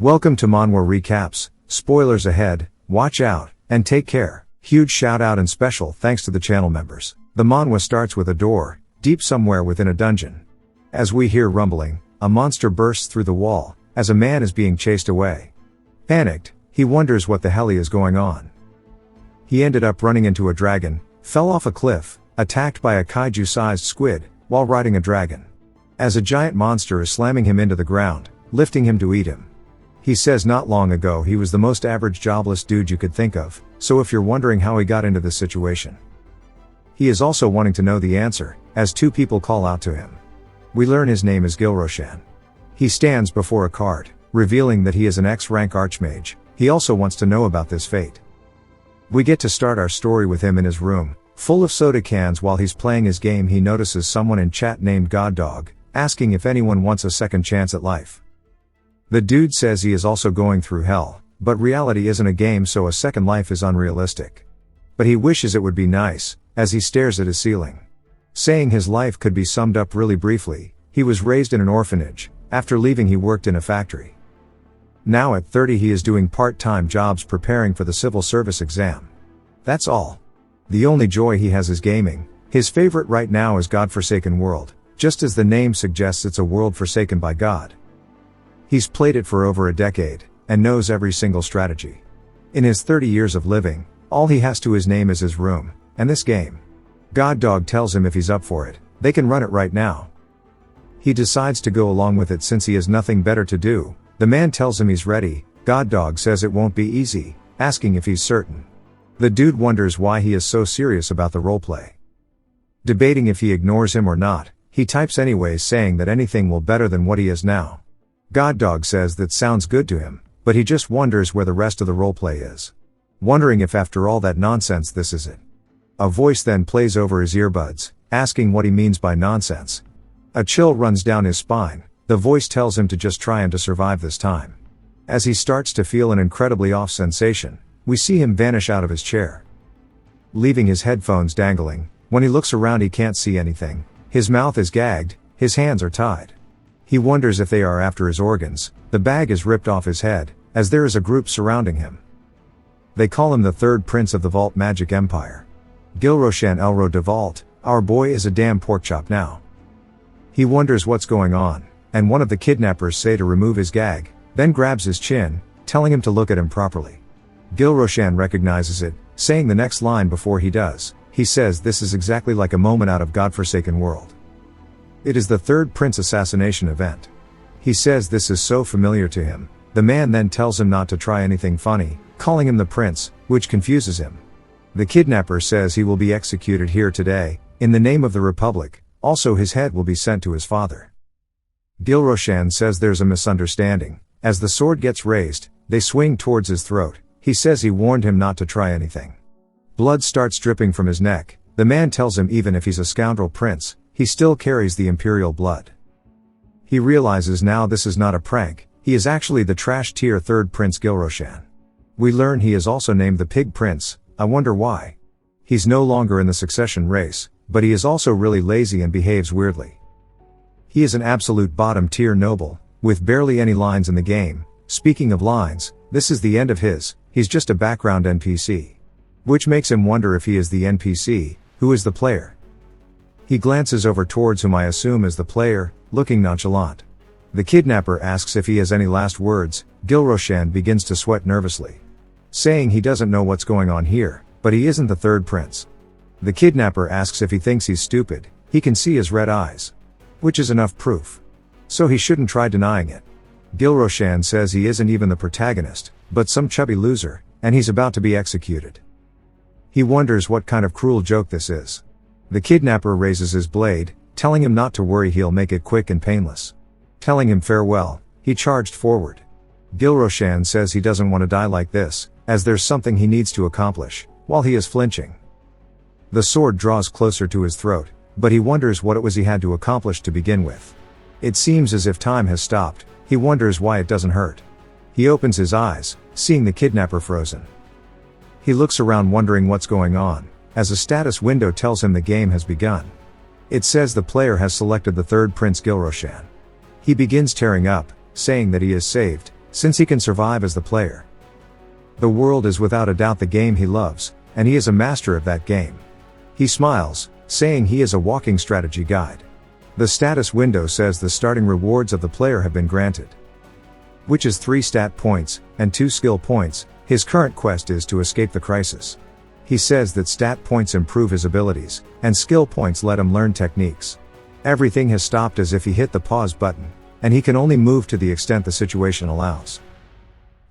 Welcome to Manhwa Recaps, spoilers ahead, watch out, and take care. Huge shout out and special thanks to the channel members. The manhwa starts with a door, deep somewhere within a dungeon. As we hear rumbling, a monster bursts through the wall, as a man is being chased away. Panicked, he wonders what the hell is going on. He ended up running into a dragon, fell off a cliff, attacked by a kaiju-sized squid, while riding a dragon. As a giant monster is slamming him into the ground, lifting him to eat him. He says not long ago he was the most average jobless dude you could think of, so if you're wondering how he got into this situation. He is also wanting to know the answer, as two people call out to him. We learn his name is Gilroshan. He stands before a cart, revealing that he is an X-rank Archmage. He also wants to know about this fate. We get to start our story with him in his room, full of soda cans. While he's playing his game, he notices someone in chat named GodDog, asking if anyone wants a second chance at life. The dude says he is also going through hell, but reality isn't a game, so a second life is unrealistic. But he wishes it would be nice, as he stares at his ceiling. Saying his life could be summed up really briefly: he was raised in an orphanage. After leaving, he worked in a factory. Now at 30 he is doing part-time jobs preparing for the civil service exam. That's all. The only joy he has is gaming. His favorite right now is God-forsaken world, just as the name suggests, it's a world forsaken by God. He's played it for over a decade, and knows every single strategy. In his 30 years of living, all he has to his name is his room, and this game. GodDog tells him if he's up for it, they can run it right now. He decides to go along with it since he has nothing better to do. The man tells him he's ready. GodDog says it won't be easy, asking if he's certain. The dude wonders why he is so serious about the roleplay. Debating if he ignores him or not, he types anyways, saying that anything will better than what he is now. GodDog says that sounds good to him, but he just wonders where the rest of the roleplay is. Wondering if after all that nonsense this is it. A voice then plays over his earbuds, asking what he means by nonsense. A chill runs down his spine. The voice tells him to just try and to survive this time. As he starts to feel an incredibly off sensation, we see him vanish out of his chair, leaving his headphones dangling. When he looks around, he can't see anything. His mouth is gagged, his hands are tied. He wonders if they are after his organs. The bag is ripped off his head, as there is a group surrounding him. They call him the third prince of the Vault Magic Empire. Gilroshan Elro de Vault, our boy is a damn porkchop now. He wonders what's going on, and one of the kidnappers say to remove his gag, then grabs his chin, telling him to look at him properly. Gilroshan recognizes it, saying the next line before he does. He says this is exactly like a moment out of God-forsaken world. It is the third prince assassination event. He says this is so familiar to him. The man then tells him not to try anything funny, calling him the prince, which confuses him. The kidnapper says he will be executed here today, in the name of the Republic. Also his head will be sent to his father. Gilroshan says there's a misunderstanding. As the sword gets raised, they swing towards his throat. He says he warned him not to try anything. Blood starts dripping from his neck. The man tells him even if he's a scoundrel prince, he still carries the imperial blood. He realizes now this is not a prank. He is actually the trash tier third prince Gilroshan. We learn he is also named the Pig Prince. I wonder why. He's no longer in the succession race, but he is also really lazy and behaves weirdly. He is an absolute bottom tier noble, with barely any lines in the game. Speaking of lines, this is the end of he's just a background NPC. Which makes him wonder if he is the NPC, who is the player. He glances over towards whom I assume is the player, looking nonchalant. The kidnapper asks if he has any last words. Gilroshan begins to sweat nervously, saying he doesn't know what's going on here, but he isn't the third prince. The kidnapper asks if he thinks he's stupid. He can see his red eyes, which is enough proof. So he shouldn't try denying it. Gilroshan says he isn't even the protagonist, but some chubby loser, and he's about to be executed. He wonders what kind of cruel joke this is. The kidnapper raises his blade, telling him not to worry, he'll make it quick and painless. Telling him farewell, he charged forward. Gilroshan says he doesn't want to die like this, as there's something he needs to accomplish, while he is flinching. The sword draws closer to his throat, but he wonders what it was he had to accomplish to begin with. It seems as if time has stopped. He wonders why it doesn't hurt. He opens his eyes, seeing the kidnapper frozen. He looks around wondering what's going on, as a status window tells him the game has begun. It says the player has selected the third prince Gilroshan. He begins tearing up, saying that he is saved, since he can survive as the player. The world is without a doubt the game he loves, and he is a master of that game. He smiles, saying he is a walking strategy guide. The status window says the starting rewards of the player have been granted, which is 3 stat points, and 2 skill points. His current quest is to escape the crisis. He says that stat points improve his abilities, and skill points let him learn techniques. Everything has stopped as if he hit the pause button, and he can only move to the extent the situation allows.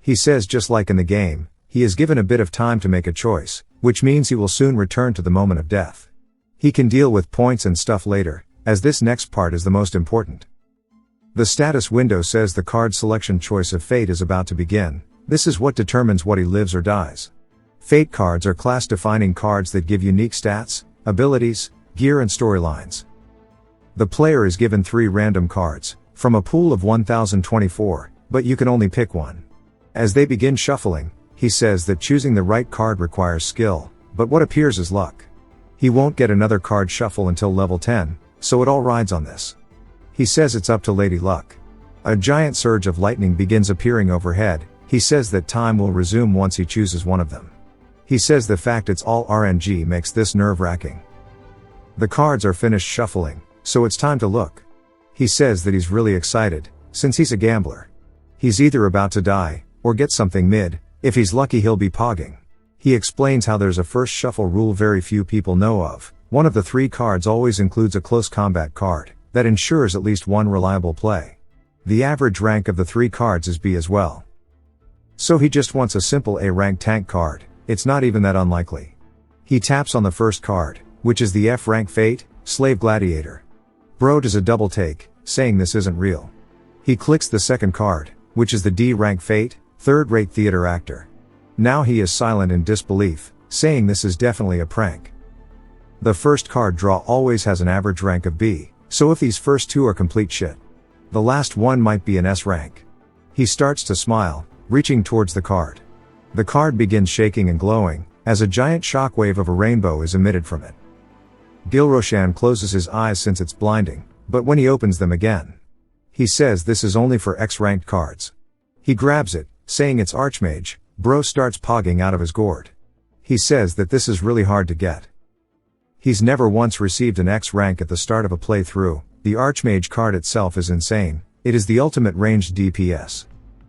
He says just like in the game, he is given a bit of time to make a choice, which means he will soon return to the moment of death. He can deal with points and stuff later, as this next part is the most important. The status window says the card selection choice of fate is about to begin. This is what determines what he lives or dies. Fate cards are class-defining cards that give unique stats, abilities, gear and storylines. The player is given 3 random cards, from a pool of 1024, but you can only pick one. As they begin shuffling, he says that choosing the right card requires skill, but what appears is luck. He won't get another card shuffle until level 10, so it all rides on this. He says it's up to Lady Luck. A giant surge of lightning begins appearing overhead. He says that time will resume once he chooses one of them. He says the fact it's all RNG makes this nerve-wracking. The cards are finished shuffling, so it's time to look. He says that he's really excited, since he's a gambler. He's either about to die, or get something mid. If he's lucky he'll be pogging. He explains how there's a first shuffle rule very few people know of. One of the 3 cards always includes a close combat card, that ensures at least one reliable play. The average rank of the 3 cards is B as well. So he just wants a simple A-rank tank card. It's not even that unlikely. He taps on the first card, which is the F-rank Fate, Slave Gladiator. Bro does a double take, saying this isn't real. He clicks the second card, which is the D-rank Fate, Third-rate theater actor. Now he is silent in disbelief, saying this is definitely a prank. The first card draw always has an average rank of B, so if these first 2 are complete shit, the last one might be an S rank. He starts to smile, reaching towards the card. The card begins shaking and glowing, as a giant shockwave of a rainbow is emitted from it. Gilroshan closes his eyes since it's blinding, but when he opens them again, he says this is only for X-ranked cards. He grabs it, saying it's Archmage. Bro starts pogging out of his gourd. He says that this is really hard to get. He's never once received an X rank at the start of a playthrough. The Archmage card itself is insane. It is the ultimate ranged DPS.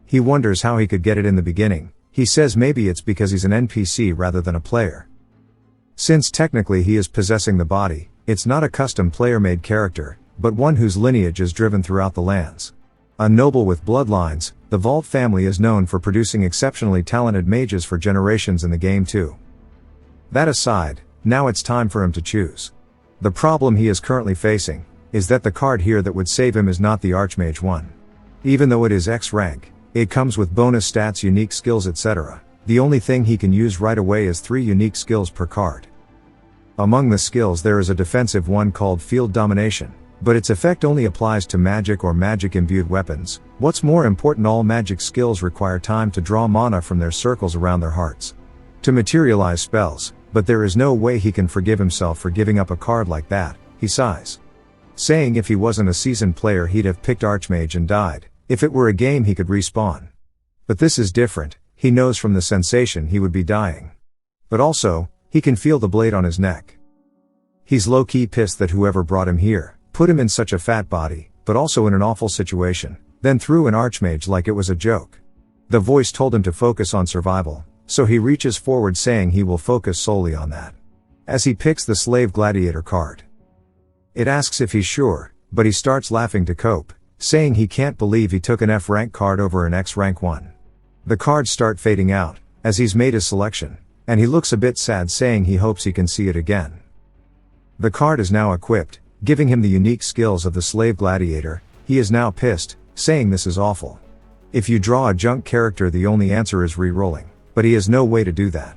He wonders how he could get it in the beginning. He says maybe it's because he's an NPC rather than a player. Since technically he is possessing the body, it's not a custom player-made character, but one whose lineage is driven throughout the lands. A noble with bloodlines, the Vault family is known for producing exceptionally talented mages for generations in the game too. That aside, now it's time for him to choose. The problem he is currently facing is that the card here that would save him is not the Archmage one. Even though it is X rank, it comes with bonus stats, unique skills, etc. The only thing he can use right away is 3 unique skills per card. Among the skills there is a defensive one called Field Domination, but its effect only applies to magic or magic-imbued weapons. What's more important, all magic skills require time to draw mana from their circles around their hearts to materialize spells, but there is no way he can forgive himself for giving up a card like that. He sighs, saying if he wasn't a seasoned player he'd have picked Archmage and died. If it were a game he could respawn. But this is different. He knows from the sensation he would be dying. But also, he can feel the blade on his neck. He's low-key pissed that whoever brought him here put him in such a fat body, but also in an awful situation, then threw an Archmage like it was a joke. The voice told him to focus on survival, so he reaches forward saying he will focus solely on that. As he picks the Slave Gladiator card, it asks if he's sure, but he starts laughing to cope, saying he can't believe he took an F-rank card over an X-rank one. The cards start fading out, as he's made his selection, and he looks a bit sad, saying he hopes he can see it again. The card is now equipped, giving him the unique skills of the Slave Gladiator. He is now pissed, saying this is awful. If you draw a junk character the only answer is re-rolling, but he has no way to do that.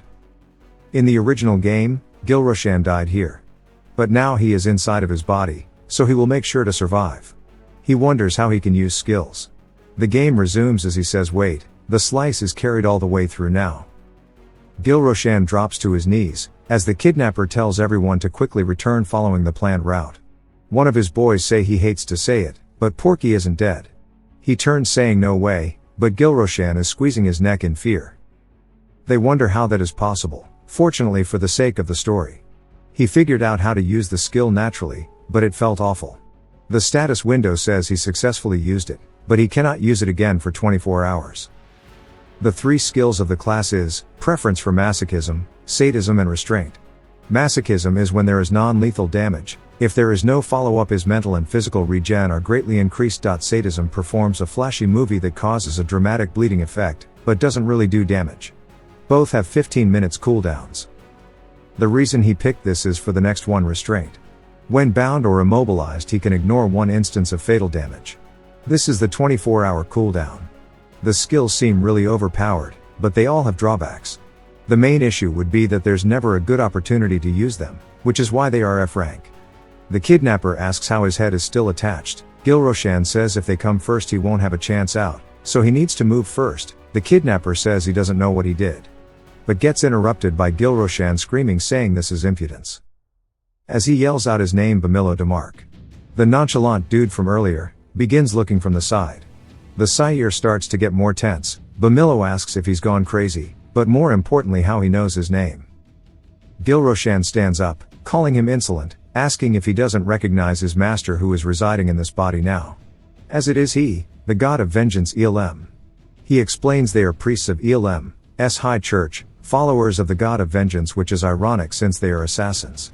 In the original game, Gilroshan died here. But now he is inside of his body, so he will make sure to survive. He wonders how he can use skills. The game resumes as he says wait, the slice is carried all the way through now. Gilroshan drops to his knees, as the kidnapper tells everyone to quickly return following the planned route. One of his boys say he hates to say it, but Porky isn't dead. He turns saying no way, but Gilroshan is squeezing his neck in fear. They wonder how that is possible, fortunately for the sake of the story. He figured out how to use the skill naturally, but it felt awful. The status window says he successfully used it, but he cannot use it again for 24 hours. The 3 skills of the class is, preference for masochism, sadism and restraint. Masochism is when there is non-lethal damage. If there is no follow-up, his mental and physical regen are greatly increased. Sadism performs a flashy movie that causes a dramatic bleeding effect, but doesn't really do damage. Both have 15 minutes cooldowns. The reason he picked this is for the next one, restraint. When bound or immobilized, he can ignore 1 instance of fatal damage. This is the 24-hour cooldown. The skills seem really overpowered, but they all have drawbacks. The main issue would be that there's never a good opportunity to use them, which is why they are F rank. The kidnapper asks how his head is still attached. Gilroshan says if they come first he won't have a chance out, so he needs to move first. The kidnapper says he doesn't know what he did, but gets interrupted by Gilroshan screaming, saying this is impudence. As he yells out his name, Bamilo Demarque, the nonchalant dude from earlier, begins looking from the side. The Sire starts to get more tense. Bamilo asks if he's gone crazy, but more importantly how he knows his name. Gilroshan stands up, calling him insolent, asking if he doesn't recognize his master who is residing in this body now. As it is he, the god of vengeance Elm. He explains they are priests of Elm's high church, followers of the god of vengeance, which is ironic since they are assassins.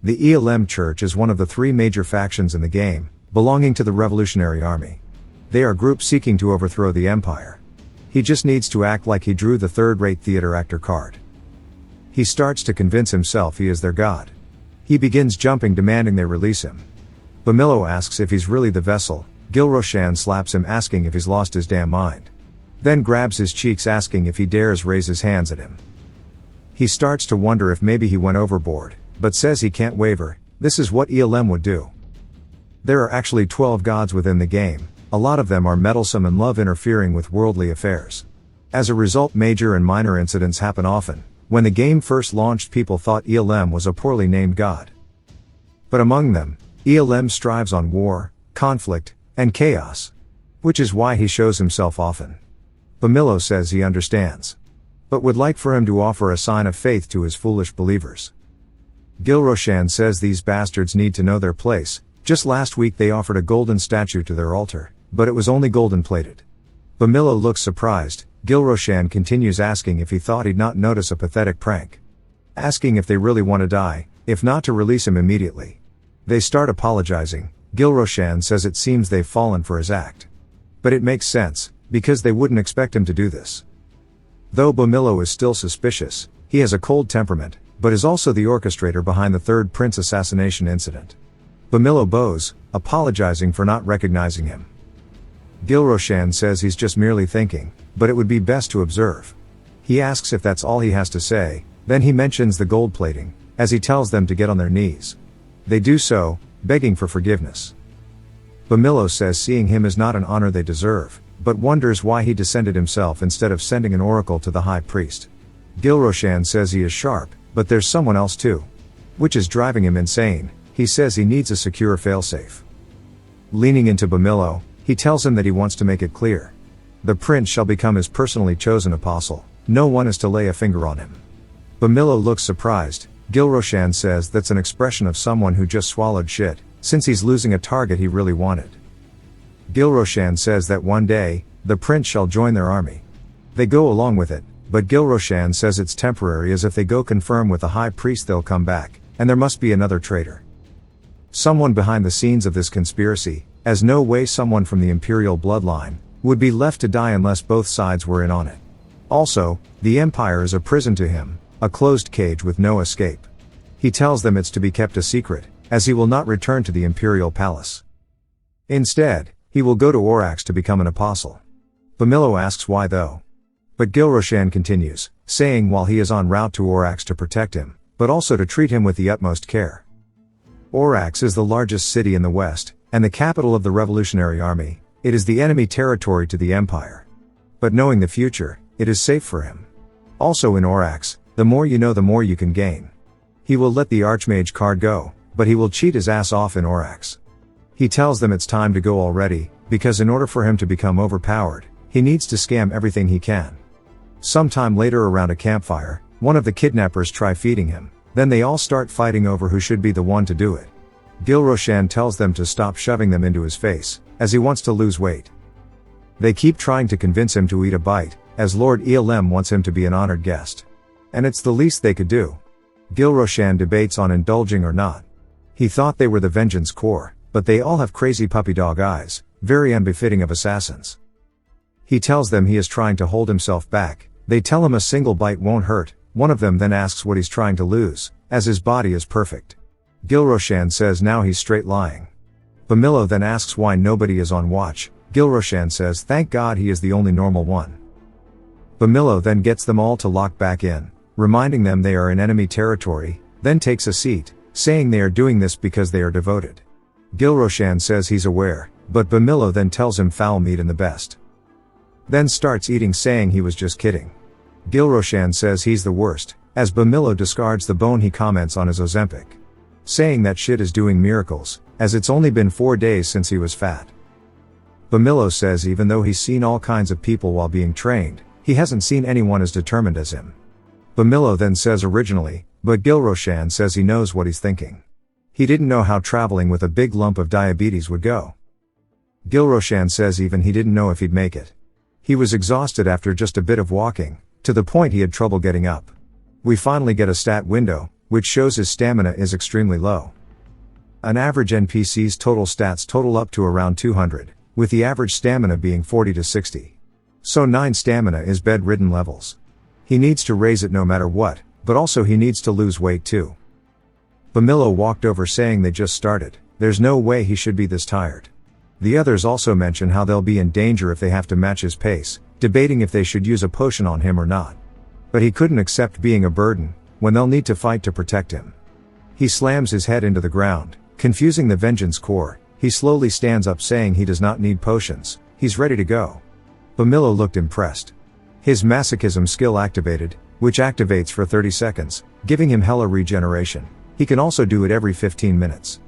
The Elm church is one of the 3 major factions in the game, belonging to the Revolutionary Army. They are a group seeking to overthrow the empire. He just needs to act like he drew the third-rate theater actor card. He starts to convince himself he is their god. He begins jumping, demanding they release him. Bamilo asks if he's really the vessel. Gilroshan slaps him, asking if he's lost his damn mind. Then grabs his cheeks, asking if he dares raise his hands at him. He starts to wonder if maybe he went overboard, but says he can't waver. This is what Elm would do. There are actually 12 gods within the game. A lot of them are meddlesome and love interfering with worldly affairs. As a result, major and minor incidents happen often. When the game first launched, people thought Elm was a poorly named god. But among them, Elm strives on war, conflict, and chaos. Which is why he shows himself often. Bamilo says he understands, but would like for him to offer a sign of faith to his foolish believers. Gilroshan says these bastards need to know their place. Just last week they offered a golden statue to their altar, but it was only golden plated. Bamilo looks surprised. Gilroshan continues, asking if he thought he'd not notice a pathetic prank. Asking if they really want to die, if not to release him immediately. They start apologizing. Gilroshan says it seems they've fallen for his act. But it makes sense, because they wouldn't expect him to do this. Though Bamilo is still suspicious, he has a cold temperament, but is also the orchestrator behind the 3rd prince assassination incident. Bamilo bows, apologizing for not recognizing him. Gilroshan says he's just merely thinking, but it would be best to observe. He asks if that's all he has to say, then he mentions the gold plating, as he tells them to get on their knees. They do so, begging for forgiveness. Bamilo says seeing him is not an honor they deserve, but wonders why he descended himself instead of sending an oracle to the high priest. Gilroshan says he is sharp, but there's someone else too, which is driving him insane. He says he needs a secure failsafe. Leaning into Bamilo, he tells him that he wants to make it clear. The prince shall become his personally chosen apostle. No one is to lay a finger on him. Bamilo looks surprised. Gilroshan says that's an expression of someone who just swallowed shit, since he's losing a target he really wanted. Gilroshan says that one day, the prince shall join their army. They go along with it, but Gilroshan says it's temporary, as if they go confirm with the high priest they'll come back, and there must be another traitor. Someone behind the scenes of this conspiracy, as no way someone from the imperial bloodline would be left to die unless both sides were in on it. Also, the empire is a prison to him, a closed cage with no escape. He tells them it's to be kept a secret, as he will not return to the imperial palace. Instead, he will go to Orax to become an apostle. Bamilo asks why though. But Gilroshan continues, saying while he is en route to Orax to protect him, but also to treat him with the utmost care. Orax is the largest city in the west, and the capital of the Revolutionary Army. It is the enemy territory to the Empire. But knowing the future, it is safe for him. Also in Orax, the more you know the more you can gain. He will let the Archmage card go, but he will cheat his ass off in Orax. He tells them it's time to go already, because in order for him to become overpowered, He needs to scam everything he can. Sometime later around a campfire, one of the kidnappers try feeding him, then they all start fighting over who should be the one to do it. Gil-Roshan tells them to stop shoving them into his face, as he wants to lose weight. They keep trying to convince him to eat a bite, as Lord Elm wants him to be an honored guest. And it's the least they could do. Gil-Roshan debates on indulging or not. He thought they were the Vengeance Corps, but they all have crazy puppy dog eyes, very unbefitting of assassins. He tells them he is trying to hold himself back. They tell him a single bite won't hurt. One of them then asks what he's trying to lose, as his body is perfect. Gil-Roshan says now he's straight lying. Bamilo then asks why nobody is on watch. Gil-Roshan says thank God he is the only normal one. Bamilo then gets them all to lock back in, reminding them they are in enemy territory, then takes a seat, saying they are doing this because they are devoted. Gil-Roshan says he's aware, but Bamilo then tells him foul meat and the best. Then starts eating, saying he was just kidding. Gil-Roshan says he's the worst, as Bamilo discards the bone. He comments on his Ozempic, saying that shit is doing miracles, as it's only been 4 days since he was fat. Bamilo says even though he's seen all kinds of people while being trained, he hasn't seen anyone as determined as him. Bamilo then says originally, but Gil-Roshan says he knows what he's thinking. He didn't know how traveling with a big lump of diabetes would go. Gil-Roshan says even he didn't know if he'd make it. He was exhausted after just a bit of walking, to the point he had trouble getting up. We finally get a stat window, which shows his stamina is extremely low. An average NPC's total stats total up to around 200, with the average stamina being 40 to 60. So 9 stamina is bedridden levels. He needs to raise it no matter what, but also he needs to lose weight too. Bamilo walked over saying they just started, there's no way he should be this tired. The others also mention how they'll be in danger if they have to match his pace, debating if they should use a potion on him or not. But he couldn't accept being a burden, when they'll need to fight to protect him. He slams his head into the ground, confusing the Vengeance Corps. He slowly stands up saying he does not need potions, he's ready to go. Bamilo looked impressed. His masochism skill activated, which activates for 30 seconds, giving him hella regeneration. He can also do it every 15 minutes.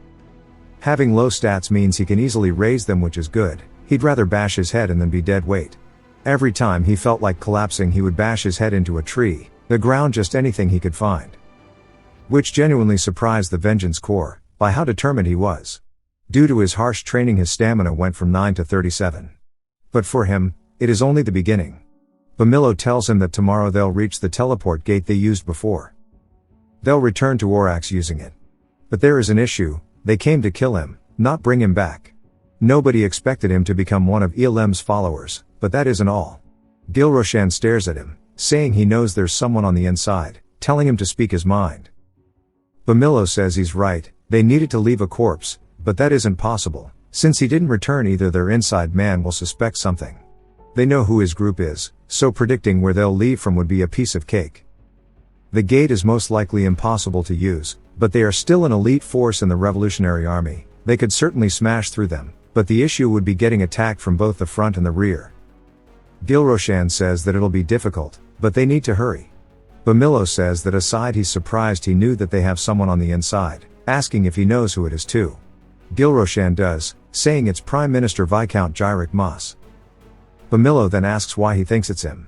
Having low stats means he can easily raise them, which is good. He'd rather bash his head and then be dead weight. Every time he felt like collapsing he would bash his head into a tree, the ground, just anything he could find. Which genuinely surprised the Vengeance Corps, by how determined he was. Due to his harsh training his stamina went from 9 to 37. But for him, it is only the beginning. Bamilo tells him that tomorrow they'll reach the teleport gate they used before. They'll return to Orax using it. But there is an issue. They came to kill him, not bring him back. Nobody expected him to become one of Elm's followers, but that isn't all. Gil-Roshan stares at him, saying he knows there's someone on the inside, telling him to speak his mind. Bamilo says he's right, they needed to leave a corpse, but that isn't possible. Since he didn't return either, their inside man will suspect something. They know who his group is, so predicting where they'll leave from would be a piece of cake. The gate is most likely impossible to use, but they are still an elite force in the Revolutionary Army. They could certainly smash through them, but the issue would be getting attacked from both the front and the rear. Gil-Roshan says that it'll be difficult, but they need to hurry. Bamilo says that aside he's surprised he knew that they have someone on the inside, asking if he knows who it is too. Gil-Roshan does, saying it's Prime Minister Viscount Gyric Moss. Bamilo then asks why he thinks it's him.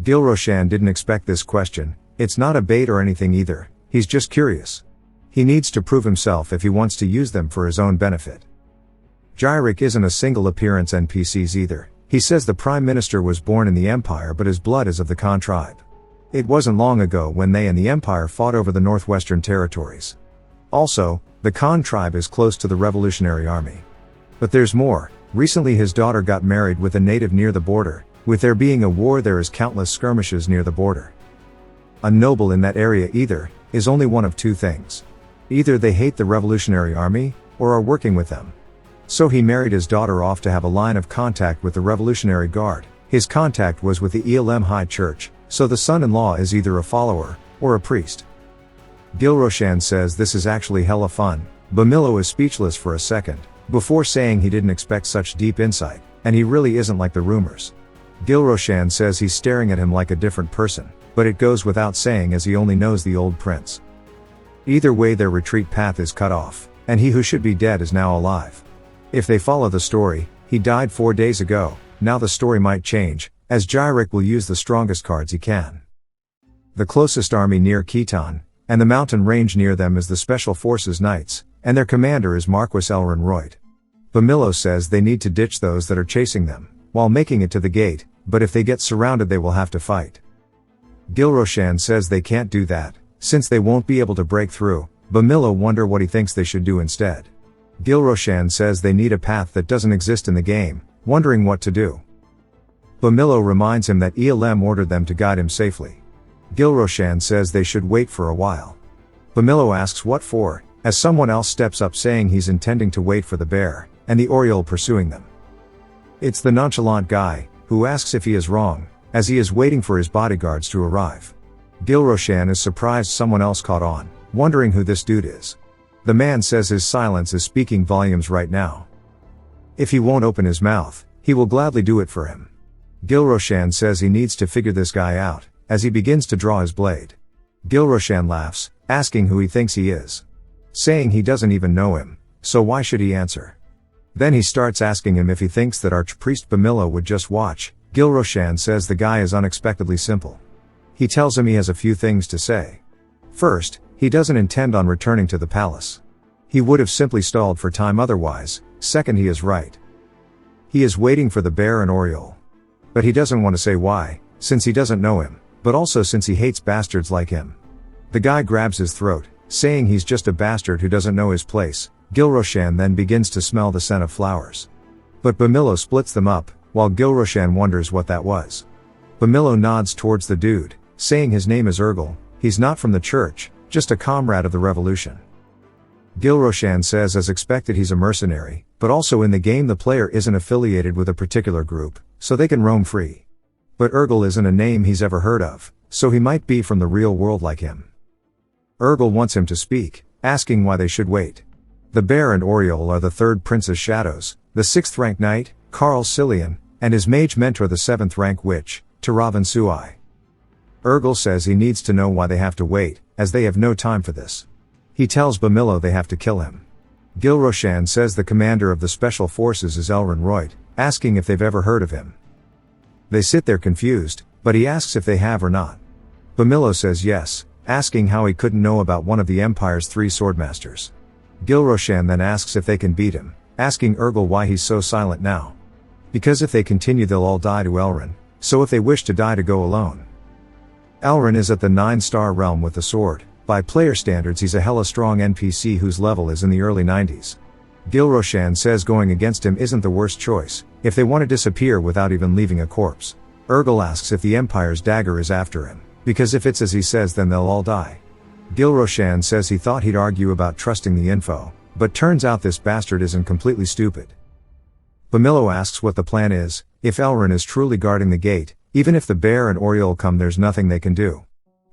Gil-Roshan didn't expect this question. It's not a bait or anything either, he's just curious. He needs to prove himself if he wants to use them for his own benefit. Gyric isn't a single appearance NPCs either. He says the Prime Minister was born in the Empire but his blood is of the Khan tribe. It wasn't long ago when they and the Empire fought over the northwestern territories. Also, the Khan tribe is close to the Revolutionary Army. But there's more. Recently his daughter got married with a native near the border. With there being a war, there is countless skirmishes near the border. A noble in that area either is only one of two things. Either they hate the Revolutionary Army, or are working with them. So he married his daughter off to have a line of contact with the Revolutionary Guard. His contact was with the Elm High Church, so the son-in-law is either a follower, or a priest. Gil-Roshan says this is actually hella fun. Bamilo is speechless for a second, before saying he didn't expect such deep insight, and he really isn't like the rumors. Gil-Roshan says he's staring at him like a different person, but it goes without saying as he only knows the old prince. Either way their retreat path is cut off, and he who should be dead is now alive. If they follow the story, he died 4 days ago, now the story might change, as Gyric will use the strongest cards he can. The closest army near Khitan, and the mountain range near them is the Special Forces Knights, and their commander is Marquis Elrin Royd. Bamilo says they need to ditch those that are chasing them, while making it to the gate, but if they get surrounded they will have to fight. Gilroshan says they can't do that, since they won't be able to break through. Bamilo wonder what he thinks they should do instead. Gilroshan says they need a path that doesn't exist in the game, wondering what to do. Bamilo reminds him that ELM ordered them to guide him safely. Gilroshan says they should wait for a while. Bamilo asks what for, as someone else steps up saying he's intending to wait for the bear, and the Oriole pursuing them. It's the nonchalant guy, who asks if he is wrong, as he is waiting for his bodyguards to arrive. Gilroshan is surprised someone else caught on, wondering who this dude is. The man says his silence is speaking volumes right now. If he won't open his mouth, he will gladly do it for him. Gilroshan says he needs to figure this guy out, as he begins to draw his blade. Gilroshan laughs, asking who he thinks he is. Saying he doesn't even know him, so why should he answer? Then he starts asking him if he thinks that Archpriest Bamilo would just watch. Gilroshan says the guy is unexpectedly simple. He tells him he has a few things to say. First, he doesn't intend on returning to the palace. He would have simply stalled for time otherwise. Second, he is right. He is waiting for the bear and Oriole. But he doesn't want to say why, since he doesn't know him, but also since he hates bastards like him. The guy grabs his throat, saying he's just a bastard who doesn't know his place. Gilroshan then begins to smell the scent of flowers. But Bamilo splits them up, while Gilroshan wonders what that was. Bamilo nods towards the dude, saying his name is Urgel. He's not from the church, just a comrade of the revolution. Gilroshan says as expected he's a mercenary, but also in the game the player isn't affiliated with a particular group, so they can roam free. But Urgel isn't a name he's ever heard of, so he might be from the real world like him. Urgel wants him to speak, asking why they should wait. The bear and Oriole are the third prince's shadows, the 6th rank knight, Karl Cillian, and his mage mentor the 7th rank witch, Taravan Sui. Urgel says he needs to know why they have to wait, as they have no time for this. He tells Bamilo they have to kill him. Gilroshan says the commander of the special forces is Elrin Royd, asking if they've ever heard of him. They sit there confused, but he asks if they have or not. Bamilo says yes, asking how he couldn't know about one of the Empire's 3 swordmasters. Gilroshan then asks if they can beat him, asking Urgel why he's so silent now. Because if they continue they'll all die to Elrin, so if they wish to die to go alone. Elrin is at the 9-star realm with the sword. By player standards he's a hella strong NPC whose level is in the early 90s. Gilroshan says going against him isn't the worst choice, if they want to disappear without even leaving a corpse. Urgel asks if the Empire's dagger is after him, because if it's as he says then they'll all die. Gilroshan says he thought he'd argue about trusting the info, but turns out this bastard isn't completely stupid. Bamilo asks what the plan is. If Elrin is truly guarding the gate, even if the bear and Oriole come there's nothing they can do.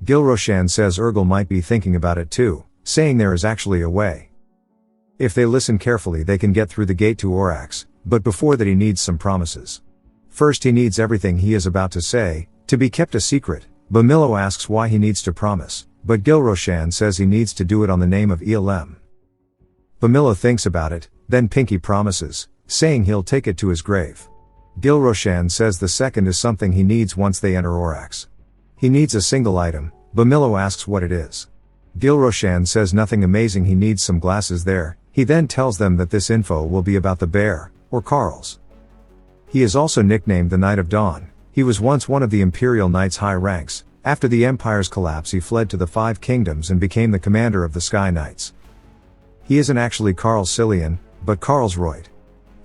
Gilroshan says Urgel might be thinking about it too, saying there is actually a way. If they listen carefully they can get through the gate to Orax, but before that he needs some promises. First he needs everything he is about to say to be kept a secret. Bamilo asks why he needs to promise, but Gilroshan says he needs to do it on the name of ELM. Bamilo thinks about it, then Pinky promises, saying he'll take it to his grave. Gilroshan says the second is something he needs once they enter Orax. He needs a single item. Bamilo asks what it is. Gilroshan says nothing amazing, he needs some glasses there. He then tells them that this info will be about the bear, or Karl's. He is also nicknamed the Knight of Dawn. He was once one of the Imperial Knight's high ranks. After the Empire's collapse he fled to the 5 kingdoms and became the commander of the Sky Knights. He isn't actually Karl Cillian, but Karl's Royd.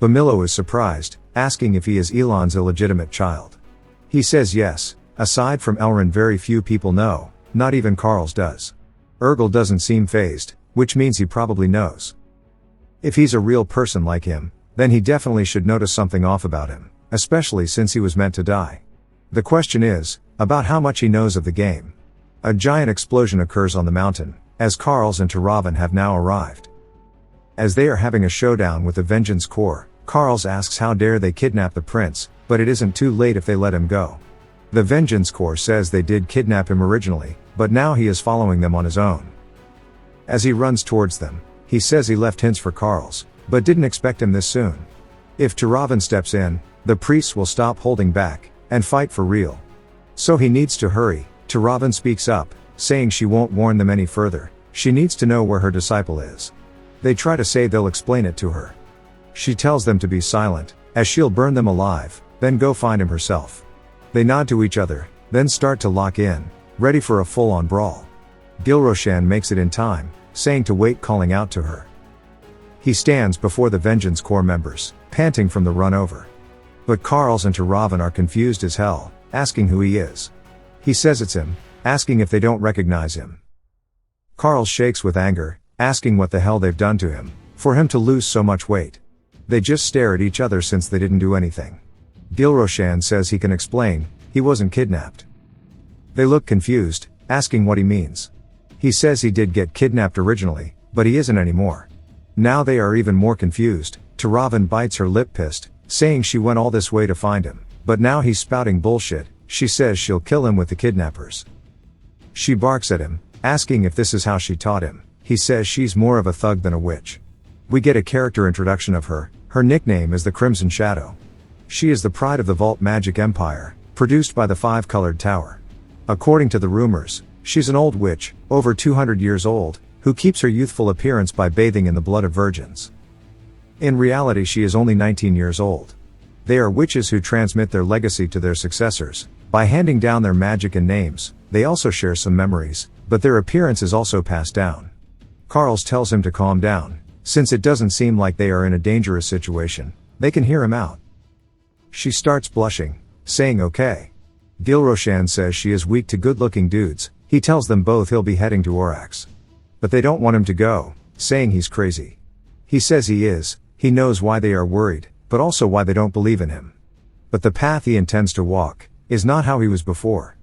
Bamilo is surprised, asking if he is Elon's illegitimate child. He says yes. Aside from Elrin very few people know, not even Karl's does. Urgel doesn't seem fazed, which means he probably knows. If he's a real person like him, then he definitely should notice something off about him, especially since he was meant to die. The question is, about how much he knows of the game. A giant explosion occurs on the mountain, as Karl's and Taravan have now arrived. As they are having a showdown with the Vengeance Corps, Karl's asks how dare they kidnap the prince, but it isn't too late if they let him go. The Vengeance Corps says they did kidnap him originally, but now he is following them on his own. As he runs towards them, he says he left hints for Karl's, but didn't expect him this soon. If Taravan steps in, The priests will stop holding back, and fight for real. So he needs to hurry. Tiravan speaks up, saying she won't warn them any further, she needs to know where her disciple is. They try to say they'll explain it to her. She tells them to be silent, as she'll burn them alive, then go find him herself. They nod to each other, then start to lock in, ready for a full-on brawl. Gilroshan makes it in time, saying to wait, calling out to her. He stands before the Vengeance Corps members, panting from the run over. But Carls and Tiravan are confused as hell, asking who he is. He says it's him, asking if they don't recognize him. Carl shakes with anger, asking what the hell they've done to him, for him to lose so much weight. They just stare at each other since they didn't do anything. Gilroshan says he can explain, he wasn't kidnapped. They look confused, asking what he means. He says he did get kidnapped originally, but he isn't anymore. Now they are even more confused. Tiravan bites her lip, pissed, saying she went all this way to find him, but now he's spouting bullshit. She says she'll kill him with the kidnappers. She barks at him, asking if this is how she taught him. He says she's more of a thug than a witch. We get a character introduction of her. Her nickname is the Crimson Shadow. She is the pride of the Vault Magic Empire, produced by the Five-Colored Tower. According to the rumors, she's an old witch, over 200 years old, who keeps her youthful appearance by bathing in the blood of virgins. In reality, she is only 19 years old. They are witches who transmit their legacy to their successors, by handing down their magic and names. They also share some memories, but their appearance is also passed down. Carls tells him to calm down, since it doesn't seem like they are in a dangerous situation. They can hear him out. She starts blushing, saying okay. Gilroshan says she is weak to good-looking dudes. He tells them both he'll be heading to Orax. But they don't want him to go, saying he's crazy. He says he is. He knows why they are worried, but also why they don't believe in him. But the path he intends to walk is not how he was before.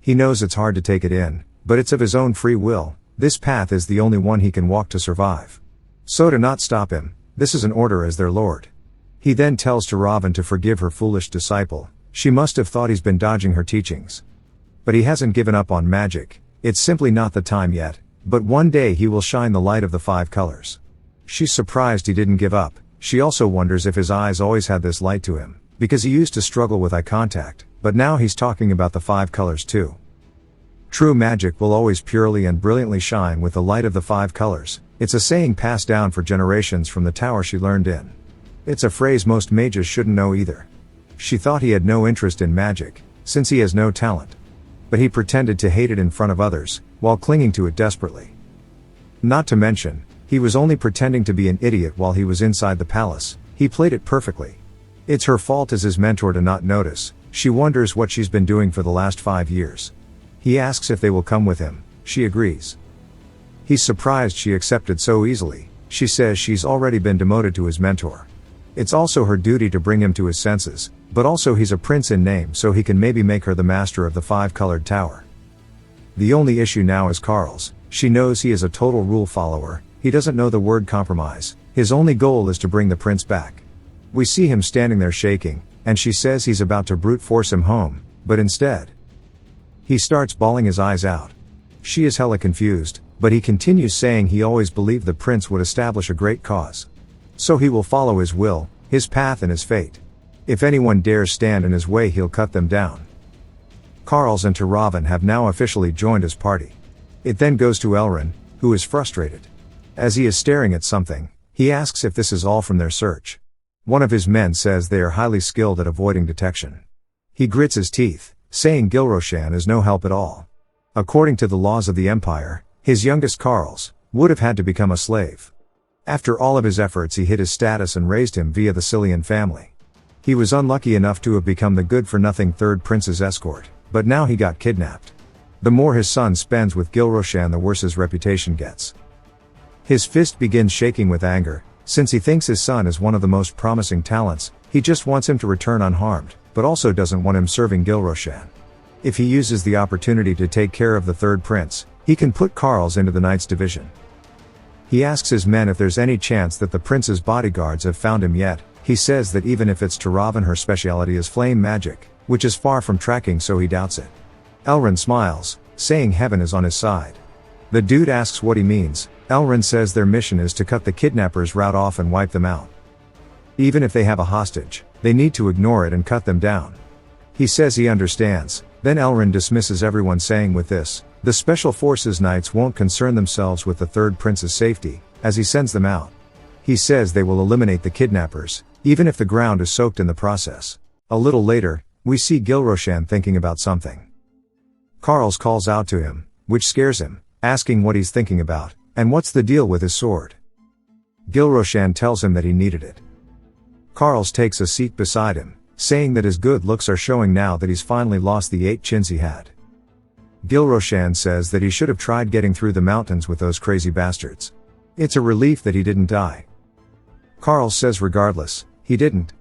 He knows it's hard to take it in, but it's of his own free will. This path is the only one he can walk to survive. So to not stop him, this is an order as their lord. He then tells Tiravan to forgive her foolish disciple. She must have thought he's been dodging her teachings. But he hasn't given up on magic. It's simply not the time yet, but one day he will shine the light of the 5 colors. She's surprised he didn't give up. She also wonders if his eyes always had this light to him, because he used to struggle with eye contact, but now he's talking about the 5 colors too. True magic will always purely and brilliantly shine with the light of the 5 colors. It's a saying passed down for generations from the tower she learned in. It's a phrase most mages shouldn't know either. She thought he had no interest in magic, since he has no talent. But he pretended to hate it in front of others, while clinging to it desperately. Not to mention, he was only pretending to be an idiot while he was inside the palace. He played it perfectly. It's her fault as his mentor to not notice. She wonders what she's been doing for the last 5 years. He asks if they will come with him. She agrees. He's surprised she accepted so easily. She says she's already been demoted to his mentor. It's also her duty to bring him to his senses, but also he's a prince in name, so he can maybe make her the master of the 5-colored tower. The only issue now is Carl's. She knows he is a total rule follower. He doesn't know the word compromise. His only goal is to bring the prince back. We see him standing there shaking, and she says he's about to brute force him home, but instead, he starts bawling his eyes out. She is hella confused, but he continues saying he always believed the prince would establish a great cause. So he will follow his will, his path and his fate. If anyone dares stand in his way, he'll cut them down. Carls and Tiravan have now officially joined his party. It then goes to Elrin, who is frustrated. As he is staring at something, he asks if this is all from their search. One of his men says they are highly skilled at avoiding detection. He grits his teeth, saying Gilroshan is no help at all. According to the laws of the Empire, his youngest Carls would have had to become a slave. After all of his efforts, he hid his status and raised him via the Cillian family. He was unlucky enough to have become the good-for-nothing third prince's escort, but now he got kidnapped. The more his son spends with Gilroshan, the worse his reputation gets. His fist begins shaking with anger. Since he thinks his son is one of the most promising talents, he just wants him to return unharmed, but also doesn't want him serving Gilroshan. If he uses the opportunity to take care of the third prince, he can put Carls into the Knights division. He asks his men if there's any chance that the prince's bodyguards have found him yet. He says that even if it's Tiravan, her speciality is flame magic, which is far from tracking, so he doubts it. Elrin smiles, saying heaven is on his side. The dude asks what he means. Elrin says their mission is to cut the kidnappers' route off and wipe them out. Even if they have a hostage, they need to ignore it and cut them down. He says he understands. Then Elrin dismisses everyone, saying with this, the Special Forces Knights won't concern themselves with the third prince's safety, as he sends them out. He says they will eliminate the kidnappers, even if the ground is soaked in the process. A little later, we see Gilroshan thinking about something. Carls calls out to him, which scares him, asking what he's thinking about, and what's the deal with his sword. Gilroshan tells him that he needed it. Carls takes a seat beside him, saying that his good looks are showing now that he's finally lost the 8 chins he had. Gilroshan says that he should have tried getting through the mountains with those crazy bastards. It's a relief that he didn't die. Carls says regardless, he didn't.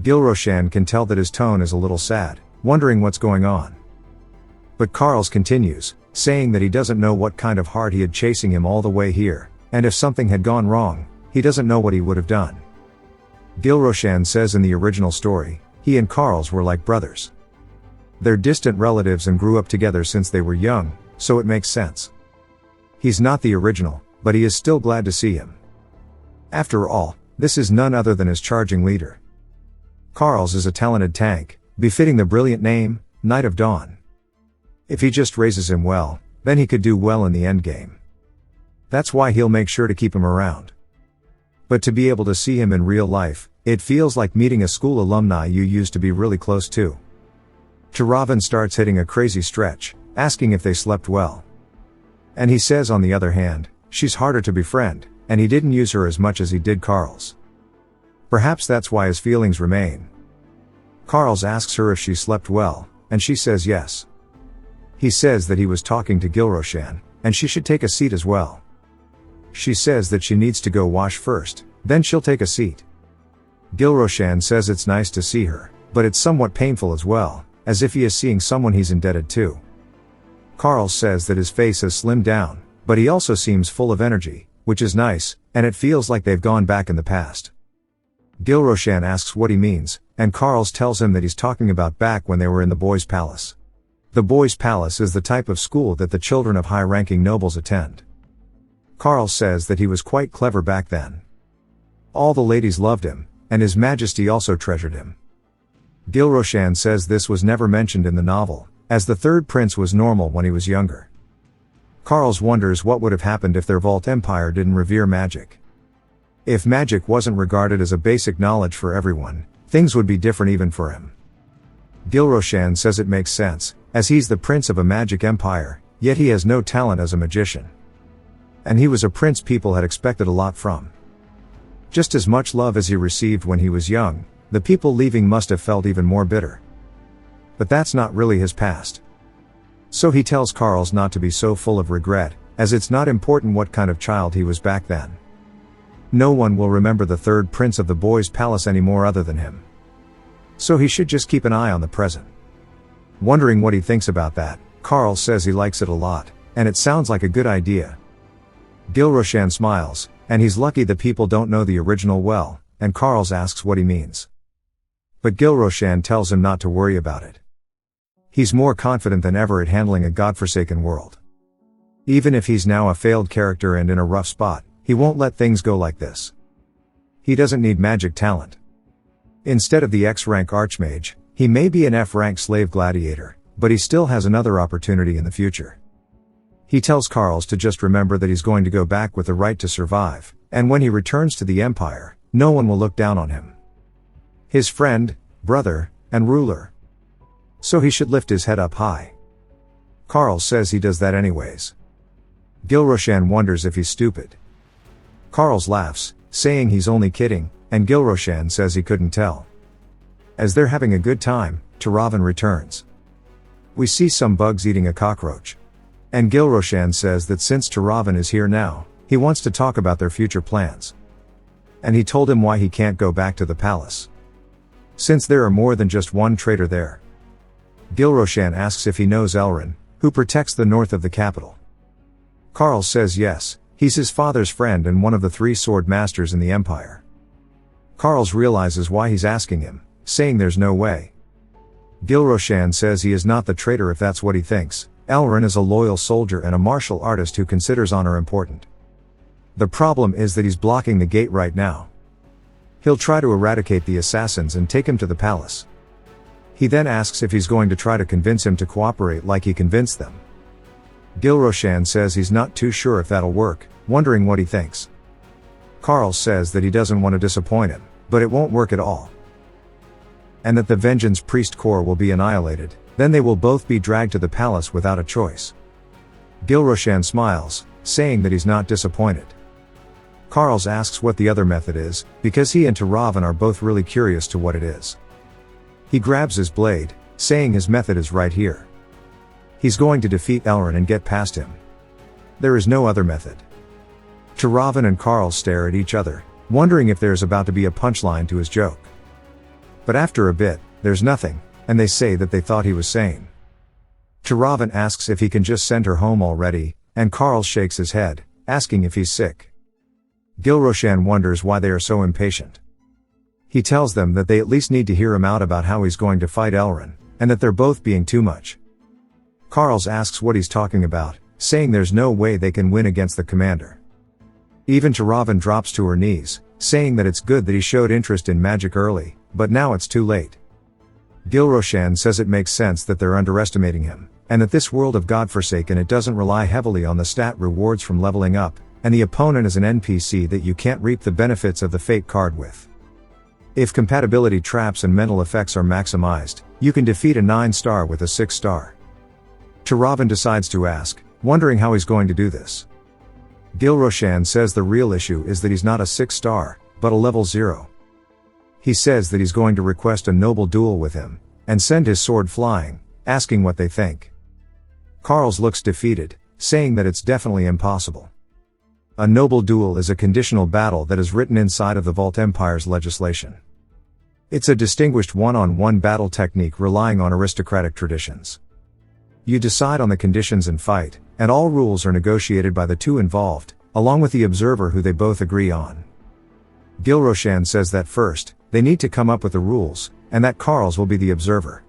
Gilroshan can tell that his tone is a little sad, wondering what's going on. But Carls continues, saying that he doesn't know what kind of heart he had chasing him all the way here, and if something had gone wrong, he doesn't know what he would have done. Gilroshan says in the original story, he and Carls were like brothers. They're distant relatives and grew up together since they were young, so it makes sense. He's not the original, but he is still glad to see him. After all, this is none other than his charging leader. Carls is a talented tank, befitting the brilliant name, Knight of Dawn. If he just raises him well, then he could do well in the endgame. That's why he'll make sure to keep him around. But to be able to see him in real life, it feels like meeting a school alumni you used to be really close to. Turavan starts hitting a crazy stretch, asking if they slept well. And he says on the other hand, she's harder to befriend, and he didn't use her as much as he did Carls. Perhaps that's why his feelings remain. Carls asks her if she slept well, and she says yes. He says that he was talking to Gilroshan, and she should take a seat as well. She says that she needs to go wash first, then she'll take a seat. Gilroshan says it's nice to see her, but it's somewhat painful as well, as if he is seeing someone he's indebted to. Carls says that his face has slimmed down, but he also seems full of energy, which is nice, and it feels like they've gone back in the past. Gilroshan asks what he means, and Carls tells him that he's talking about back when they were in the boys' palace. The boys' palace is the type of school that the children of high-ranking nobles attend. Carls says that he was quite clever back then. All the ladies loved him, and His Majesty also treasured him. Gilroshan says this was never mentioned in the novel, as the third prince was normal when he was younger. Carls wonders what would have happened if their Vault Empire didn't revere magic. If magic wasn't regarded as a basic knowledge for everyone, things would be different even for him. Gilroshan says it makes sense, as he's the prince of a magic empire, yet he has no talent as a magician. And he was a prince people had expected a lot from. Just as much love as he received when he was young, the people leaving must have felt even more bitter. But that's not really his past. So he tells Carls not to be so full of regret, as it's not important what kind of child he was back then. No one will remember the third prince of the boys' palace anymore other than him. So he should just keep an eye on the present. Wondering what he thinks about that, Carls says he likes it a lot, and it sounds like a good idea. Gilroshan smiles, and he's lucky the people don't know the original well, and Carls asks what he means. But Gilroshan tells him not to worry about it. He's more confident than ever at handling a godforsaken world. Even if he's now a failed character and in a rough spot, he won't let things go like this. He doesn't need magic talent. Instead of the X-rank Archmage, he may be an F-rank slave gladiator, but he still has another opportunity in the future. He tells Carls to just remember that he's going to go back with the right to survive, and when he returns to the Empire, no one will look down on him. His friend, brother, and ruler. So he should lift his head up high. Carls says he does that anyways. Gilroshan wonders if he's stupid. Carls laughs, saying he's only kidding, and Gilroshan says he couldn't tell. As they're having a good time, Turavan returns. We see some bugs eating a cockroach. And Gilroshan says that since Turavan is here now, he wants to talk about their future plans. And he told him why he can't go back to the palace. Since there are more than just one traitor there. Gilroshan asks if he knows Elrin, who protects the north of the capital. Carls says yes, he's his father's friend and one of the 3 sword masters in the Empire. Carls realizes why he's asking him, saying there's no way. Gilroshan says he is not the traitor if that's what he thinks. Elrin is a loyal soldier and a martial artist who considers honor important. The problem is that he's blocking the gate right now. He'll try to eradicate the assassins and take him to the palace. He then asks if he's going to try to convince him to cooperate like he convinced them. Gil-Roshan says he's not too sure if that'll work, wondering what he thinks. Carl says that he doesn't want to disappoint him, but it won't work at all. And that the Vengeance Priest Corps will be annihilated, then they will both be dragged to the palace without a choice. Gil-Roshan smiles, saying that he's not disappointed. Carl asks what the other method is, because he and Taravan are both really curious to what it is. He grabs his blade, saying his method is right here. He's going to defeat Elrond and get past him. There is no other method. Taravan and Carl stare at each other, wondering if there's about to be a punchline to his joke. But after a bit, there's nothing, and they say that they thought he was sane. Taravan asks if he can just send her home already, and Carl shakes his head, asking if he's sick. Gil-Roshan wonders why they are so impatient. He tells them that they at least need to hear him out about how he's going to fight Elrond, and that they're both being too much. Carl asks what he's talking about, saying there's no way they can win against the commander. Even Taravan drops to her knees, saying that it's good that he showed interest in magic early, but now it's too late. Gil-Roshan says it makes sense that they're underestimating him, and that this world of Godforsaken it doesn't rely heavily on the stat rewards from leveling up, and the opponent is an NPC that you can't reap the benefits of the fate card with. If compatibility traps and mental effects are maximized, you can defeat a 9-star with a 6-star. Taravan decides to ask, wondering how he's going to do this. Gil-Roshan says the real issue is that he's not a 6-star, but a level 0. He says that he's going to request a noble duel with him, and send his sword flying, asking what they think. Carl looks defeated, saying that it's definitely impossible. A noble duel is a conditional battle that is written inside of the Vault Empire's legislation. It's a distinguished one-on-one battle technique relying on aristocratic traditions. You decide on the conditions and fight, and all rules are negotiated by the two involved, along with the observer who they both agree on. Gil-Roshan says that first, they need to come up with the rules, and that Carl will be the observer.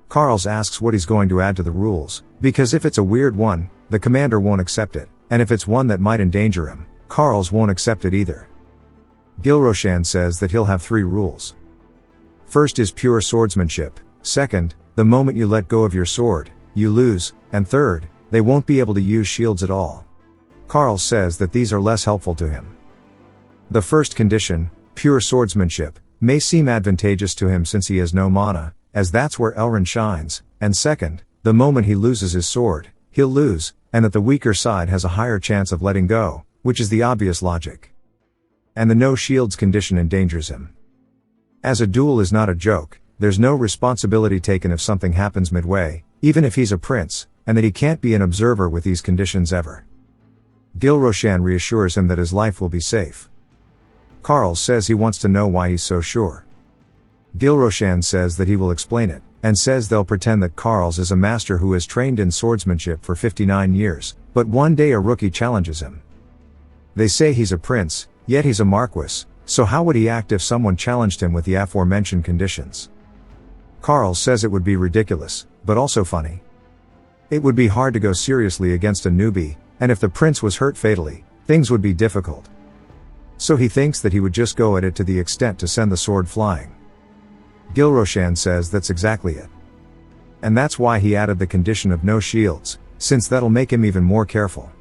Carl asks what he's going to add to the rules, because if it's a weird one, the commander won't accept it, and if it's one that might endanger him, Carl won't accept it either. Gil-Roshan says that he'll have 3 rules. First is pure swordsmanship, second, the moment you let go of your sword, you lose, and third, they won't be able to use shields at all. Carl says that these are less helpful to him. The first condition, pure swordsmanship, may seem advantageous to him since he has no mana, as that's where Elrond shines, and second, the moment he loses his sword, he'll lose, and that the weaker side has a higher chance of letting go, which is the obvious logic. And the no shields condition endangers him. As a duel is not a joke, there's no responsibility taken if something happens midway, even if he's a prince, and that he can't be an observer with these conditions ever. Gil-Roshan reassures him that his life will be safe. Carl says he wants to know why he's so sure. Gil-Roshan says that he will explain it, and says they'll pretend that Carl is a master who has trained in swordsmanship for 59 years, but one day a rookie challenges him. They say he's a prince, yet he's a marquis, so how would he act if someone challenged him with the aforementioned conditions? Carl says it would be ridiculous, but also funny. It would be hard to go seriously against a newbie, and if the prince was hurt fatally, things would be difficult. So he thinks that he would just go at it to the extent to send the sword flying. Gil-Roshan says that's exactly it. And that's why he added the condition of no shields, since that'll make him even more careful.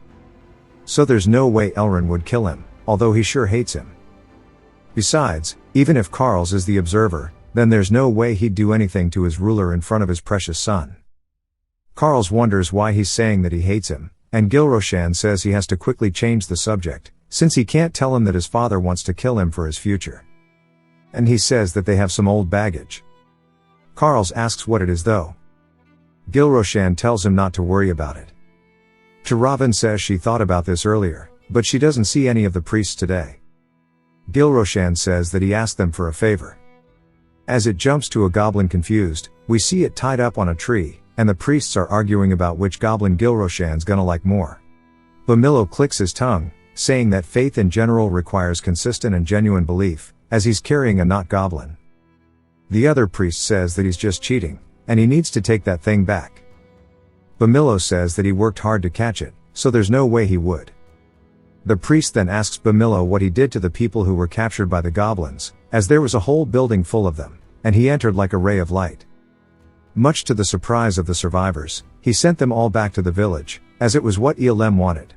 So there's no way Elrond would kill him, although he sure hates him. Besides, even if Carl is the observer, then there's no way he'd do anything to his ruler in front of his precious son. Carl wonders why he's saying that he hates him, and Gil-Roshan says he has to quickly change the subject, since he can't tell him that his father wants to kill him for his future. And he says that they have some old baggage. Carl asks what it is though. Gil-Roshan tells him not to worry about it. Taravan says she thought about this earlier, but she doesn't see any of the priests today. Gil-Roshan says that he asked them for a favor. As it jumps to a goblin confused, we see it tied up on a tree, and the priests are arguing about which goblin Gil-Roshan's gonna like more. Bamillo clicks his tongue, saying that faith in general requires consistent and genuine belief, as he's carrying a not goblin. The other priest says that he's just cheating, and he needs to take that thing back. Bamillo says that he worked hard to catch it, so there's no way he would. The priest then asks Bamillo what he did to the people who were captured by the goblins, as there was a whole building full of them, and he entered like a ray of light. Much to the surprise of the survivors, he sent them all back to the village, as it was what Elem wanted.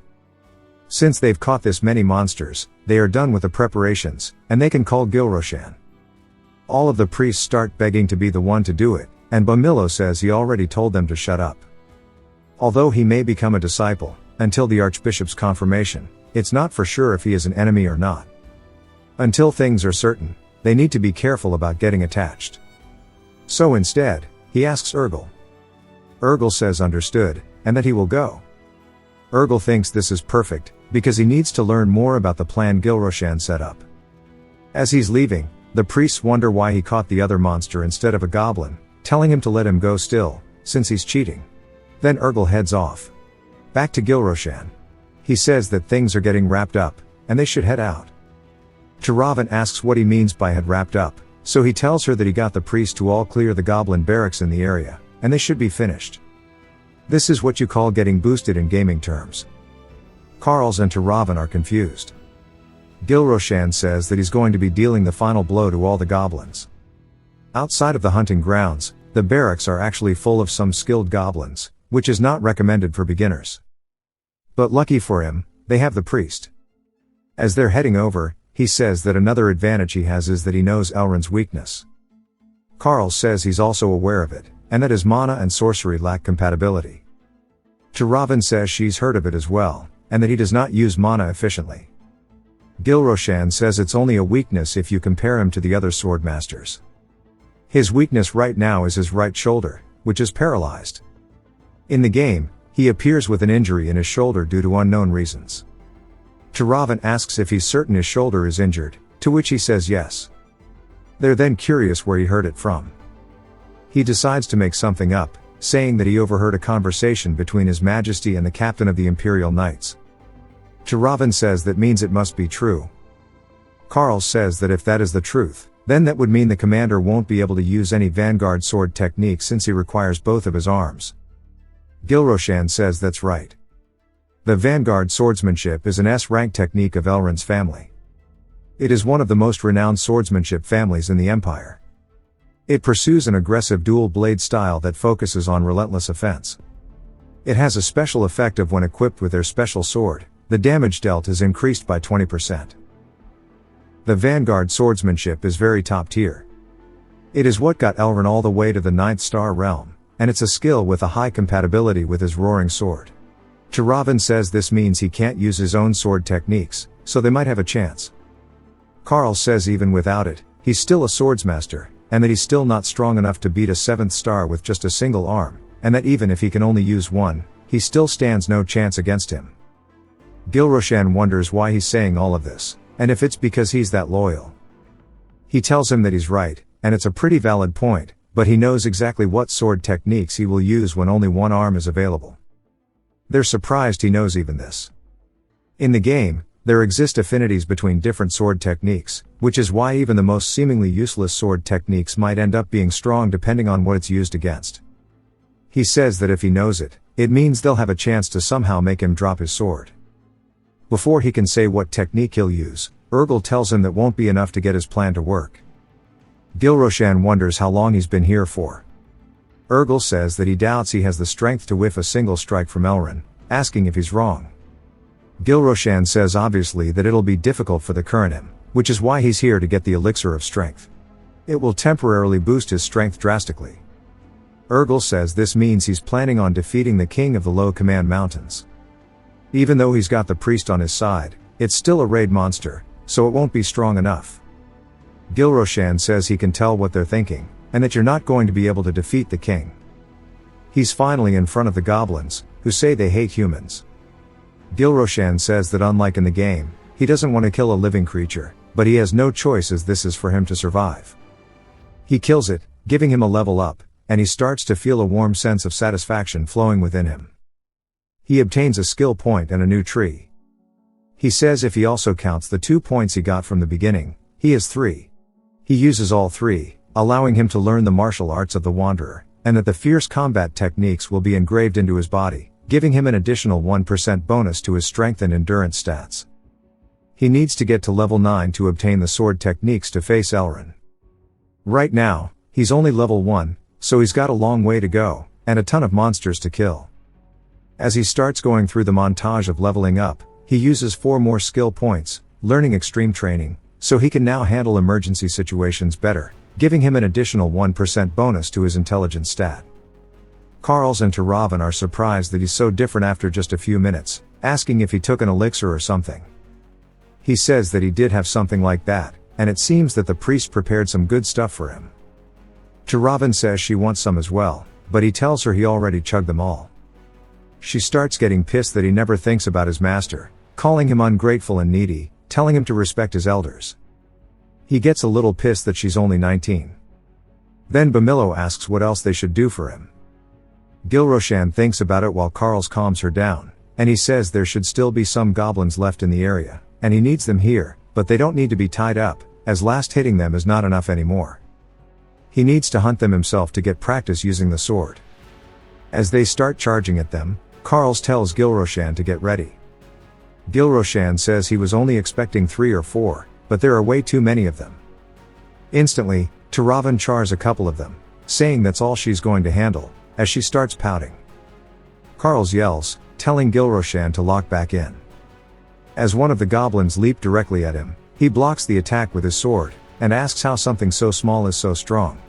Since they've caught this many monsters, they are done with the preparations, and they can call Gilroshan. All of the priests start begging to be the one to do it, and Bamillo says he already told them to shut up. Although he may become a disciple, until the archbishop's confirmation, it's not for sure if he is an enemy or not. Until things are certain, they need to be careful about getting attached. So instead, he asks Urgel. Urgel says understood, and that he will go. Urgel thinks this is perfect, because he needs to learn more about the plan Gilroshan set up. As he's leaving, the priests wonder why he caught the other monster instead of a goblin, telling him to let him go still, since he's cheating. Then Urgel heads off. Back to Gilroshan. He says that things are getting wrapped up, and they should head out. Tiravan asks what he means by had wrapped up, so he tells her that he got the priest to all clear the goblin barracks in the area, and they should be finished. This is what you call getting boosted in gaming terms. Carls and Tiravan are confused. Gilroshan says that he's going to be dealing the final blow to all the goblins. Outside of the hunting grounds, the barracks are actually full of some skilled goblins, which is not recommended for beginners. But lucky for him, they have the priest. As they're heading over, he says that another advantage he has is that he knows Elrond's weakness. Carl says he's also aware of it, and that his mana and sorcery lack compatibility. Tiravan says she's heard of it as well, and that he does not use mana efficiently. Gilroshan says it's only a weakness if you compare him to the other swordmasters. His weakness right now is his right shoulder, which is paralyzed. In the game, he appears with an injury in his shoulder due to unknown reasons. Tiravan asks if he's certain his shoulder is injured, to which he says yes. They're then curious where he heard it from. He decides to make something up, saying that he overheard a conversation between His Majesty and the captain of the Imperial Knights. Tiravan says that means it must be true. Carl says that if that is the truth, then that would mean the commander won't be able to use any vanguard sword technique since he requires both of his arms. Gilroshan says that's right. The vanguard swordsmanship is an S-rank technique of Elrond's family. It is one of the most renowned swordsmanship families in the Empire. It pursues an aggressive dual blade style that focuses on relentless offense. It has a special effect of when equipped with their special sword, the damage dealt is increased by 20%. The vanguard swordsmanship is very top tier. It is what got Elrond all the way to the 9th star realm, and it's a skill with a high compatibility with his roaring sword. Tiravan says this means he can't use his own sword techniques, so they might have a chance. Carl says even without it, he's still a swordsmaster, and that he's still not strong enough to beat a 7th star with just a single arm, and that even if he can only use one, he still stands no chance against him. Gilroshan wonders why he's saying all of this, and if it's because he's that loyal. He tells him that he's right, and it's a pretty valid point, but he knows exactly what sword techniques he will use when only one arm is available. They're surprised he knows even this. In the game, there exist affinities between different sword techniques, which is why even the most seemingly useless sword techniques might end up being strong depending on what it's used against. He says that if he knows it, it means they'll have a chance to somehow make him drop his sword. Before he can say what technique he'll use, Urgel tells him that won't be enough to get his plan to work. Gilroshan wonders how long he's been here for. Urgel says that he doubts he has the strength to whiff a single strike from Elrond, asking if he's wrong. Gilroshan says obviously that it'll be difficult for the current him, which is why he's here to get the elixir of strength. It will temporarily boost his strength drastically. Urgel says this means he's planning on defeating the king of the Low Command Mountains. Even though he's got the priest on his side, it's still a raid monster, so it won't be strong enough. Gilroshan says he can tell what they're thinking, and that you're not going to be able to defeat the king. He's finally in front of the goblins, who say they hate humans. Gilroshan says that unlike in the game, he doesn't want to kill a living creature, but he has no choice as this is for him to survive. He kills it, giving him a level up, and he starts to feel a warm sense of satisfaction flowing within him. He obtains a skill point and a new tree. He says if he also counts the 2 points he got from the beginning, he has 3. He uses all 3, allowing him to learn the martial arts of the Wanderer, and that the fierce combat techniques will be engraved into his body, giving him an additional 1% bonus to his strength and endurance stats. He needs to get to level 9 to obtain the sword techniques to face Elrin. Right now, he's only level 1, so he's got a long way to go, and a ton of monsters to kill. As he starts going through the montage of leveling up, he uses 4 more skill points, learning extreme training, so he can now handle emergency situations better, giving him an additional 1% bonus to his intelligence stat. Carls and Tiravan are surprised that he's so different after just a few minutes, asking if he took an elixir or something. He says that he did have something like that, and it seems that the priest prepared some good stuff for him. Tiravan says she wants some as well, but he tells her he already chugged them all. She starts getting pissed that he never thinks about his master, calling him ungrateful and needy, telling him to respect his elders. He gets a little pissed that she's only 19. Then Bamillo asks what else they should do for him. Gilroshan thinks about it while Carls calms her down, and he says there should still be some goblins left in the area, and he needs them here, but they don't need to be tied up, as last hitting them is not enough anymore. He needs to hunt them himself to get practice using the sword. As they start charging at them, Carls tells Gilroshan to get ready. Gilroshan says he was only expecting 3 or 4, but there are way too many of them. Instantly, Tiravan chars a couple of them, saying that's all she's going to handle, as she starts pouting. Carls yells, telling Gilroshan to lock back in. As one of the goblins leap directly at him, he blocks the attack with his sword, and asks how something so small is so strong.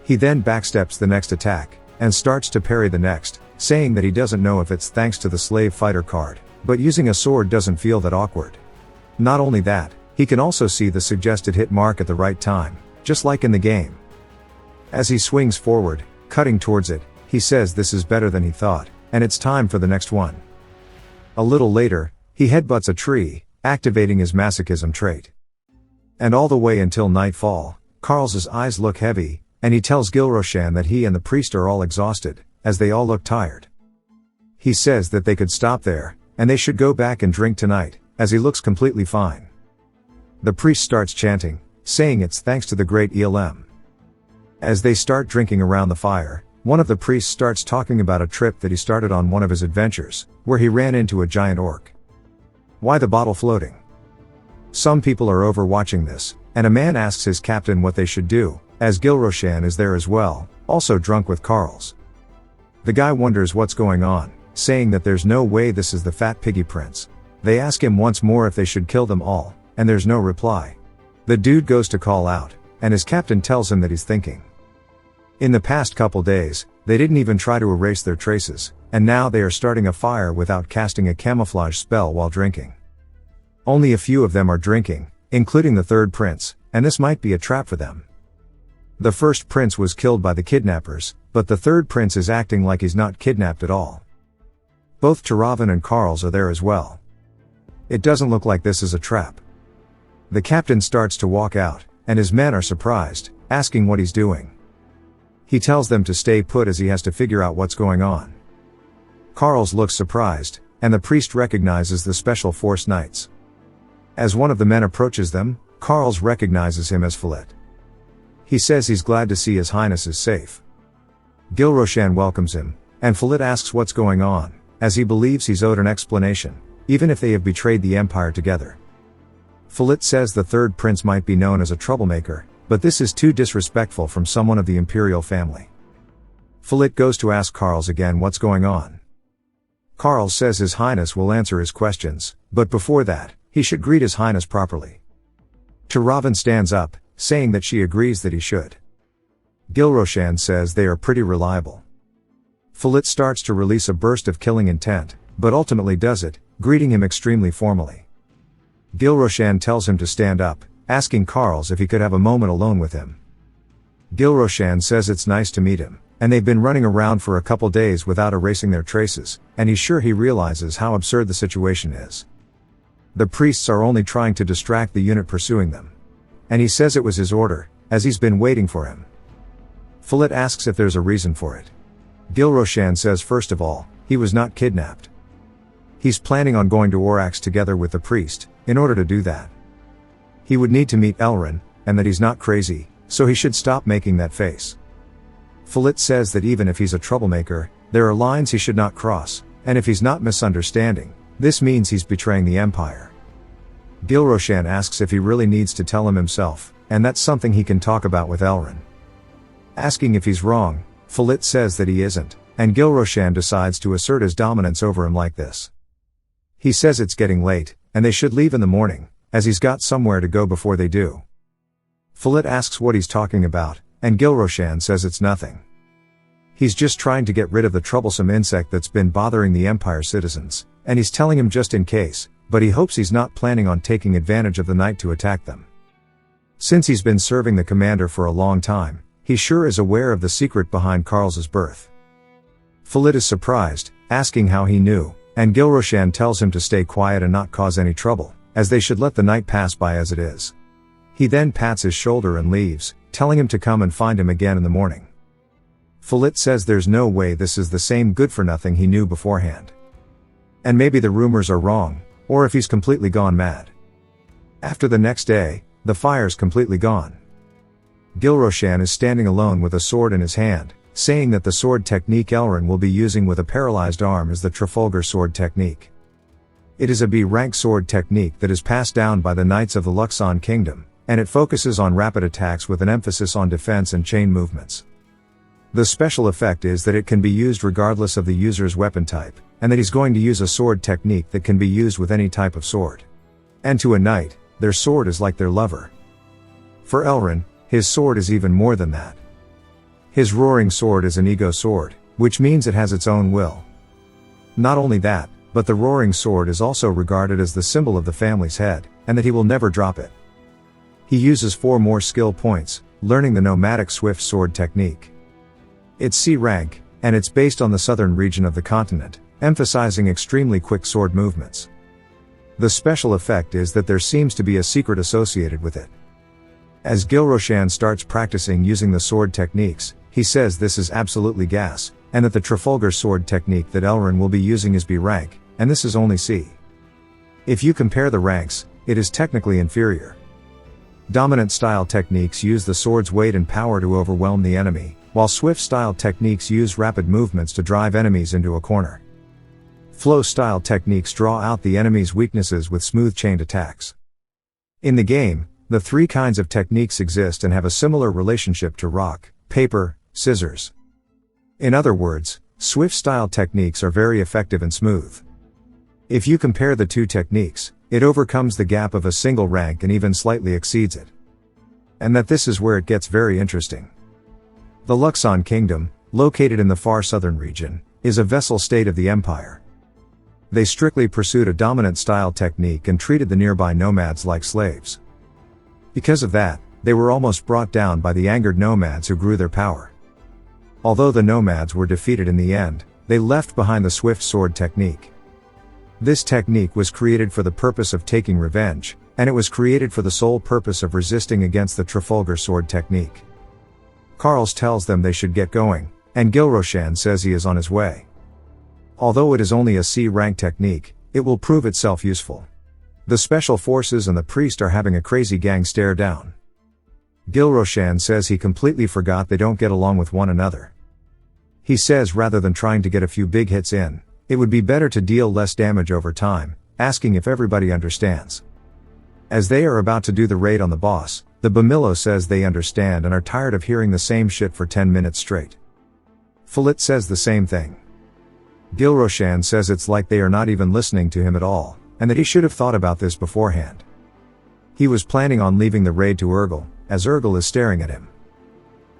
He then backsteps the next attack, and starts to parry the next, saying that he doesn't know if it's thanks to the slave fighter card, but using a sword doesn't feel that awkward. Not only that, he can also see the suggested hit mark at the right time, just like in the game. As he swings forward, cutting towards it, he says this is better than he thought, and it's time for the next one. A little later, he headbutts a tree, activating his masochism trait. And all the way until nightfall, Carl's eyes look heavy, and he tells Gilroshan that he and the priest are all exhausted, as they all look tired. He says that they could stop there, and they should go back and drink tonight, as he looks completely fine. The priest starts chanting, saying it's thanks to the great ELM. As they start drinking around the fire, one of the priests starts talking about a trip that he started on one of his adventures, where he ran into a giant orc. Why the bottle floating? Some people are overwatching this, and a man asks his captain what they should do, as Gilroshan is there as well, also drunk with Carls. The guy wonders what's going on, saying that there's no way this is the fat Piggy prince. They ask him once more if they should kill them all, and there's no reply. The dude goes to call out, and his captain tells him that he's thinking. In the past couple days, they didn't even try to erase their traces, and now they are starting a fire without casting a camouflage spell while drinking. Only a few of them are drinking, including the third prince, and this might be a trap for them. The first prince was killed by the kidnappers, but the third prince is acting like he's not kidnapped at all. Both Tiravan and Carls are there as well. It doesn't look like this is a trap. The captain starts to walk out, and his men are surprised, asking what he's doing. He tells them to stay put as he has to figure out what's going on. Carls looks surprised, and the priest recognizes the Special Force Knights. As one of the men approaches them, Carls recognizes him as Follett. He says he's glad to see His Highness is safe. Gilroshan welcomes him, and Follett asks what's going on, as he believes he's owed an explanation, even if they have betrayed the Empire together. Follett says the third prince might be known as a troublemaker, but this is too disrespectful from someone of the imperial family. Follett goes to ask Carls again what's going on. Carls says His Highness will answer his questions, but before that, he should greet His Highness properly. Tiravan stands up, saying that she agrees that he should. Gilroshan says they are pretty reliable. Follett starts to release a burst of killing intent, but ultimately does it, greeting him extremely formally. Gilroshan tells him to stand up, asking Carls if he could have a moment alone with him. Gilroshan says it's nice to meet him, and they've been running around for a couple days without erasing their traces, and he's sure he realizes how absurd the situation is. The priests are only trying to distract the unit pursuing them. And he says it was his order, as he's been waiting for him. Follett asks if there's a reason for it. Gilroshan says first of all, he was not kidnapped. He's planning on going to Orax together with the priest, in order to do that. He would need to meet Elrin, and that he's not crazy, so he should stop making that face. Follett says that even if he's a troublemaker, there are lines he should not cross, and if he's not misunderstanding, this means he's betraying the Empire. Gilroshan asks if he really needs to tell him himself, and that's something he can talk about with Elrin. Asking if he's wrong, Follett says that he isn't, and Gilroshan decides to assert his dominance over him like this. He says it's getting late, and they should leave in the morning, as he's got somewhere to go before they do. Follett asks what he's talking about, and Gilroshan says it's nothing. He's just trying to get rid of the troublesome insect that's been bothering the Empire citizens, and he's telling him just in case, but he hopes he's not planning on taking advantage of the night to attack them. Since he's been serving the commander for a long time, he sure is aware of the secret behind Carl's birth. Follett is surprised, asking how he knew, and Gilroshan tells him to stay quiet and not cause any trouble, as they should let the night pass by as it is. He then pats his shoulder and leaves, telling him to come and find him again in the morning. Follett says there's no way this is the same good-for-nothing he knew beforehand. And maybe the rumors are wrong, or if he's completely gone mad. After the next day, the fire's completely gone. Gilroshan is standing alone with a sword in his hand, saying that the sword technique Elrin will be using with a paralyzed arm is the Trafalgar sword technique. It is a B-rank sword technique that is passed down by the Knights of the Luxon Kingdom, and it focuses on rapid attacks with an emphasis on defense and chain movements. The special effect is that it can be used regardless of the user's weapon type, and that he's going to use a sword technique that can be used with any type of sword. And to a knight, their sword is like their lover. For Elrin, his sword is even more than that. His roaring sword is an ego sword, which means it has its own will. Not only that, but the roaring sword is also regarded as the symbol of the family's head, and that he will never drop it. He uses 4 more skill points, learning the nomadic swift sword technique. It's C rank, and it's based on the southern region of the continent, emphasizing extremely quick sword movements. The special effect is that there seems to be a secret associated with it. As Gilroshan starts practicing using the sword techniques, he says this is absolutely gas, and that the Trafalgar sword technique that Elrin will be using is B rank, and this is only C. If you compare the ranks, it is technically inferior. Dominant style techniques use the sword's weight and power to overwhelm the enemy, while swift style techniques use rapid movements to drive enemies into a corner. Flow style techniques draw out the enemy's weaknesses with smooth chained attacks. In the game, the 3 kinds of techniques exist and have a similar relationship to rock, paper, scissors. In other words, swift style techniques are very effective and smooth. If you compare the 2 techniques, it overcomes the gap of a single rank and even slightly exceeds it. And that this is where it gets very interesting. The Luxon Kingdom, located in the far southern region, is a vassal state of the Empire. They strictly pursued a dominant style technique and treated the nearby nomads like slaves. Because of that, they were almost brought down by the angered nomads who grew their power. Although the nomads were defeated in the end, they left behind the swift sword technique. This technique was created for the purpose of taking revenge, and it was created for the sole purpose of resisting against the Trafalgar sword technique. Carls tells them they should get going, and Gilroshan says he is on his way. Although it is only a C-rank technique, it will prove itself useful. The special forces and the priest are having a crazy gang stare down. Gilroshan says he completely forgot they don't get along with one another. He says rather than trying to get a few big hits in, it would be better to deal less damage over time, asking if everybody understands. As they are about to do the raid on the boss, the Bamillo says they understand and are tired of hearing the same shit for 10 minutes straight. Follett says the same thing. Gilroshan says it's like they are not even listening to him at all, and that he should have thought about this beforehand. He was planning on leaving the raid to Urgel, as Urgel is staring at him.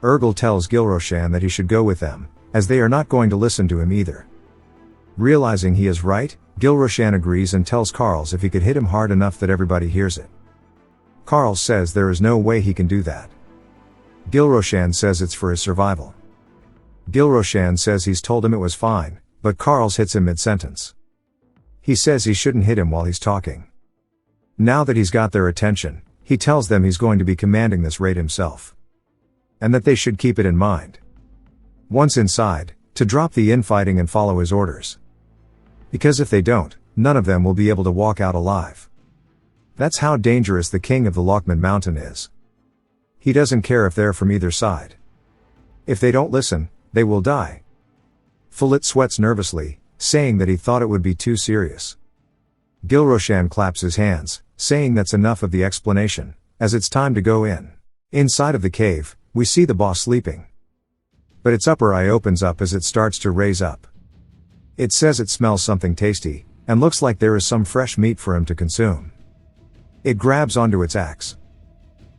Urgel tells Gilroshan that he should go with them, as they are not going to listen to him either. Realizing he is right, Gilroshan agrees and tells Carls if he could hit him hard enough that everybody hears it. Carls says there is no way he can do that. Gilroshan says it's for his survival. Gilroshan says he's told him it was fine, but Carls hits him mid-sentence. He says he shouldn't hit him while he's talking. Now that he's got their attention, he tells them he's going to be commanding this raid himself. And that they should keep it in mind. Once inside, to drop the infighting and follow his orders. Because if they don't, none of them will be able to walk out alive. That's how dangerous the king of the Lochman Mountain is. He doesn't care if they're from either side. If they don't listen, they will die. Follett sweats nervously, saying that he thought it would be too serious. Gilroshan claps his hands, saying that's enough of the explanation, as it's time to go in. Inside of the cave, we see the boss sleeping. But its upper eye opens up as it starts to raise up. It says it smells something tasty, and looks like there is some fresh meat for him to consume. It grabs onto its axe.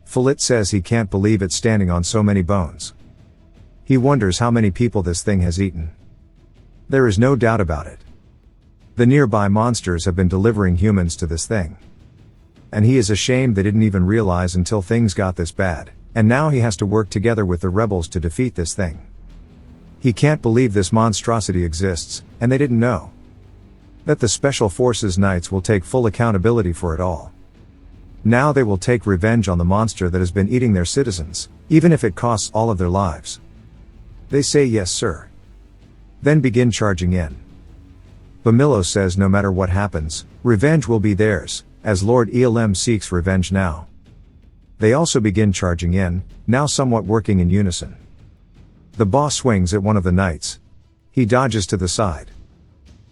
Follett says he can't believe it's standing on so many bones. He wonders how many people this thing has eaten. There is no doubt about it. The nearby monsters have been delivering humans to this thing. And he is ashamed they didn't even realize until things got this bad, and now he has to work together with the rebels to defeat this thing. He can't believe this monstrosity exists, and they didn't know that the Special Forces Knights will take full accountability for it all. Now they will take revenge on the monster that has been eating their citizens, even if it costs all of their lives. They say yes sir. Then begin charging in. Bamilo says no matter what happens, revenge will be theirs, as Lord Elam seeks revenge now. They also begin charging in, now somewhat working in unison. The boss swings at one of the knights. He dodges to the side.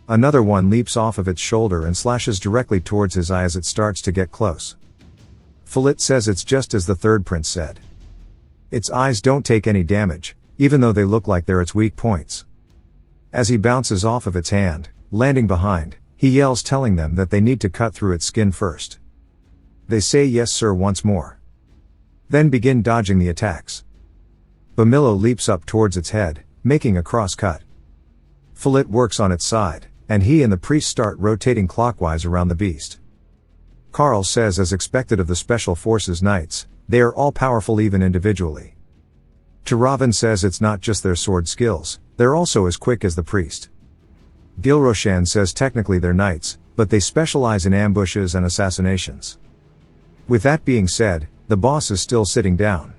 Another one leaps off of its shoulder and slashes directly towards his eye as it starts to get close. Follett says it's just as the third prince said. Its eyes don't take any damage, even though they look like they're its weak points. As he bounces off of its hand, landing behind, he yells telling them that they need to cut through its skin first. They say yes sir once more. Then begin dodging the attacks. Bamilo leaps up towards its head, making a cross cut. Follett works on its side, and he and the priest start rotating clockwise around the beast. Carl says as expected of the Special Forces Knights, they are all powerful even individually. Tiravan says it's not just their sword skills, they're also as quick as the priest. Gilroshan says technically they're knights, but they specialize in ambushes and assassinations. With that being said, the boss is still sitting down.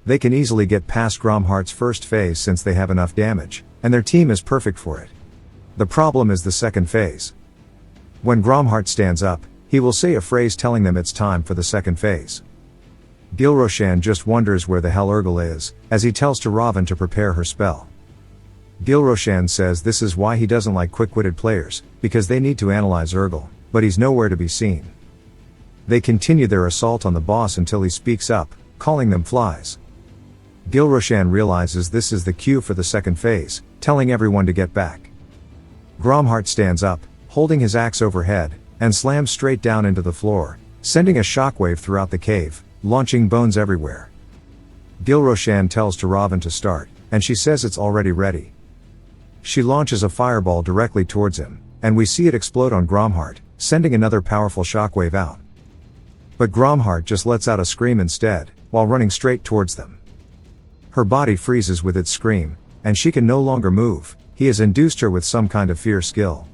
They can easily get past Gromhart's first phase since they have enough damage, and their team is perfect for it. The problem is the second phase. When Gromhart stands up, he will say a phrase telling them it's time for the second phase. Gilroshan just wonders where the hell Urgel is, as he tells Tiravan to prepare her spell. Gilroshan says this is why he doesn't like quick-witted players, because they need to analyze Urgel, but he's nowhere to be seen. They continue their assault on the boss until he speaks up, calling them flies. Gilroshan realizes this is the cue for the second phase, telling everyone to get back. Gromhart stands up, holding his axe overhead, and slams straight down into the floor, sending a shockwave throughout the cave, launching bones everywhere. Gilroshan tells Tiravan to start, and she says it's already ready. She launches a fireball directly towards him, and we see it explode on Gromhart, sending another powerful shockwave out. But Gromhart just lets out a scream instead, while running straight towards them. Her body freezes with its scream, and she can no longer move. He has induced her with some kind of fear skill.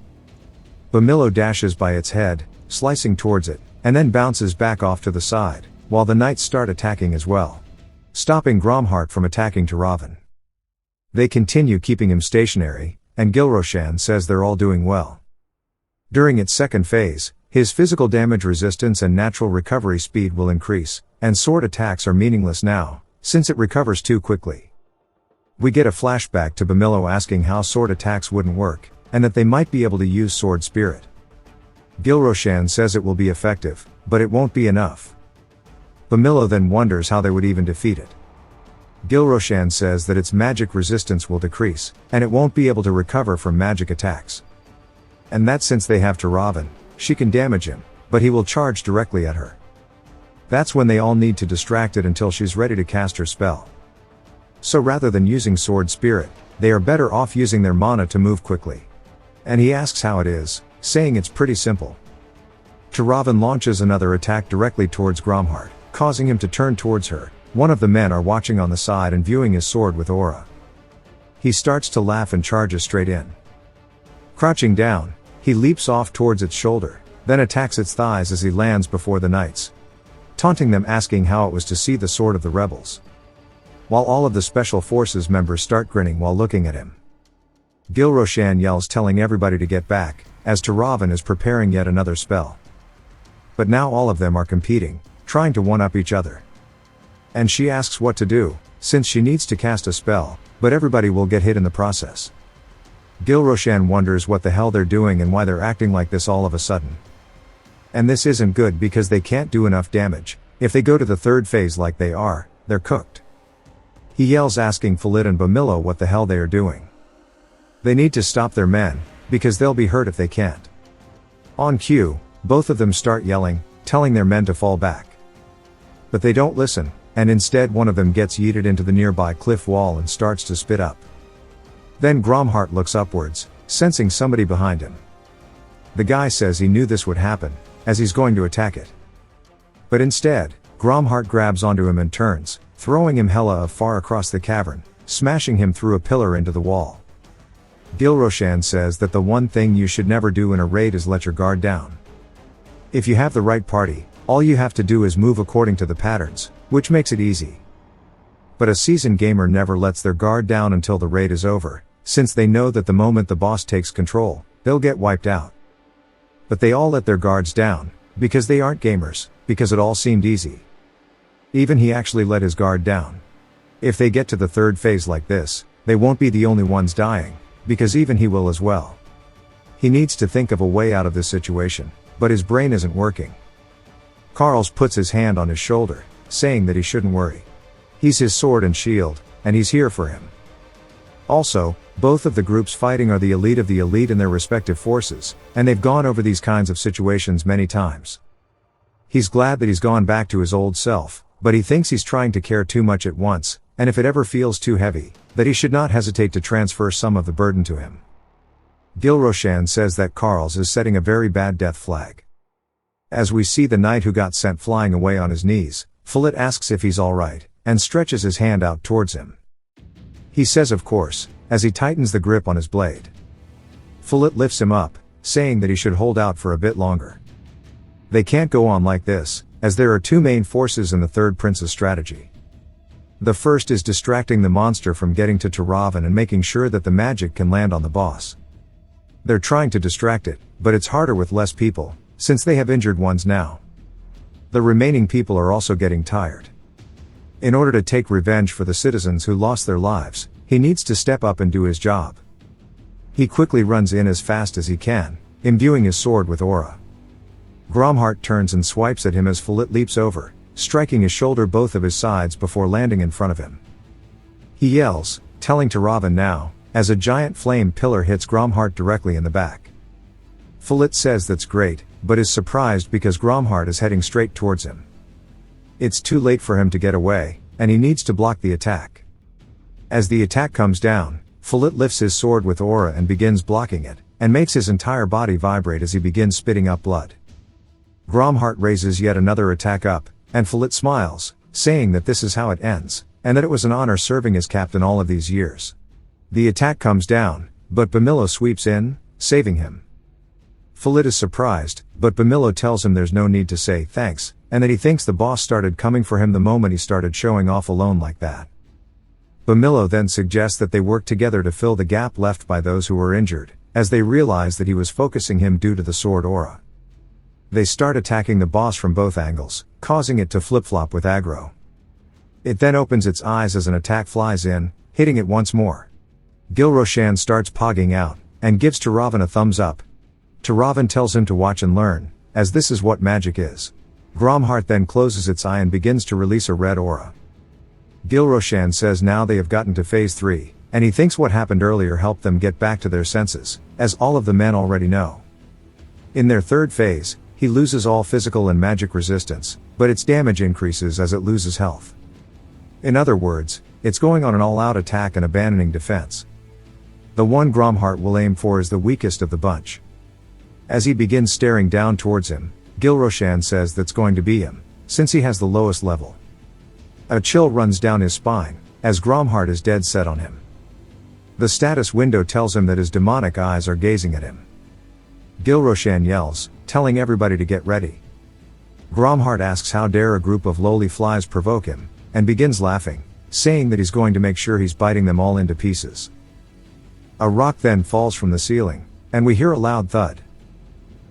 Bamilo dashes by its head, slicing towards it, and then bounces back off to the side, while the knights start attacking as well, stopping Gromhart from attacking Tiravan. They continue keeping him stationary, and Gilroshan says they're all doing well. During its second phase, his physical damage resistance and natural recovery speed will increase, and sword attacks are meaningless now, since it recovers too quickly. We get a flashback to Bamilo asking how sword attacks wouldn't work, and that they might be able to use sword spirit. Gilroshan says it will be effective, but it won't be enough. Bamilo then wonders how they would even defeat it. Gilroshan says that its magic resistance will decrease, and it won't be able to recover from magic attacks. And that since they have Tiravan, she can damage him, but he will charge directly at her. That's when they all need to distract it until she's ready to cast her spell. So rather than using sword spirit, they are better off using their mana to move quickly. And he asks how it is, saying it's pretty simple. Tiravan launches another attack directly towards Gromhart, causing him to turn towards her. One of the men are watching on the side and viewing his sword with aura. He starts to laugh and charges straight in. Crouching down, he leaps off towards its shoulder, then attacks its thighs as he lands before the knights, taunting them, asking how it was to see the sword of the rebels. While all of the Special Forces members start grinning while looking at him. Gilroshan yells telling everybody to get back, as Tiravan is preparing yet another spell. But now all of them are competing, trying to one-up each other. And she asks what to do, since she needs to cast a spell, but everybody will get hit in the process. Gilroshan wonders what the hell they're doing and why they're acting like this all of a sudden. And this isn't good because they can't do enough damage. If they go to the third phase like they are, they're cooked. He yells asking Follett and Bamillo what the hell they are doing. They need to stop their men, because they'll be hurt if they can't. On cue, both of them start yelling, telling their men to fall back. But they don't listen, and instead one of them gets yeeted into the nearby cliff wall and starts to spit up. Then Gromhart looks upwards, sensing somebody behind him. The guy says he knew this would happen, as he's going to attack it. But instead, Gromhart grabs onto him and turns, throwing him hella far across the cavern, smashing him through a pillar into the wall. Gilroshan says that the one thing you should never do in a raid is let your guard down. If you have the right party, all you have to do is move according to the patterns, which makes it easy. But a seasoned gamer never lets their guard down until the raid is over, since they know that the moment the boss takes control, they'll get wiped out. But they all let their guards down, because they aren't gamers, because it all seemed easy. Even he actually let his guard down. If they get to the third phase like this, they won't be the only ones dying, because even he will as well. He needs to think of a way out of this situation, but his brain isn't working. Carls puts his hand on his shoulder, saying that he shouldn't worry. He's his sword and shield, and he's here for him. Also, both of the groups fighting are the elite of the elite in their respective forces, and they've gone over these kinds of situations many times. He's glad that he's gone back to his old self, but he thinks he's trying to care too much at once, and if it ever feels too heavy, that he should not hesitate to transfer some of the burden to him. Gilroshan says that Carls is setting a very bad death flag. As we see the knight who got sent flying away on his knees, Follett asks if he's alright, and stretches his hand out towards him. He says of course, as he tightens the grip on his blade. Follett lifts him up, saying that he should hold out for a bit longer. They can't go on like this, as there are two main forces in the third prince's strategy. The first is distracting the monster from getting to Taravan and making sure that the magic can land on the boss. They're trying to distract it, but it's harder with less people, since they have injured ones now. The remaining people are also getting tired. In order to take revenge for the citizens who lost their lives, he needs to step up and do his job. He quickly runs in as fast as he can, imbuing his sword with aura. Gromhart turns and swipes at him as Follett leaps over, striking his shoulder both of his sides before landing in front of him. He yells, telling Taravan now, as a giant flame pillar hits Gromhart directly in the back. Follett says that's great, but is surprised because Gromhart is heading straight towards him. It's too late for him to get away, and he needs to block the attack. As the attack comes down, Follett lifts his sword with aura and begins blocking it, and makes his entire body vibrate as he begins spitting up blood. Gromhart raises yet another attack up, and Follett smiles, saying that this is how it ends, and that it was an honor serving as captain all of these years. The attack comes down, but Bamillo sweeps in, saving him. Follett is surprised, but Bamillo tells him there's no need to say thanks, and that he thinks the boss started coming for him the moment he started showing off alone like that. Bamillo then suggests that they work together to fill the gap left by those who were injured, as they realize that he was focusing him due to the sword aura. They start attacking the boss from both angles, causing it to flip-flop with aggro. It then opens its eyes as an attack flies in, hitting it once more. Gilroshan starts pogging out, and gives Taravan a thumbs up. Taravan tells him to watch and learn, as this is what magic is. Gromhart then closes its eye and begins to release a red aura. Gilroshan says now they have gotten to phase 3, and he thinks what happened earlier helped them get back to their senses, as all of the men already know. In their third phase, he loses all physical and magic resistance, but its damage increases as it loses health. In other words, it's going on an all-out attack and abandoning defense. The one Gromhart will aim for is the weakest of the bunch. As he begins staring down towards him, Gilroshan says that's going to be him, since he has the lowest level. A chill runs down his spine, as Gromhart is dead set on him. The status window tells him that his demonic eyes are gazing at him. Gilroshan yells, telling everybody to get ready. Gromhart asks how dare a group of lowly flies provoke him, and begins laughing, saying that he's going to make sure he's biting them all into pieces. A rock then falls from the ceiling, and we hear a loud thud.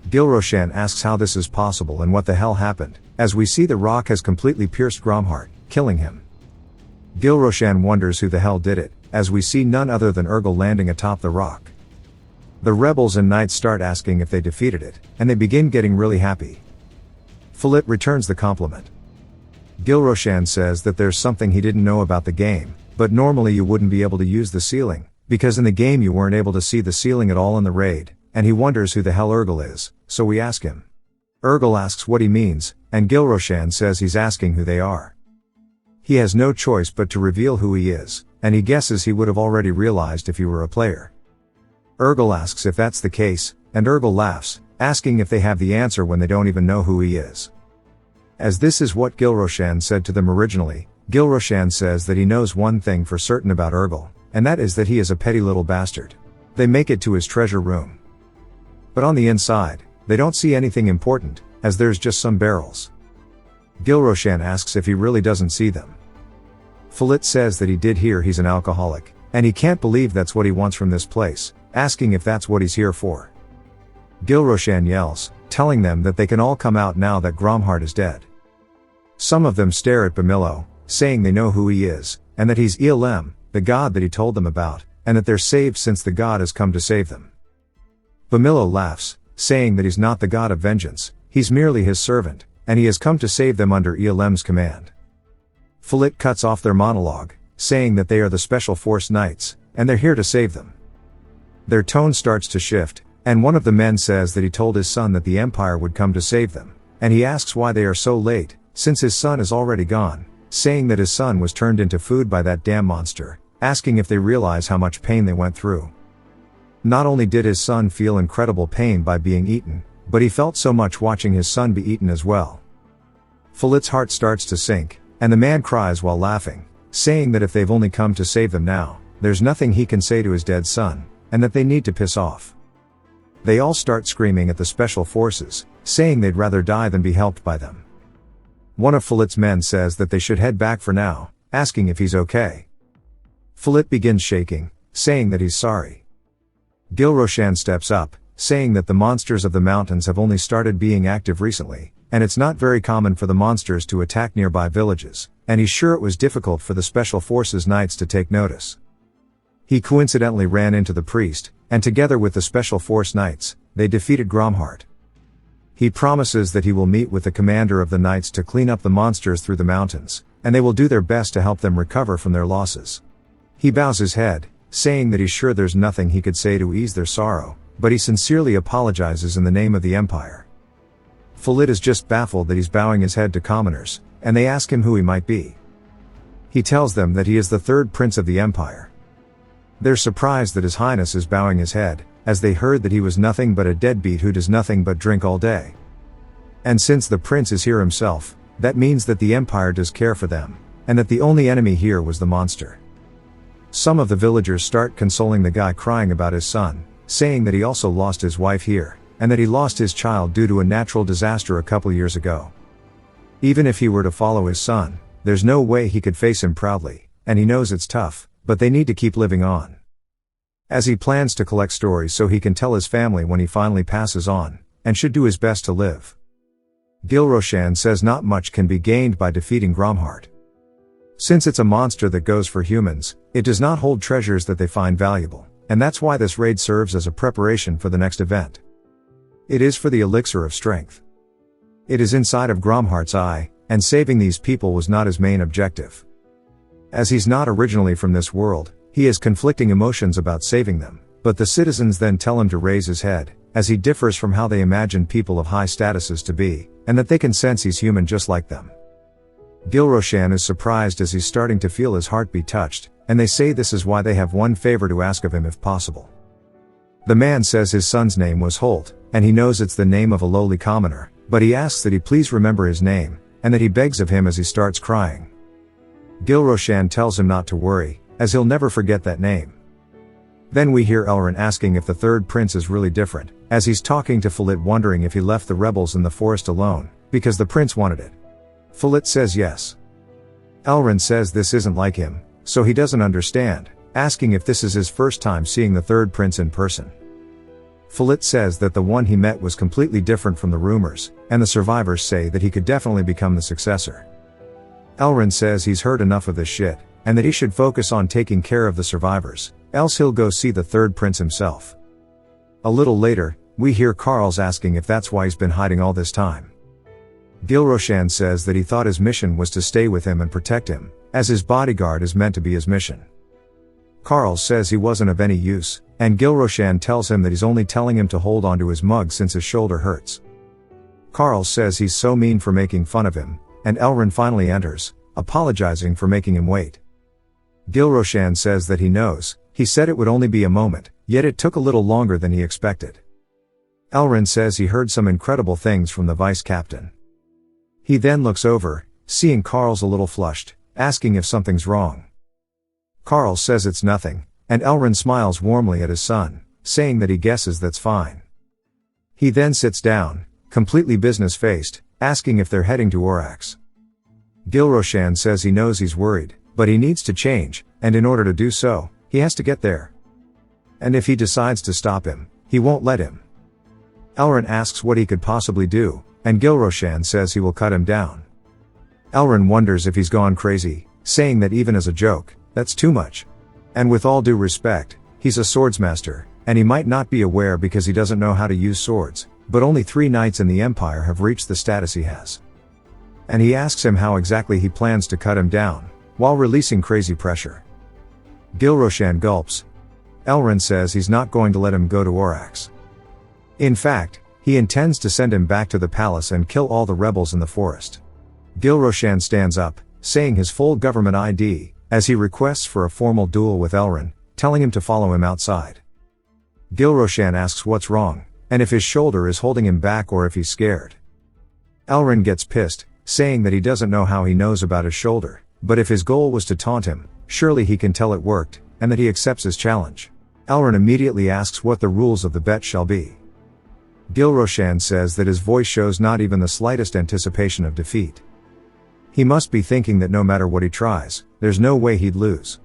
Gilroshan asks how this is possible and what the hell happened, as we see the rock has completely pierced Gromhart, killing him. Gilroshan wonders who the hell did it, as we see none other than Urgel landing atop the rock. The rebels and knights start asking if they defeated it, and they begin getting really happy. Follett returns the compliment. Gilroshan says that there's something he didn't know about the game, but normally you wouldn't be able to use the ceiling, because in the game you weren't able to see the ceiling at all in the raid, and he wonders who the hell Urgel is, so we ask him. Urgel asks what he means, and Gilroshan says he's asking who they are. He has no choice but to reveal who he is, and he guesses he would have already realized if he were a player. Urgel asks if that's the case, and Urgel laughs, asking if they have the answer when they don't even know who he is. As this is what Gilroshan said to them originally, Gilroshan says that he knows one thing for certain about Urgel, and that is that he is a petty little bastard. They make it to his treasure room. But on the inside, they don't see anything important, as there's just some barrels. Gilroshan asks if he really doesn't see them. Follett says that he did hear he's an alcoholic, and he can't believe that's what he wants from this place, asking if that's what he's here for. Gilroshan yells, telling them that they can all come out now that Gromhart is dead. Some of them stare at Bamillo, saying they know who he is, and that he's Elem, the god that he told them about, and that they're saved since the god has come to save them. Bamillo laughs, saying that he's not the god of vengeance, he's merely his servant, and he has come to save them under Elem's command. Follett cuts off their monologue, saying that they are the Special Force Knights, and they're here to save them. Their tone starts to shift, and one of the men says that he told his son that the Empire would come to save them, and he asks why they are so late, since his son is already gone, saying that his son was turned into food by that damn monster, asking if they realize how much pain they went through. Not only did his son feel incredible pain by being eaten, but he felt so much watching his son be eaten as well. Follett's heart starts to sink, and the man cries while laughing, saying that if they've only come to save them now, there's nothing he can say to his dead son, and that they need to piss off. They all start screaming at the special forces, saying they'd rather die than be helped by them. One of Follett's men says that they should head back for now, asking if he's okay. Follett begins shaking, saying that he's sorry. Gilroshan steps up, saying that the monsters of the mountains have only started being active recently, and it's not very common for the monsters to attack nearby villages, and he's sure it was difficult for the Special Forces Knights to take notice. He coincidentally ran into the priest, and together with the Special Force Knights, they defeated Gromhart. He promises that he will meet with the commander of the Knights to clean up the monsters through the mountains, and they will do their best to help them recover from their losses. He bows his head, saying that he's sure there's nothing he could say to ease their sorrow, but he sincerely apologizes in the name of the Empire. Follett is just baffled that he's bowing his head to commoners, and they ask him who he might be. He tells them that he is the third prince of the Empire. They're surprised that His Highness is bowing his head, as they heard that he was nothing but a deadbeat who does nothing but drink all day. And since the prince is here himself, that means that the Empire does care for them, and that the only enemy here was the monster. Some of the villagers start consoling the guy crying about his son, saying that he also lost his wife here, and that he lost his child due to a natural disaster a couple years ago. Even if he were to follow his son, there's no way he could face him proudly, and he knows it's tough, but they need to keep living on. As he plans to collect stories so he can tell his family when he finally passes on, and should do his best to live. Gilroshan says not much can be gained by defeating Gromhart. Since it's a monster that goes for humans, it does not hold treasures that they find valuable, and that's why this raid serves as a preparation for the next event. It is for the elixir of strength. It is inside of Gromhart's eye, and saving these people was not his main objective. As he's not originally from this world, he has conflicting emotions about saving them, but the citizens then tell him to raise his head, as he differs from how they imagine people of high statuses to be, and that they can sense he's human just like them. Gilroshan is surprised as he's starting to feel his heart be touched, and they say this is why they have one favor to ask of him if possible. The man says his son's name was Holt, and he knows it's the name of a lowly commoner, but he asks that he please remember his name, and that he begs of him as he starts crying. Gilroshan tells him not to worry, as he'll never forget that name. Then we hear Elrin asking if the third prince is really different, as he's talking to Follett wondering if he left the rebels in the forest alone, because the prince wanted it. Follett says yes. Elrin says this isn't like him, so he doesn't understand, asking if this is his first time seeing the third prince in person. Follett says that the one he met was completely different from the rumors, and the survivors say that he could definitely become the successor. Elrin says he's heard enough of this shit, and that he should focus on taking care of the survivors, else he'll go see the third prince himself. A little later, we hear Carl's asking if that's why he's been hiding all this time. Gilroshan says that he thought his mission was to stay with him and protect him, as his bodyguard is meant to be his mission. Carl says he wasn't of any use, and Gilroshan tells him that he's only telling him to hold onto his mug since his shoulder hurts. Carl says he's so mean for making fun of him, and Elrin finally enters, apologizing for making him wait. Gilroshan says that he knows, he said it would only be a moment, yet it took a little longer than he expected. Elrin says he heard some incredible things from the vice captain. He then looks over, seeing Carl's a little flushed, asking if something's wrong. Carl says it's nothing, and Elrin smiles warmly at his son, saying that he guesses that's fine. He then sits down, completely business-faced, asking if they're heading to Orax. Gilroshan says he knows he's worried, but he needs to change, and in order to do so, he has to get there. And if he decides to stop him, he won't let him. Elrin asks what he could possibly do, and Gilroshan says he will cut him down. Elrin wonders if he's gone crazy, saying that even as a joke, that's too much. And with all due respect, he's a swordsmaster, and he might not be aware because he doesn't know how to use swords, but only 3 knights in the Empire have reached the status he has. And he asks him how exactly he plans to cut him down, while releasing crazy pressure. Gilroshan gulps. Elrin says he's not going to let him go to Orax. In fact, he intends to send him back to the palace and kill all the rebels in the forest. Gilroshan stands up, saying his full government ID, as he requests for a formal duel with Elrin, telling him to follow him outside. Gilroshan asks what's wrong, and if his shoulder is holding him back or if he's scared. Elrin gets pissed, saying that he doesn't know how he knows about his shoulder, but if his goal was to taunt him, surely he can tell it worked, and that he accepts his challenge. Elrin immediately asks what the rules of the bet shall be. Gilroshan says that his voice shows not even the slightest anticipation of defeat. He must be thinking that no matter what he tries, there's no way he'd lose.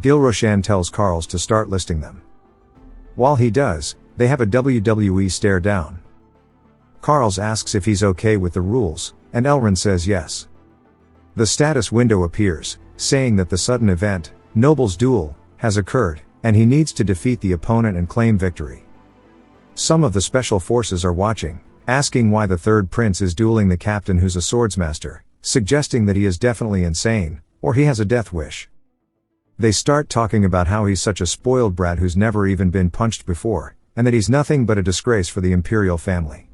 Gilroshan tells Carls to start listing them. While he does, they have a WWE stare down. Carls asks if he's okay with the rules, and Elrin says yes. The status window appears, saying that the sudden event, Noble's Duel, has occurred, and he needs to defeat the opponent and claim victory. Some of the special forces are watching, asking why the third prince is dueling the captain who's a swordsmaster, suggesting that he is definitely insane, or he has a death wish. They start talking about how he's such a spoiled brat who's never even been punched before, and that he's nothing but a disgrace for the imperial family.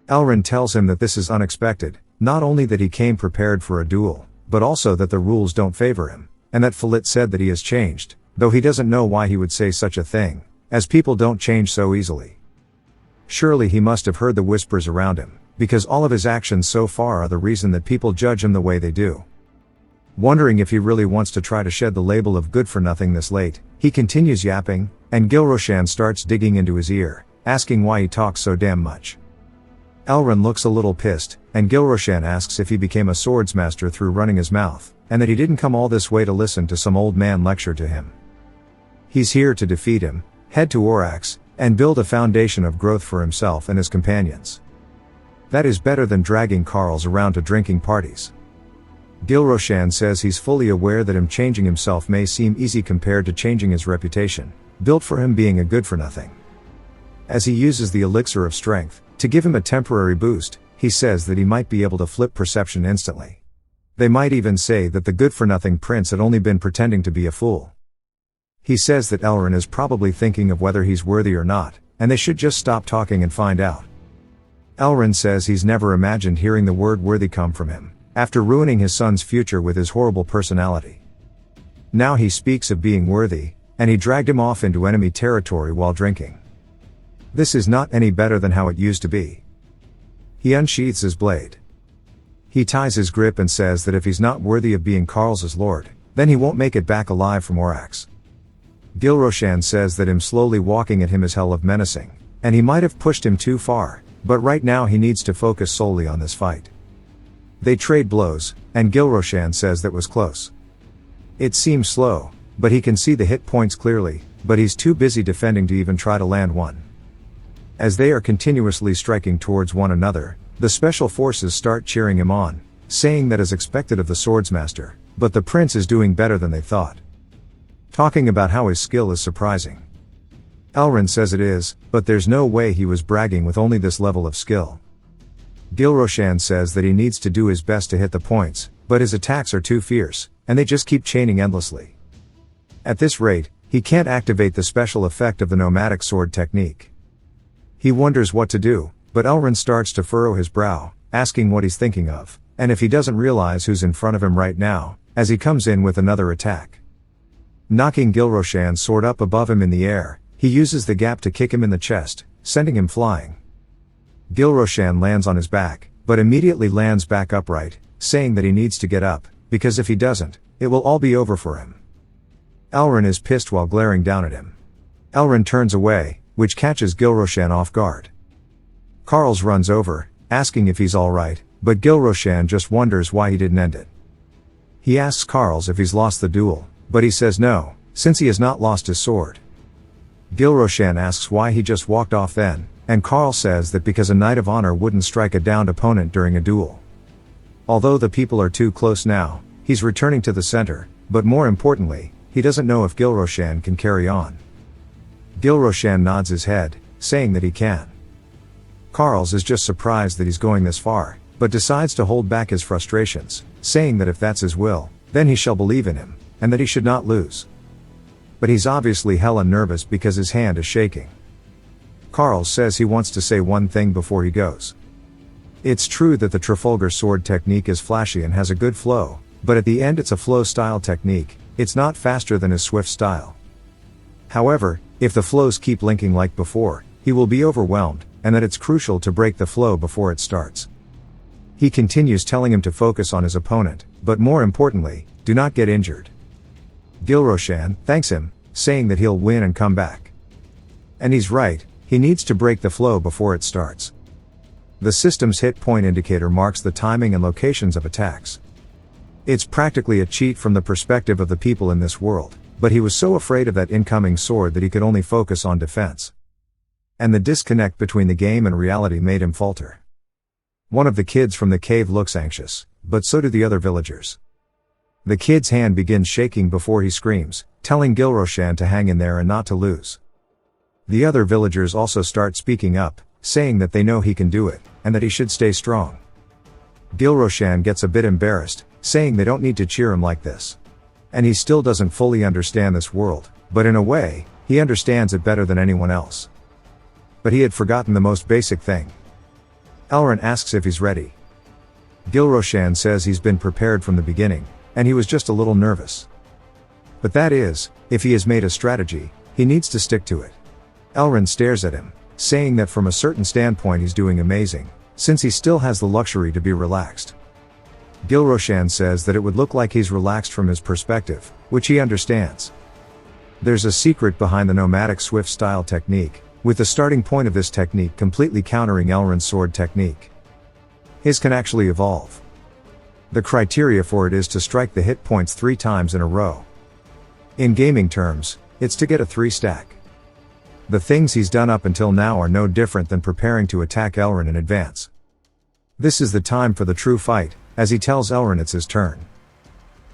Elrin tells him that this is unexpected, not only that he came prepared for a duel, but also that the rules don't favor him, and that Falit said that he has changed, though he doesn't know why he would say such a thing, as people don't change so easily. Surely he must have heard the whispers around him, because all of his actions so far are the reason that people judge him the way they do. Wondering if he really wants to try to shed the label of good for nothing this late, he continues yapping, and Gilroshan starts digging into his ear, asking why he talks so damn much. Elrin looks a little pissed, and Gilroshan asks if he became a swordsmaster through running his mouth, and that he didn't come all this way to listen to some old man lecture to him. He's here to defeat him, head to Orax, and build a foundation of growth for himself and his companions. That is better than dragging Carls around to drinking parties. Gilroshan says he's fully aware that him changing himself may seem easy compared to changing his reputation, built for him being a good for nothing. As he uses the elixir of strength, to give him a temporary boost, he says that he might be able to flip perception instantly. They might even say that the good for nothing prince had only been pretending to be a fool. He says that Elrin is probably thinking of whether he's worthy or not, and they should just stop talking and find out. Elrin says he's never imagined hearing the word worthy come from him, after ruining his son's future with his horrible personality. Now he speaks of being worthy, and he dragged him off into enemy territory while drinking. This is not any better than how it used to be. He unsheathes his blade. He ties his grip and says that if he's not worthy of being Carl's lord, then he won't make it back alive from Orax. Gilroshan says that him slowly walking at him is hell of menacing, and he might have pushed him too far, but right now he needs to focus solely on this fight. They trade blows, and Gilroshan says that was close. It seems slow, but he can see the hit points clearly, but he's too busy defending to even try to land one. As they are continuously striking towards one another, the special forces start cheering him on, saying that as expected of the swordsmaster, but the prince is doing better than they thought. Talking about how his skill is surprising. Elrin says it is, but there's no way he was bragging with only this level of skill. Gilroshan says that he needs to do his best to hit the points, but his attacks are too fierce, and they just keep chaining endlessly. At this rate, he can't activate the special effect of the nomadic sword technique. He wonders what to do, but Elrin starts to furrow his brow, asking what he's thinking of, and if he doesn't realize who's in front of him right now, as he comes in with another attack. Knocking Gilroshan's sword up above him in the air, he uses the gap to kick him in the chest, sending him flying. Gilroshan lands on his back, but immediately lands back upright, saying that he needs to get up, because if he doesn't, it will all be over for him. Elrin is pissed while glaring down at him. Elrin turns away, which catches Gilroshan off guard. Carls runs over, asking if he's alright, but Gilroshan just wonders why he didn't end it. He asks Carls if he's lost the duel, but he says no, since he has not lost his sword. Gilroshan asks why he just walked off then, and Carl says that because a Knight of Honor wouldn't strike a downed opponent during a duel. Although the people are too close now, he's returning to the center, but more importantly, he doesn't know if Gilroshan can carry on. Gilroshan nods his head, saying that he can. Carls is just surprised that he's going this far, but decides to hold back his frustrations, saying that if that's his will, then he shall believe in him, and that he should not lose. But he's obviously hella nervous because his hand is shaking. Carls says he wants to say one thing before he goes. It's true that the Trafalgar sword technique is flashy and has a good flow, but at the end it's a flow style technique, it's not faster than his swift style. However, if the flows keep linking like before, he will be overwhelmed, and that it's crucial to break the flow before it starts. He continues telling him to focus on his opponent, but more importantly, do not get injured. Gilroshan thanks him, saying that he'll win and come back. And he's right, he needs to break the flow before it starts. The system's hit point indicator marks the timing and locations of attacks. It's practically a cheat from the perspective of the people in this world, but he was so afraid of that incoming sword that he could only focus on defense. And the disconnect between the game and reality made him falter. One of the kids from the cave looks anxious, but so do the other villagers. The kid's hand begins shaking before he screams, telling Gilroshan to hang in there and not to lose. The other villagers also start speaking up, saying that they know he can do it, and that he should stay strong. Gilroshan gets a bit embarrassed, saying they don't need to cheer him like this. And he still doesn't fully understand this world, but in a way, he understands it better than anyone else. But he had forgotten the most basic thing. Elrin asks if he's ready. Gilroshan says he's been prepared from the beginning, and he was just a little nervous. But that is, if he has made a strategy, he needs to stick to it. Elrin stares at him, saying that from a certain standpoint he's doing amazing, since he still has the luxury to be relaxed. Gilroshan says that it would look like he's relaxed from his perspective, which he understands. There's a secret behind the nomadic swift style technique, with the starting point of this technique completely countering Elrin's sword technique. His can actually evolve. The criteria for it is to strike the hit points 3 times in a row. In gaming terms, it's to get a 3 stack. The things he's done up until now are no different than preparing to attack Elrin in advance. This is the time for the true fight, as he tells Elrin it's his turn.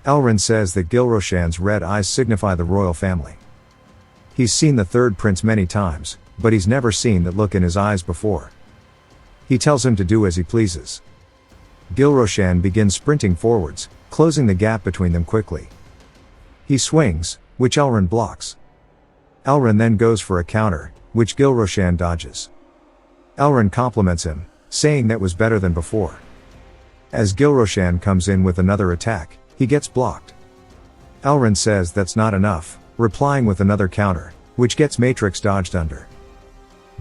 Elrin says that Gilroshan's red eyes signify the royal family. He's seen the third prince many times, but he's never seen that look in his eyes before. He tells him to do as he pleases. Gilroshan begins sprinting forwards, closing the gap between them quickly. He swings, which Elrin blocks. Elrin then goes for a counter, which Gilroshan dodges. Elrin compliments him, saying that was better than before. As Gilroshan comes in with another attack, he gets blocked. Elrin says that's not enough, replying with another counter, which gets Matrix dodged under.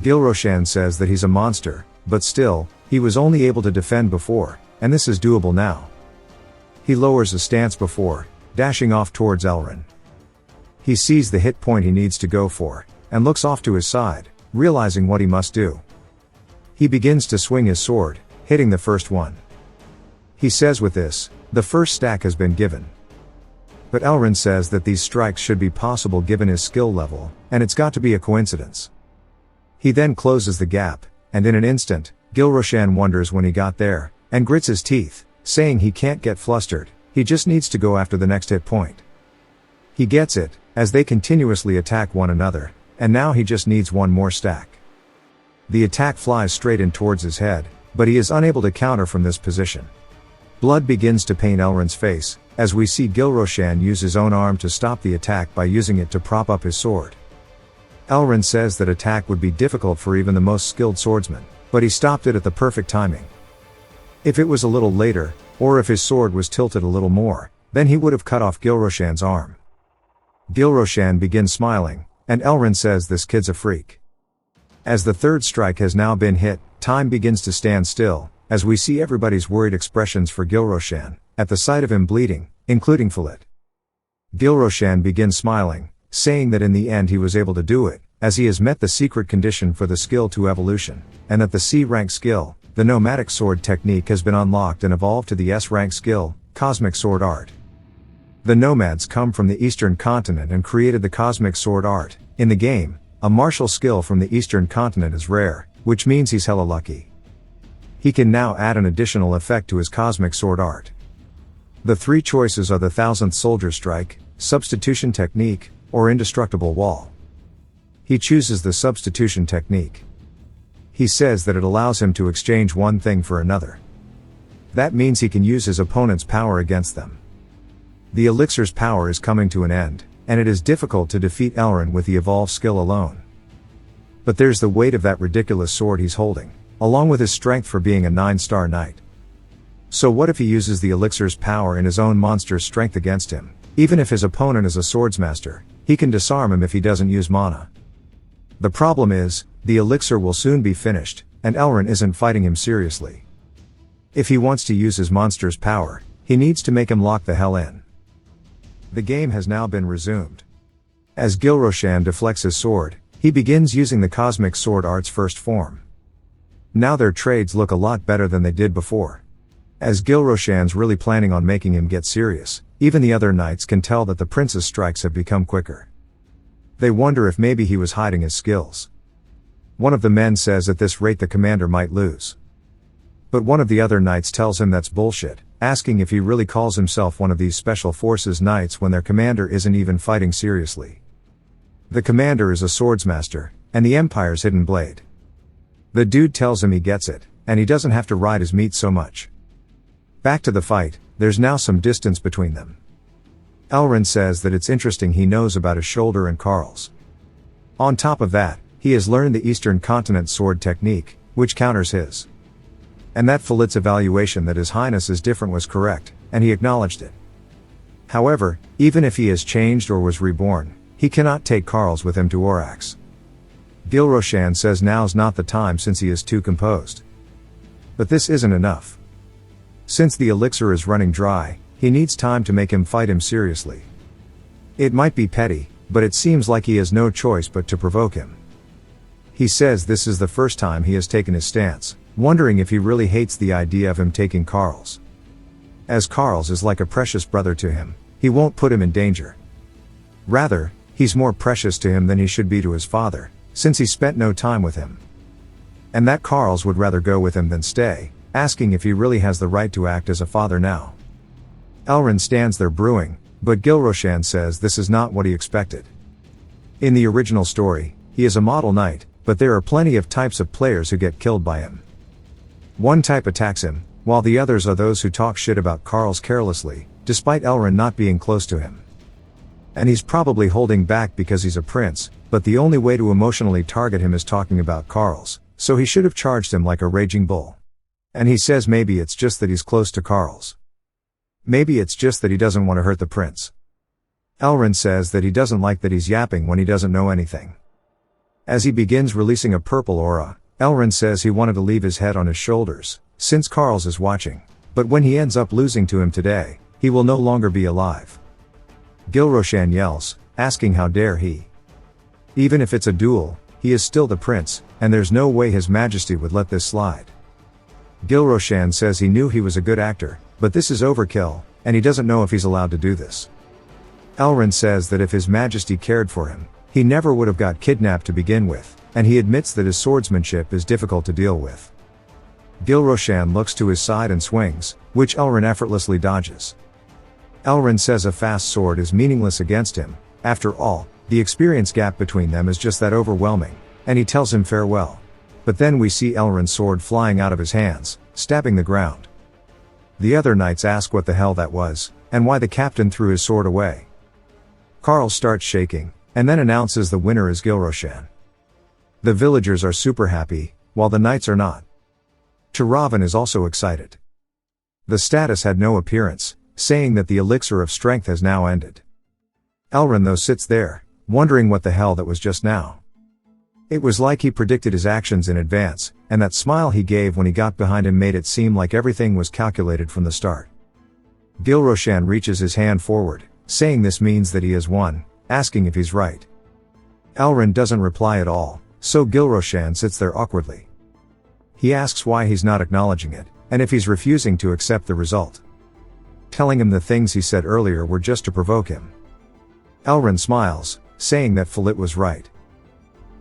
Gilroshan says that he's a monster, but still, he was only able to defend before, and this is doable now. He lowers a stance before, dashing off towards Elrin. He sees the hit point he needs to go for, and looks off to his side, realizing what he must do. He begins to swing his sword, hitting the first one. He says with this, the first stack has been given. But Elrin says that these strikes should be possible given his skill level, and it's got to be a coincidence. He then closes the gap, and in an instant, Gilroshan wonders when he got there, and grits his teeth, saying he can't get flustered, he just needs to go after the next hit point. He gets it, as they continuously attack one another, and now he just needs one more stack. The attack flies straight in towards his head, but he is unable to counter from this position. Blood begins to paint Elrond's face, as we see Gilroshan use his own arm to stop the attack by using it to prop up his sword. Elrond says that attack would be difficult for even the most skilled swordsman, but he stopped it at the perfect timing. If it was a little later, or if his sword was tilted a little more, then he would have cut off Gilroshan's arm. Gilroshan begins smiling, and Elrond says this kid's a freak. As the third strike has now been hit, time begins to stand still, as we see everybody's worried expressions for Gilroshan, at the sight of him bleeding, including Falit. Gilroshan begins smiling, saying that in the end he was able to do it, as he has met the secret condition for the skill to evolution, and that the C-rank skill, the nomadic sword technique, has been unlocked and evolved to the S-rank skill, cosmic sword art. The nomads come from the eastern continent and created the cosmic sword art. In the game, a martial skill from the eastern continent is rare, which means he's hella lucky. He can now add an additional effect to his cosmic sword art. The three choices are the Thousandth Soldier Strike, Substitution Technique, or Indestructible Wall. He chooses the Substitution Technique. He says that it allows him to exchange one thing for another. That means he can use his opponent's power against them. The elixir's power is coming to an end, and it is difficult to defeat Elrond with the evolved skill alone. But there's the weight of that ridiculous sword he's holding, along with his strength for being a 9-star knight. So what if he uses the elixir's power and his own monster's strength against him? Even if his opponent is a swordsmaster, he can disarm him if he doesn't use mana. The problem is, the elixir will soon be finished, and Elrond isn't fighting him seriously. If he wants to use his monster's power, he needs to make him lock the hell in. The game has now been resumed. As Gilroshan deflects his sword, he begins using the cosmic sword art's first form. Now their trades look a lot better than they did before. As Gilroshan's really planning on making him get serious, even the other knights can tell that the prince's strikes have become quicker. They wonder if maybe he was hiding his skills. One of the men says at this rate the commander might lose. But one of the other knights tells him that's bullshit, asking if he really calls himself one of these special forces knights when their commander isn't even fighting seriously. The commander is a swordsmaster, and the Empire's hidden blade. The dude tells him he gets it, and he doesn't have to ride his meat so much. Back to the fight, there's now some distance between them. Elrond says that it's interesting he knows about his shoulder and Karl's. On top of that, he has learned the Eastern Continent sword technique, which counters his. And that Falit's evaluation that His Highness is different was correct, and he acknowledged it. However, even if he has changed or was reborn, he cannot take Karl's with him to Orax. Gilroshan says now's not the time since he is too composed. But this isn't enough. Since the elixir is running dry, he needs time to make him fight him seriously. It might be petty, but it seems like he has no choice but to provoke him. He says this is the first time he has taken his stance, wondering if he really hates the idea of him taking Karl's. As Karl's is like a precious brother to him, he won't put him in danger. Rather, he's more precious to him than he should be to his father, since he spent no time with him. And that Karl's would rather go with him than stay, asking if he really has the right to act as a father now. Elrond stands there brewing, but Gilroshan says this is not what he expected. In the original story, he is a model knight, but there are plenty of types of players who get killed by him. One type attacks him, while the others are those who talk shit about Karl's carelessly, despite Elrond not being close to him. And he's probably holding back because he's a prince, but the only way to emotionally target him is talking about Karl's, so he should have charged him like a raging bull. And he says maybe it's just that he's close to Karl's. Maybe it's just that he doesn't want to hurt the prince. Elrond says that he doesn't like that he's yapping when he doesn't know anything. As he begins releasing a purple aura, Elrond says he wanted to leave his head on his shoulders, since Karl's is watching. But when he ends up losing to him today, he will no longer be alive. Gilroshan yells, asking how dare he. Even if it's a duel, he is still the prince, and there's no way His Majesty would let this slide. Gilroshan says he knew he was a good actor, but this is overkill, and he doesn't know if he's allowed to do this. Elrond says that if His Majesty cared for him, he never would have got kidnapped to begin with, and he admits that his swordsmanship is difficult to deal with. Gilroshan looks to his side and swings, which Elrond effortlessly dodges. Elrond says a fast sword is meaningless against him. After all, The experience gap between them is just that overwhelming, and he tells him farewell. But then we see Elrond's sword flying out of his hands, stabbing the ground. The other knights ask what the hell that was, and why the captain threw his sword away. Carl starts shaking, and then announces the winner is Gilroshan. The villagers are super happy, while the knights are not. Tiravan is also excited. The status had no appearance, saying that the elixir of strength has now ended. Elrond though sits there, wondering what the hell that was just now. It was like he predicted his actions in advance, and that smile he gave when he got behind him made it seem like everything was calculated from the start. Gilroshan reaches his hand forward, saying this means that he has won, asking if he's right. Elrond doesn't reply at all, so Gilroshan sits there awkwardly. He asks why he's not acknowledging it, and if he's refusing to accept the result. Telling him the things he said earlier were just to provoke him. Elrond smiles, saying that Philip was right.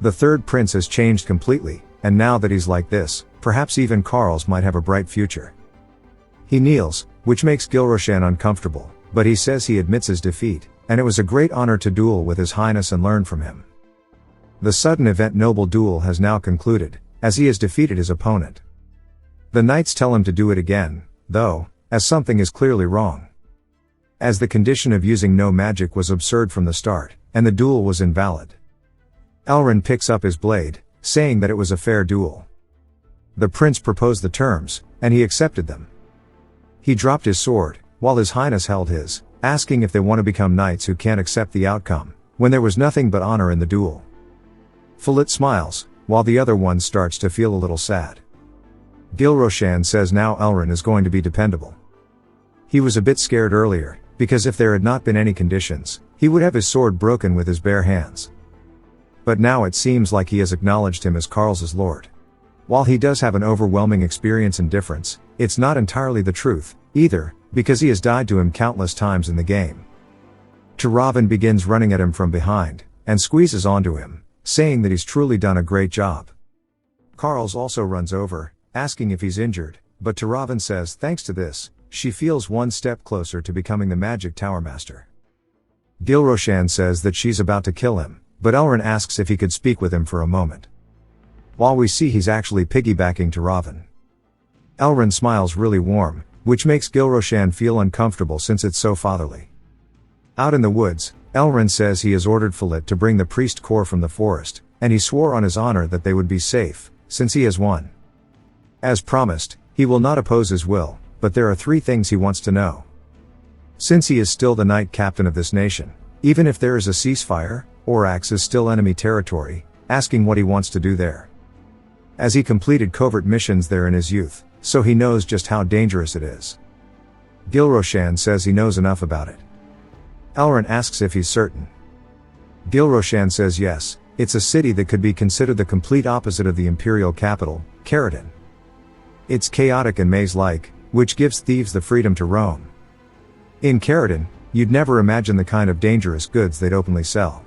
The third prince has changed completely, and now that he's like this, perhaps even Carl's might have a bright future. He kneels, which makes Gilroshan uncomfortable, but he says he admits his defeat, and it was a great honor to duel with His Highness and learn from him. The sudden event noble duel has now concluded, as he has defeated his opponent. The knights tell him to do it again, though, as something is clearly wrong. As the condition of using no magic was absurd from the start, and the duel was invalid. Elrond picks up his blade, saying that it was a fair duel. The prince proposed the terms, and he accepted them. He dropped his sword, while His Highness held his, asking if they want to become knights who can't accept the outcome, when there was nothing but honor in the duel. Philip smiles, while the other one starts to feel a little sad. Gilroshan says now Elrond is going to be dependable. He was a bit scared earlier, because if there had not been any conditions, he would have his sword broken with his bare hands. But now it seems like he has acknowledged him as Carl's lord. While he does have an overwhelming experience in difference, it's not entirely the truth, either, because he has died to him countless times in the game. Tiravan begins running at him from behind, and squeezes onto him, saying that he's truly done a great job. Carl's also runs over, asking if he's injured, but Tiravan says thanks to this, she feels one step closer to becoming the Magic Tower Master. Gilroshan says that she's about to kill him, but Elrond asks if he could speak with him for a moment. While we see he's actually piggybacking Tiravan. Elrond smiles really warm, which makes Gilroshan feel uncomfortable since it's so fatherly. Out in the woods, Elrond says he has ordered Philip to bring the priest core from the forest, and he swore on his honor that they would be safe, since he has won. As promised, he will not oppose his will, but there are 3 things he wants to know. Since he is still the knight captain of this nation, even if there is a ceasefire, Orax is still enemy territory, asking what he wants to do there. As he completed covert missions there in his youth, so he knows just how dangerous it is. Gilroshan says he knows enough about it. Elrond asks if he's certain. Gilroshan says yes, it's a city that could be considered the complete opposite of the imperial capital, Caridon. It's chaotic and maze-like, which gives thieves the freedom to roam. In Caridon, you'd never imagine the kind of dangerous goods they'd openly sell.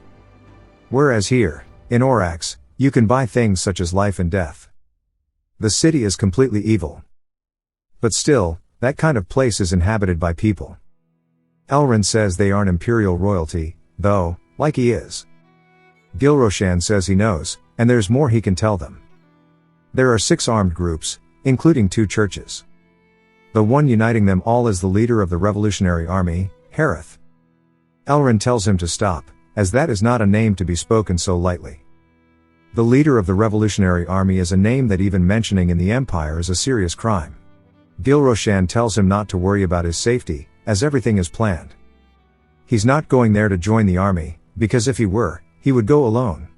Whereas here, in Orax, you can buy things such as life and death. The city is completely evil. But still, that kind of place is inhabited by people. Elrond says they aren't imperial royalty, though, like he is. Gilroshan says he knows, and there's more he can tell them. There are 6 armed groups, including 2 churches. The one uniting them all is the leader of the Revolutionary Army, Harith. Elrond tells him to stop, as that is not a name to be spoken so lightly. The leader of the Revolutionary Army is a name that even mentioning in the Empire is a serious crime. Gilroshan tells him not to worry about his safety, as everything is planned. He's not going there to join the army, because if he were, he would go alone.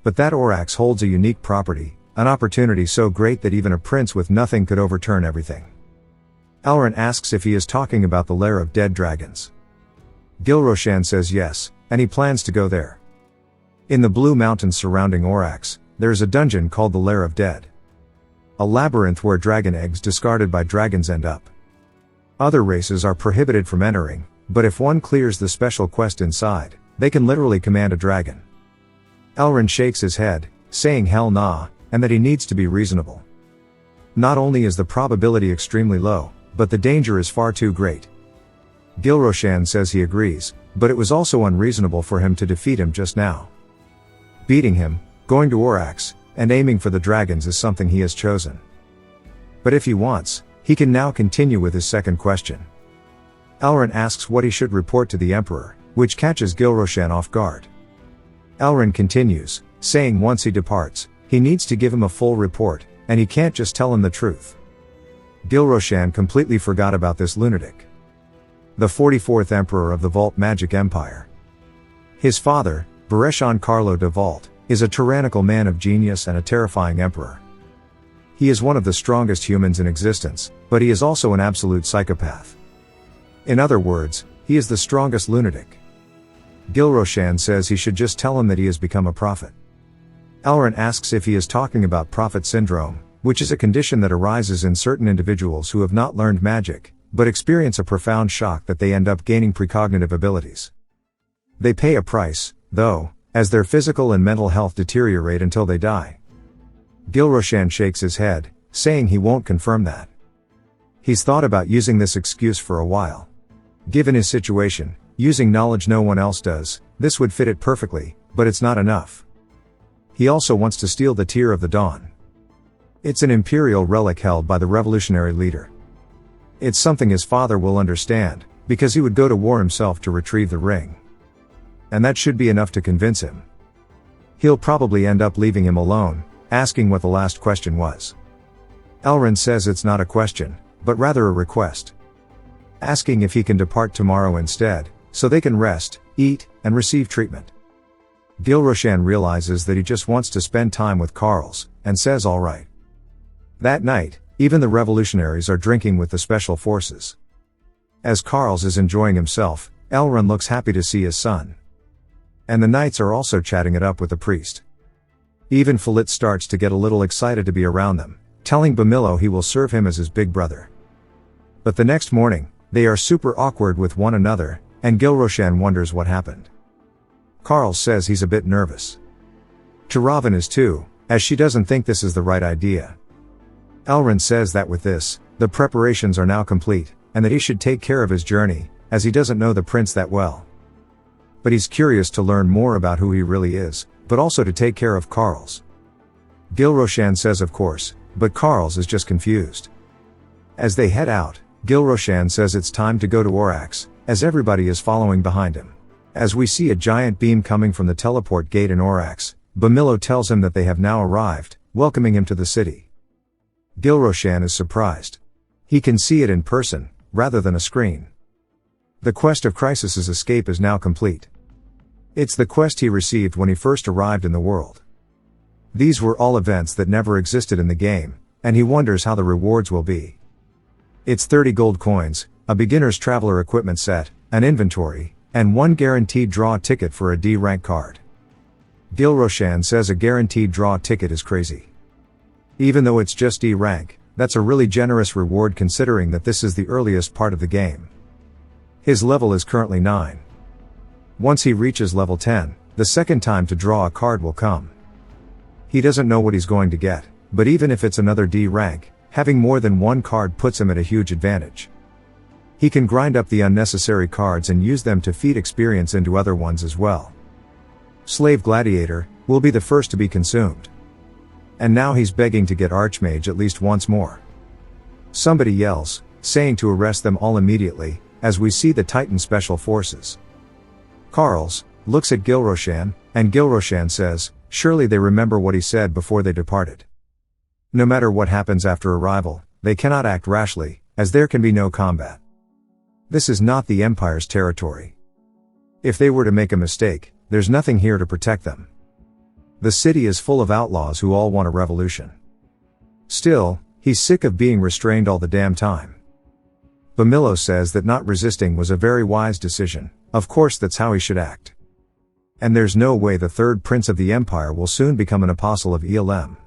But that Orax holds a unique property, an opportunity so great that even a prince with nothing could overturn everything. Elrond asks if he is talking about the lair of dead dragons. Gilroshan says yes, and he plans to go there. In the Blue Mountains surrounding Orax, there is a dungeon called the Lair of Dead. A labyrinth where dragon eggs discarded by dragons end up. Other races are prohibited from entering, but if one clears the special quest inside, they can literally command a dragon. Elrond shakes his head, saying hell nah, and that he needs to be reasonable. Not only is the probability extremely low, but the danger is far too great. Gilroshan says he agrees, but it was also unreasonable for him to defeat him just now. Beating him, going to Orax, and aiming for the dragons is something he has chosen. But if he wants, he can now continue with his second question. Elrin asks what he should report to the Emperor, which catches Gilroshan off guard. Elrin continues, saying once he departs, he needs to give him a full report, and he can't just tell him the truth. Gilroshan completely forgot about this lunatic. The 44th Emperor of the Vault Magic Empire. His father, Bereshan Carlo de Vault, is a tyrannical man of genius and a terrifying emperor. He is one of the strongest humans in existence, but he is also an absolute psychopath. In other words, he is the strongest lunatic. Gilroshan says he should just tell him that he has become a prophet. Elrin asks if he is talking about prophet syndrome, which is a condition that arises in certain individuals who have not learned magic, but experience a profound shock that they end up gaining precognitive abilities. They pay a price, though, as their physical and mental health deteriorate until they die. Gilroshan shakes his head, saying he won't confirm that. He's thought about using this excuse for a while. Given his situation, using knowledge no one else does, this would fit it perfectly, but it's not enough. He also wants to steal the Tear of the Dawn. It's an imperial relic held by the revolutionary leader. It's something his father will understand, because he would go to war himself to retrieve the ring. And that should be enough to convince him. He'll probably end up leaving him alone, asking what the last question was. Elrin says it's not a question, but rather a request. Asking if he can depart tomorrow instead, so they can rest, eat, and receive treatment. Gilroshan realizes that he just wants to spend time with Carls, and says all right. That night, even the revolutionaries are drinking with the special forces. As Carls is enjoying himself, Elrin looks happy to see his son. And the knights are also chatting it up with the priest. Even Falit starts to get a little excited to be around them, telling Bamillo he will serve him as his big brother. But the next morning, they are super awkward with one another, and Gilroshan wonders what happened. Carl says he's a bit nervous. Tiravan is too, as she doesn't think this is the right idea. Elrin says that with this, the preparations are now complete, and that he should take care of his journey, as he doesn't know the prince that well. But he's curious to learn more about who he really is, but also to take care of Carls. Gilroshan says of course, but Carls is just confused. As they head out, Gilroshan says it's time to go to Orax, as everybody is following behind him. As we see a giant beam coming from the teleport gate in Orax, Bamillo tells him that they have now arrived, welcoming him to the city. Gilroshan is surprised. He can see it in person, rather than a screen. The quest of Crisis's escape is now complete. It's the quest he received when he first arrived in the world. These were all events that never existed in the game, and he wonders how the rewards will be. It's 30 gold coins, a beginner's traveler equipment set, an inventory, and one guaranteed draw ticket for a D rank card. Gilroshan says a guaranteed draw ticket is crazy. Even though it's just D rank, that's a really generous reward considering that this is the earliest part of the game. His level is currently 9. Once he reaches level 10, the second time to draw a card will come. He doesn't know what he's going to get, but even if it's another D rank, having more than one card puts him at a huge advantage. He can grind up the unnecessary cards and use them to feed experience into other ones as well. Slave Gladiator will be the first to be consumed. And now he's begging to get Archmage at least once more. Somebody yells, saying to arrest them all immediately, as we see the Titan Special Forces. Carls looks at Gilroshan, and Gilroshan says, surely they remember what he said before they departed. No matter what happens after arrival, they cannot act rashly, as there can be no combat. This is not the Empire's territory. If they were to make a mistake, there's nothing here to protect them. The city is full of outlaws who all want a revolution. Still, he's sick of being restrained all the damn time. Bamillo says that not resisting was a very wise decision, of course that's how he should act. And there's no way the third prince of the Empire will soon become an apostle of ELM.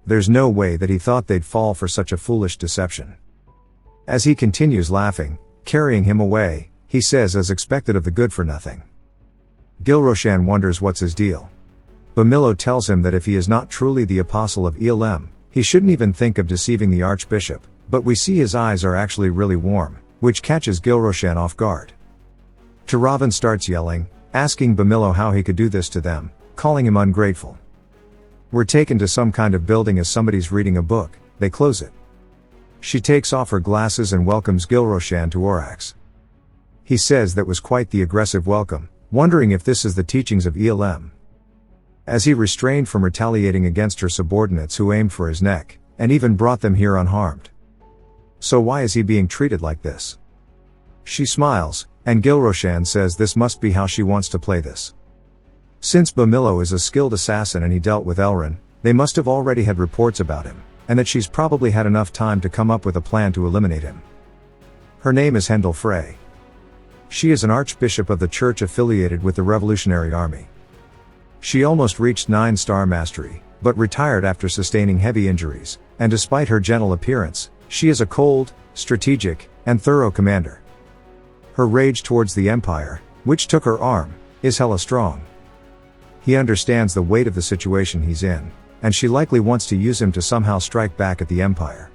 There's no way that he thought they'd fall for such a foolish deception. As he continues laughing, carrying him away, he says as expected of the good-for-nothing. Gilroshan wonders what's his deal. Bamillo tells him that if he is not truly the apostle of ELM, he shouldn't even think of deceiving the archbishop, but we see his eyes are actually really warm, which catches Gilroshan off guard. Turavan starts yelling, asking Bamilo how he could do this to them, calling him ungrateful. We're taken to some kind of building as somebody's reading a book, they close it. She takes off her glasses and welcomes Gilroshan to Orax. He says that was quite the aggressive welcome, wondering if this is the teachings of ELM. As he restrained from retaliating against her subordinates who aimed for his neck, and even brought them here unharmed. So why is he being treated like this? She smiles, and Gilroshan says this must be how she wants to play this. Since Bamilo is a skilled assassin and he dealt with Elrin, they must have already had reports about him, and that she's probably had enough time to come up with a plan to eliminate him. Her name is Hendel Frey. She is an archbishop of the church affiliated with the Revolutionary Army. She almost reached 9-star mastery, but retired after sustaining heavy injuries, and despite her gentle appearance, she is a cold, strategic, and thorough commander. Her rage towards the Empire, which took her arm, is hella strong. He understands the weight of the situation he's in, and she likely wants to use him to somehow strike back at the Empire.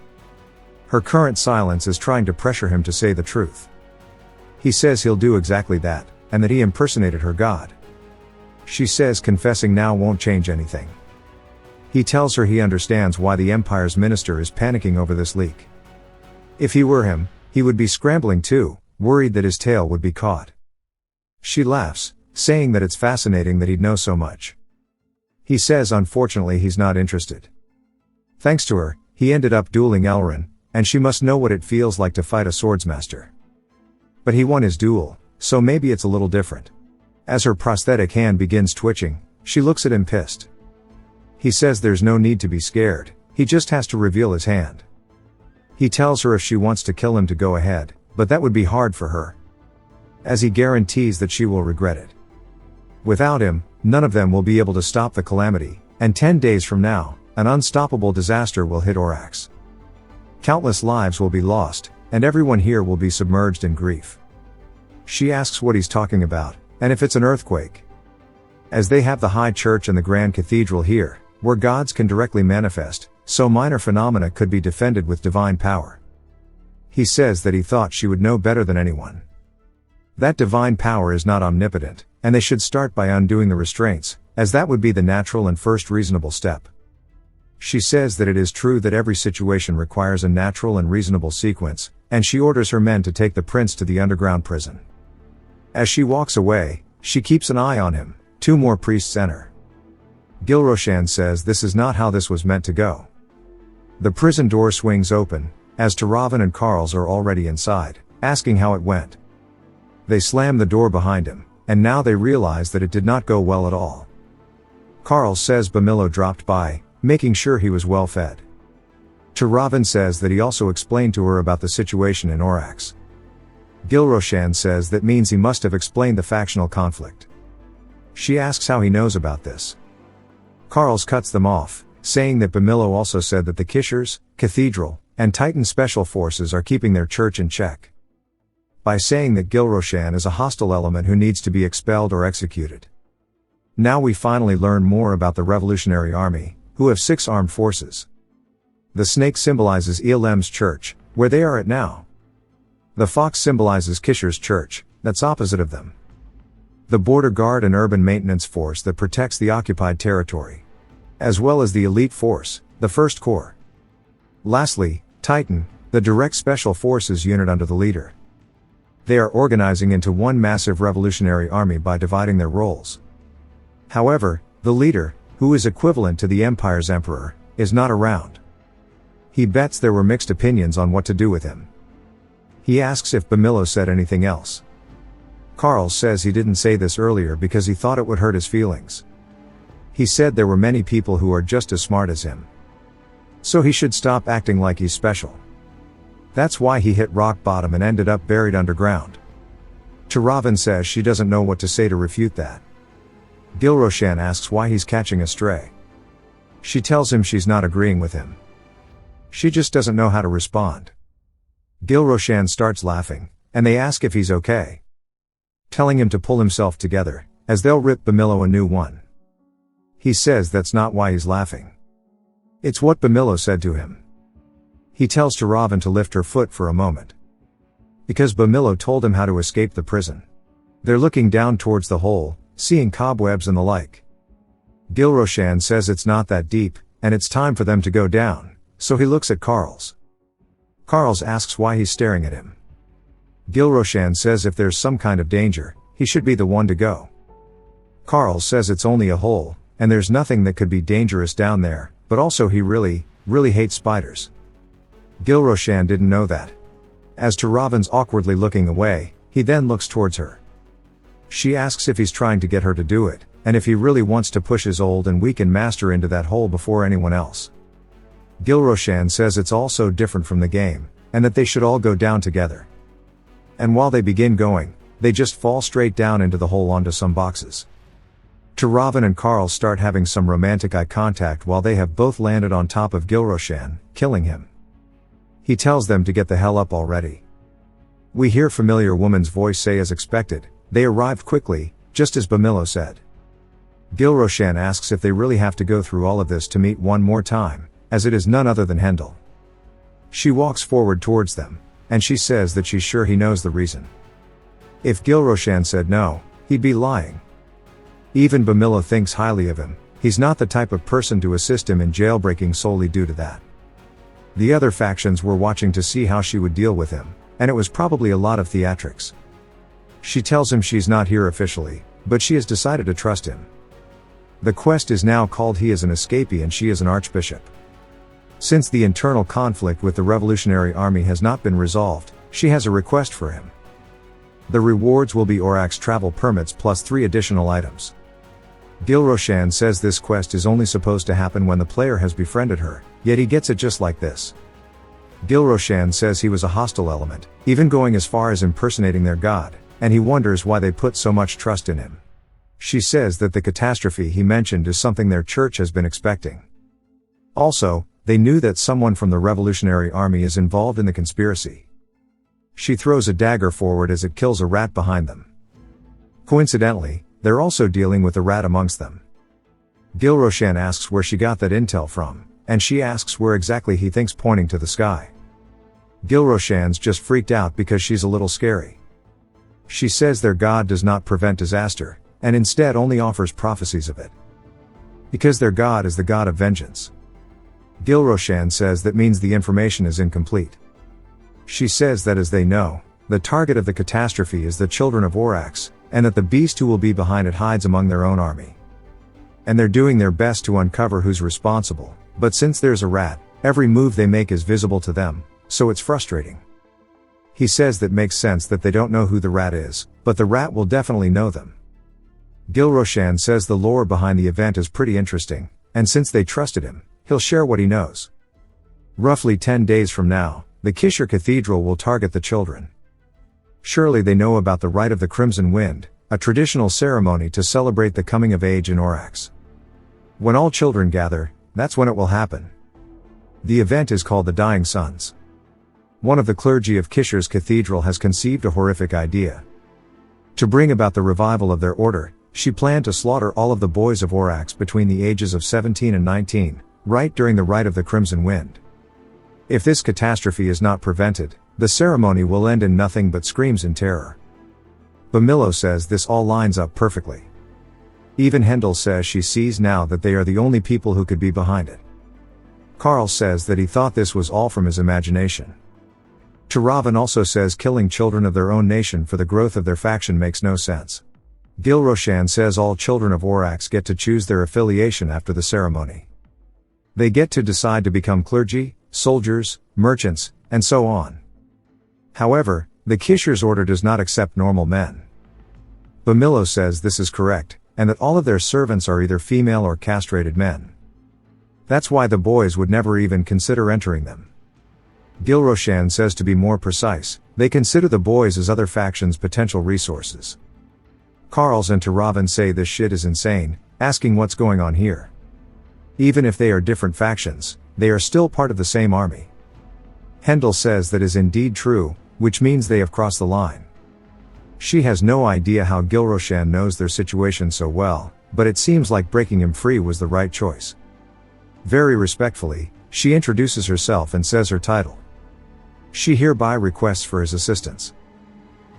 Her current silence is trying to pressure him to say the truth. He says he'll do exactly that, and that he impersonated her god. She says confessing now won't change anything. He tells her he understands why the Empire's minister is panicking over this leak. If he were him, he would be scrambling too, worried that his tail would be caught. She laughs, saying that it's fascinating that he'd know so much. He says unfortunately he's not interested. Thanks to her, he ended up dueling Elrin, and she must know what it feels like to fight a swordsmaster. But he won his duel, so maybe it's a little different. As her prosthetic hand begins twitching, she looks at him pissed. He says there's no need to be scared, he just has to reveal his hand. He tells her if she wants to kill him to go ahead, but that would be hard for her, as he guarantees that she will regret it. Without him, none of them will be able to stop the calamity, and 10 days from now, an unstoppable disaster will hit Orax. Countless lives will be lost, and everyone here will be submerged in grief. She asks what he's talking about, and if it's an earthquake. As they have the High Church and the Grand Cathedral here, where gods can directly manifest, so minor phenomena could be defended with divine power. He says that he thought she would know better than anyone. That divine power is not omnipotent, and they should start by undoing the restraints, as that would be the natural and first reasonable step. She says that it is true that every situation requires a natural and reasonable sequence, and she orders her men to take the prince to the underground prison. As she walks away, she keeps an eye on him. 2 more priests enter. Gilroshan says this is not how this was meant to go. The prison door swings open, as Turavan and Carls are already inside, asking how it went. They slam the door behind him, and now they realize that it did not go well at all. Carls says Bamilo dropped by, making sure he was well fed. Turavan says that he also explained to her about the situation in Orax. Gilroshan says that means he must have explained the factional conflict. She asks how he knows about this. Carls cuts them off, saying that Bamilo also said that the Kishers, Cathedral, and Titan Special Forces are keeping their church in check. By saying that Gilroshan is a hostile element who needs to be expelled or executed. Now we finally learn more about the Revolutionary Army, who have 6 armed forces. The snake symbolizes ELM's church, where they are at now. The fox symbolizes Kishers' church, that's opposite of them. The border guard and urban maintenance force that protects the occupied territory. As well as the elite force, the First Corps. Lastly, Titan, the direct special forces unit under the leader. They are organizing into one massive revolutionary army by dividing their roles. However, the leader, who is equivalent to the Empire's emperor, is not around. He bets there were mixed opinions on what to do with him. He asks if Bamilo said anything else. Carl says he didn't say this earlier because he thought it would hurt his feelings. He said there were many people who are just as smart as him. So he should stop acting like he's special. That's why he hit rock bottom and ended up buried underground. Turavan says she doesn't know what to say to refute that. Gilroshan asks why he's catching a stray. She tells him she's not agreeing with him. She just doesn't know how to respond. Gilroshan starts laughing, and they ask if he's okay. Telling him to pull himself together, as they'll rip Bamilo a new one. He says that's not why he's laughing. It's what Bamilo said to him. He tells Turavan to lift her foot for a moment. Because Bamilo told him how to escape the prison. They're looking down towards the hole, seeing cobwebs and the like. Gilroshan says it's not that deep, and it's time for them to go down, so he looks at Carls. Carls asks why he's staring at him. Gilroshan says if there's some kind of danger, he should be the one to go. Carls says it's only a hole, and there's nothing that could be dangerous down there, but also he really hates spiders. Gilroshan didn't know that. As to Ravan's awkwardly looking away, he then looks towards her. She asks if he's trying to get her to do it, and if he really wants to push his old and weakened master into that hole before anyone else. Gilroshan says it's all so different from the game, and that they should all go down together. And while they begin going, they just fall straight down into the hole onto some boxes. Ravan and Carl start having some romantic eye contact while they have both landed on top of Gilroshan, killing him. He tells them to get the hell up already. We hear familiar woman's voice say as expected, they arrived quickly, just as Bamilo said. Gilroshan asks if they really have to go through all of this to meet one more time, as it is none other than Hendel. She walks forward towards them, and she says that she's sure he knows the reason. If Gilroshan said no, he'd be lying. Even Bamilo thinks highly of him, he's not the type of person to assist him in jailbreaking solely due to that. The other factions were watching to see how she would deal with him, and it was probably a lot of theatrics. She tells him she's not here officially, but she has decided to trust him. The quest is now called He is an Escapee and She is an Archbishop. Since the internal conflict with the Revolutionary Army has not been resolved, she has a request for him. The rewards will be Aurak's travel permits plus 3 additional items. Gilroshan says this quest is only supposed to happen when the player has befriended her, yet he gets it just like this. Gilroshan says he was a hostile element, even going as far as impersonating their god, and he wonders why they put so much trust in him. She says that the catastrophe he mentioned is something their church has been expecting. Also, they knew that someone from the Revolutionary Army is involved in the conspiracy. She throws a dagger forward as it kills a rat behind them. Coincidentally, they're also dealing with a rat amongst them. Gilroshan asks where she got that intel from, and she asks where exactly he thinks, pointing to the sky. Gilroshan's just freaked out because she's a little scary. She says their god does not prevent disaster, and instead only offers prophecies of it. Because their god is the god of vengeance. Gilroshan says that means the information is incomplete. She says that as they know, the target of the catastrophe is the children of Aurak, and that the beast who will be behind it hides among their own army. And they're doing their best to uncover who's responsible, but since there's a rat, every move they make is visible to them, so it's frustrating. He says that makes sense that they don't know who the rat is, but the rat will definitely know them. Gilroshan says the lore behind the event is pretty interesting, and since they trusted him, he'll share what he knows. Roughly 10 days from now, the Kishir Cathedral will target the children. Surely they know about the Rite of the Crimson Wind, a traditional ceremony to celebrate the coming of age in Aurak. When all children gather, that's when it will happen. The event is called the Dying Sons. One of the clergy of Kishir's cathedral has conceived a horrific idea. To bring about the revival of their order, she planned to slaughter all of the boys of Aurak between the ages of 17 and 19, right during the Rite of the Crimson Wind. If this catastrophe is not prevented, the ceremony will end in nothing but screams in terror. Bamilo says this all lines up perfectly. Even Hendel says she sees now that they are the only people who could be behind it. Carl says that he thought this was all from his imagination. Ravan also says killing children of their own nation for the growth of their faction makes no sense. Gilroshan says all children of Aurak get to choose their affiliation after the ceremony. They get to decide to become clergy, soldiers, merchants, and so on. However, the Kishir's order does not accept normal men. Bamilo says this is correct, and that all of their servants are either female or castrated men. That's why the boys would never even consider entering them. Gilroshan says to be more precise, they consider the boys as other factions' potential resources. Carls and Ravan say this shit is insane, asking what's going on here. Even if they are different factions, they are still part of the same army. Hendel says that is indeed true, which means they have crossed the line. She has no idea how Gilroshan knows their situation so well, but it seems like breaking him free was the right choice. Very respectfully, she introduces herself and says her title. She hereby requests for his assistance.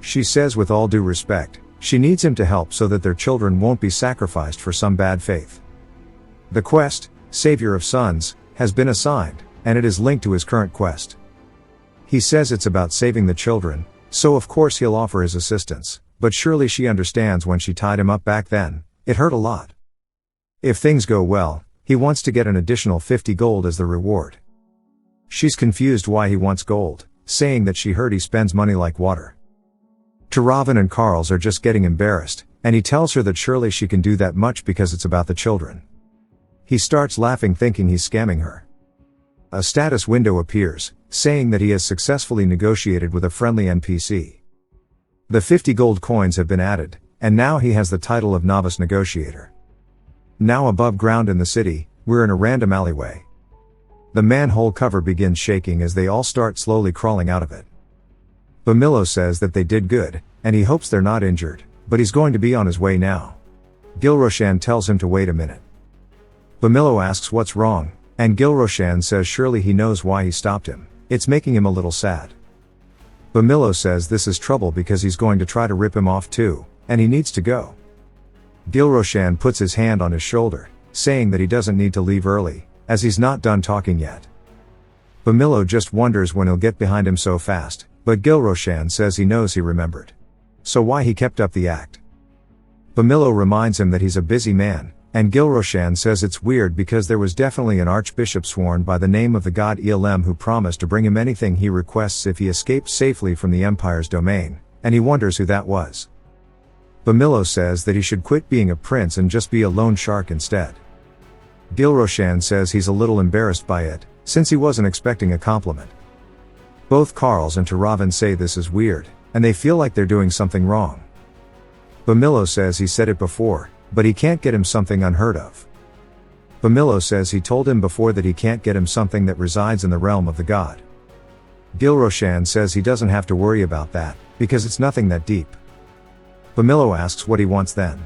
She says with all due respect, She needs him to help so that their children won't be sacrificed for some bad faith. The quest, Savior of Sons, has been assigned, and it is linked to his current quest. He says it's about saving the children, so of course he'll offer his assistance, but surely she understands when she tied him up back then, it hurt a lot. If things go well, he wants to get an additional 50 gold as the reward. She's confused why he wants gold, saying that she heard he spends money like water. Turavan and Carls are just getting embarrassed, and he tells her that surely she can do that much because it's about the children. He starts laughing thinking he's scamming her. A status window appears, saying that he has successfully negotiated with a friendly NPC. The 50 gold coins have been added, and now he has the title of Novice Negotiator. Now above ground in the city, we're in a random alleyway. The manhole cover begins shaking as they all start slowly crawling out of it. Bamilo says that they did good, and he hopes they're not injured, but he's going to be on his way now. Gilroshan tells him to wait a minute. Bamilo asks what's wrong, and Gilroshan says surely he knows why he stopped him, it's making him a little sad. Bamilo says this is trouble because he's going to try to rip him off too, and he needs to go. Gilroshan puts his hand on his shoulder, saying that he doesn't need to leave early, as he's not done talking yet. Bamilo just wonders when he'll get behind him so fast, but Gilroshan says he knows he remembered. So why he kept up the act. Bamilo reminds him that he's a busy man, and Gilroshan says it's weird because there was definitely an archbishop sworn by the name of the god Elm who promised to bring him anything he requests if he escapes safely from the Empire's domain, and he wonders who that was. Bamilo says that he should quit being a prince and just be a loan shark instead. Gilroshan says he's a little embarrassed by it, since he wasn't expecting a compliment. Both Carls and Turavan say this is weird, and they feel like they're doing something wrong. Bamilo says he said it before, but he can't get him something unheard of. Bamilo says he told him before that he can't get him something that resides in the realm of the god. Gilroshan says he doesn't have to worry about that, because it's nothing that deep. Bamilo asks what he wants then.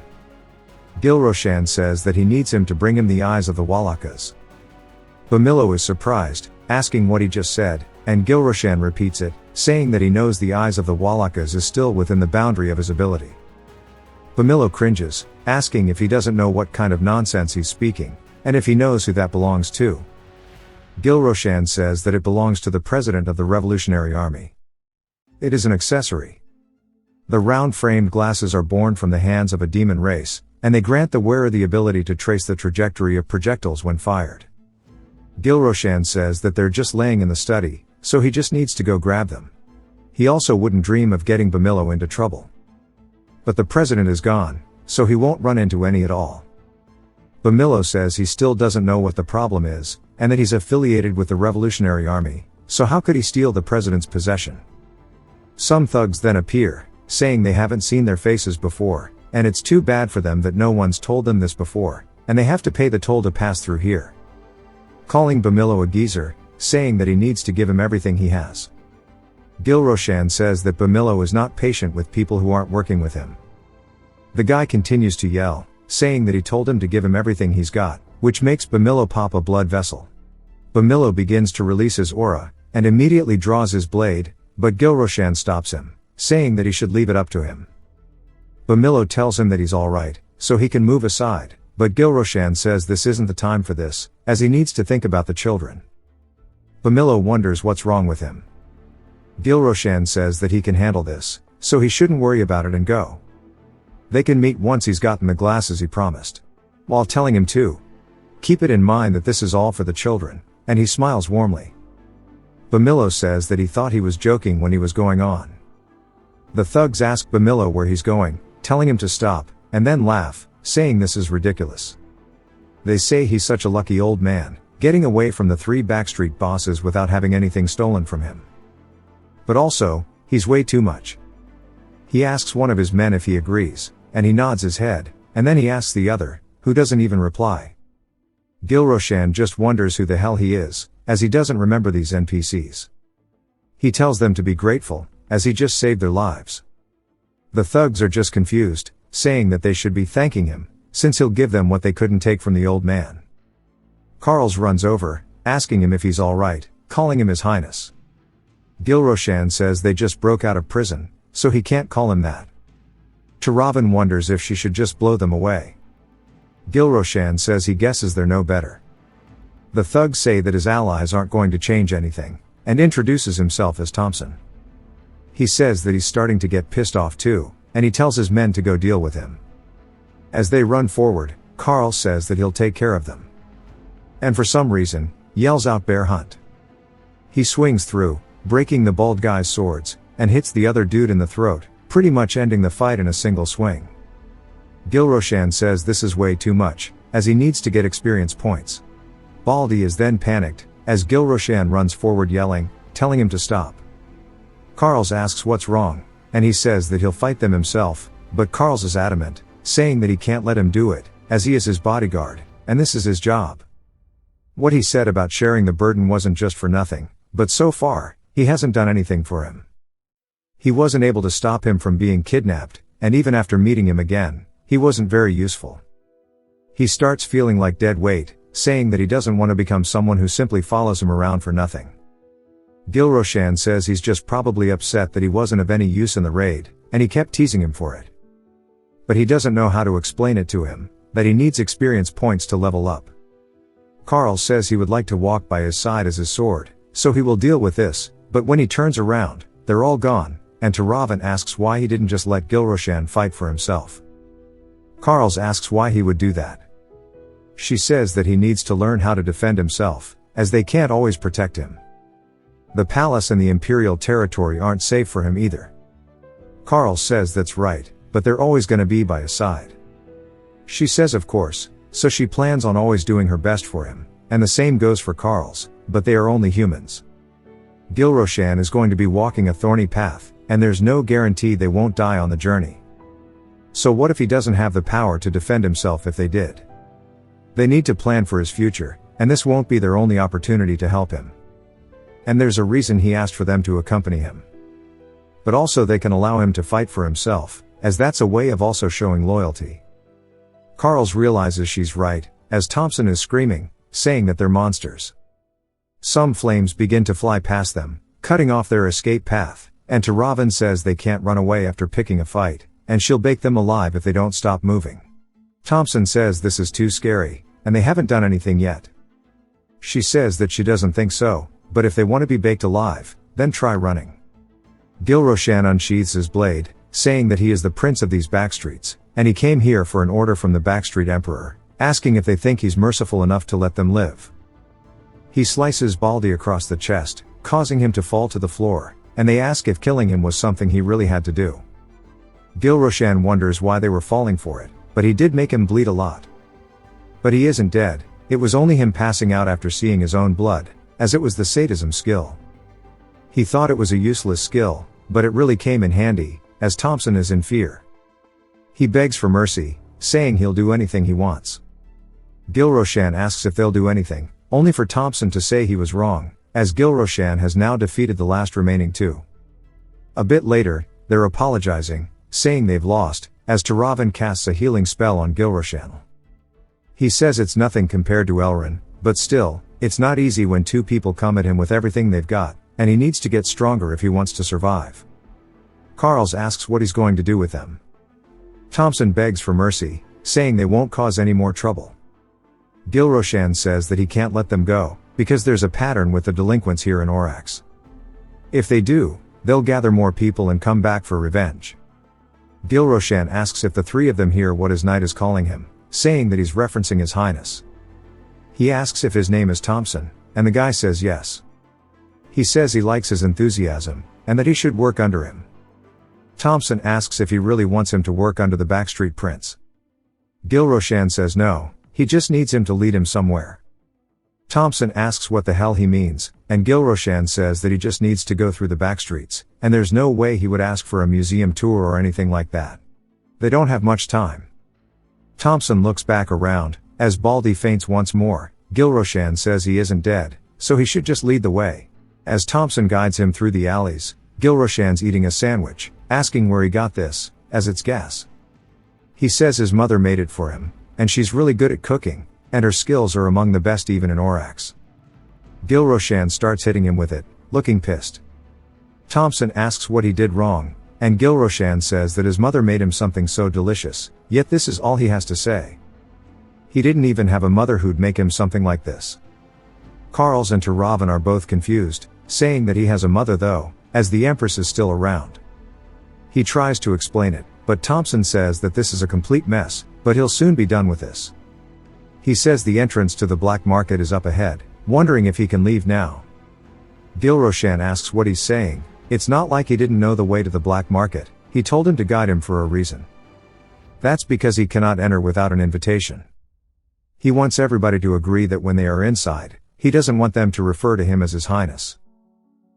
Gilroshan says that he needs him to bring him the eyes of the Wallakas. Bamilo is surprised, asking what he just said, and Gilroshan repeats it, saying that he knows the eyes of the Wallakas is still within the boundary of his ability. Bamilo cringes, asking if he doesn't know what kind of nonsense he's speaking, and if he knows who that belongs to. Gilroshan says that it belongs to the president of the Revolutionary Army. It is an accessory. The round-framed glasses are born from the hands of a demon race, and they grant the wearer the ability to trace the trajectory of projectiles when fired. Gilroshan says that they're just laying in the study, so he just needs to go grab them. He also wouldn't dream of getting Bamilo into trouble. But the president is gone, so he won't run into any at all. Bamilo says he still doesn't know what the problem is, and that he's affiliated with the Revolutionary Army, so how could he steal the president's possession? Some thugs then appear, saying they haven't seen their faces before, and it's too bad for them that no one's told them this before, and they have to pay the toll to pass through here. Calling Bamilo a geezer, saying that he needs to give him everything he has. Gilroshan says that Bamilo is not patient with people who aren't working with him. The guy continues to yell, saying that he told him to give him everything he's got, which makes Bamilo pop a blood vessel. Bamilo begins to release his aura, and immediately draws his blade, but Gilroshan stops him, saying that he should leave it up to him. Bamilo tells him that he's alright, so he can move aside, but Gilroshan says this isn't the time for this, as he needs to think about the children. Bamilo wonders what's wrong with him. Gilroshan says that he can handle this, so he shouldn't worry about it and go. They can meet once he's gotten the glasses he promised. While telling him to keep it in mind that this is all for the children, and he smiles warmly. Bamilo says that he thought he was joking when he was going on. The thugs ask Bamilo where he's going, telling him to stop, and then laugh, saying this is ridiculous. They say he's such a lucky old man, getting away from the 3 backstreet bosses without having anything stolen from him. But also, he's way too much. He asks one of his men if he agrees, and he nods his head, and then he asks the other, who doesn't even reply. Gilroshan just wonders who the hell he is, as he doesn't remember these NPCs. He tells them to be grateful, as he just saved their lives. The thugs are just confused, saying that they should be thanking him, since he'll give them what they couldn't take from the old man. Carls runs over, asking him if he's alright, calling him His Highness. Gilroshan says they just broke out of prison, so he can't call him that. Taravan wonders if she should just blow them away. Gilroshan says he guesses they're no better. The thugs say that his allies aren't going to change anything, and introduces himself as Thompson. He says that he's starting to get pissed off too, and he tells his men to go deal with him. As they run forward, Carl says that he'll take care of them. And for some reason, yells out "Bear Hunt." He swings through, breaking the bald guy's swords, and hits the other dude in the throat, pretty much ending the fight in a single swing. Gilroshan says this is way too much, as he needs to get experience points. Baldy is then panicked, as Gilroshan runs forward yelling, telling him to stop. Carls asks what's wrong, and he says that he'll fight them himself, but Carls is adamant, saying that he can't let him do it, as he is his bodyguard, and this is his job. What he said about sharing the burden wasn't just for nothing, but so far, he hasn't done anything for him. He wasn't able to stop him from being kidnapped, and even after meeting him again, he wasn't very useful. He starts feeling like dead weight, saying that he doesn't want to become someone who simply follows him around for nothing. Gilroshan says he's just probably upset that he wasn't of any use in the raid, and he kept teasing him for it. But he doesn't know how to explain it to him, that he needs experience points to level up. Carl says he would like to walk by his side as his sword, so he will deal with this, but when he turns around, they're all gone, and Taravan asks why he didn't just let Gilroshan fight for himself. Carls asks why he would do that. She says that he needs to learn how to defend himself, as they can't always protect him. The palace and the imperial territory aren't safe for him either. Carl says that's right, but they're always going to be by his side. She says of course, so she plans on always doing her best for him, and the same goes for Carls, but they are only humans. Gilroshan is going to be walking a thorny path, and there's no guarantee they won't die on the journey. So what if he doesn't have the power to defend himself if they did? They need to plan for his future, and this won't be their only opportunity to help him. And there's a reason he asked for them to accompany him. But also they can allow him to fight for himself, as that's a way of also showing loyalty. Carls realizes she's right, as Thompson is screaming, saying that they're monsters. Some flames begin to fly past them, cutting off their escape path, and Taravan says they can't run away after picking a fight, and she'll bake them alive if they don't stop moving. Thompson says this is too scary, and they haven't done anything yet. She says that she doesn't think so, but if they want to be baked alive, then try running. Gilroshan unsheathes his blade, saying that he is the prince of these backstreets, and he came here for an order from the backstreet emperor, asking if they think he's merciful enough to let them live. He slices Baldy across the chest, causing him to fall to the floor, and they ask if killing him was something he really had to do. Gilroshan wonders why they were falling for it, but he did make him bleed a lot. But he isn't dead, it was only him passing out after seeing his own blood, as it was the sadism skill. He thought it was a useless skill, but it really came in handy, as Thompson is in fear. He begs for mercy, saying he'll do anything he wants. Gilroshan asks if they'll do anything, only for Thompson to say he was wrong, as Gilroshan has now defeated the last remaining two. A bit later, they're apologizing, saying they've lost, as Taravan casts a healing spell on Gilroshan. He says it's nothing compared to Elrin, but still, it's not easy when two people come at him with everything they've got, and he needs to get stronger if he wants to survive. Carls asks what he's going to do with them. Thompson begs for mercy, saying they won't cause any more trouble. Gilroshan says that he can't let them go, because there's a pattern with the delinquents here in Orax. If they do, they'll gather more people and come back for revenge. Gilroshan asks if the three of them hear what his knight is calling him, saying that he's referencing his highness. He asks if his name is Thompson, and the guy says yes. He says he likes his enthusiasm, and that he should work under him. Thompson asks if he really wants him to work under the backstreet prince. Gilroshan says no, he just needs him to lead him somewhere. Thompson asks what the hell he means, and Gilroshan says that he just needs to go through the backstreets, and there's no way he would ask for a museum tour or anything like that. They don't have much time. Thompson looks back around, as Baldy faints once more. Gilroshan says he isn't dead, so he should just lead the way. As Thompson guides him through the alleys, Gilroshan's eating a sandwich, asking where he got this, as it's gas. He says his mother made it for him, and she's really good at cooking, and her skills are among the best even in Orax. Gilroshan starts hitting him with it, looking pissed. Thompson asks what he did wrong, and Gilroshan says that his mother made him something so delicious, yet this is all he has to say. He didn't even have a mother who'd make him something like this. Carls and Turavan are both confused, saying that he has a mother though, as the Empress is still around. He tries to explain it, but Thompson says that this is a complete mess, but he'll soon be done with this. He says the entrance to the black market is up ahead, wondering if he can leave now. Gilroshan asks what he's saying. It's not like he didn't know the way to the black market, he told him to guide him for a reason. That's because he cannot enter without an invitation. He wants everybody to agree that when they are inside, he doesn't want them to refer to him as His Highness.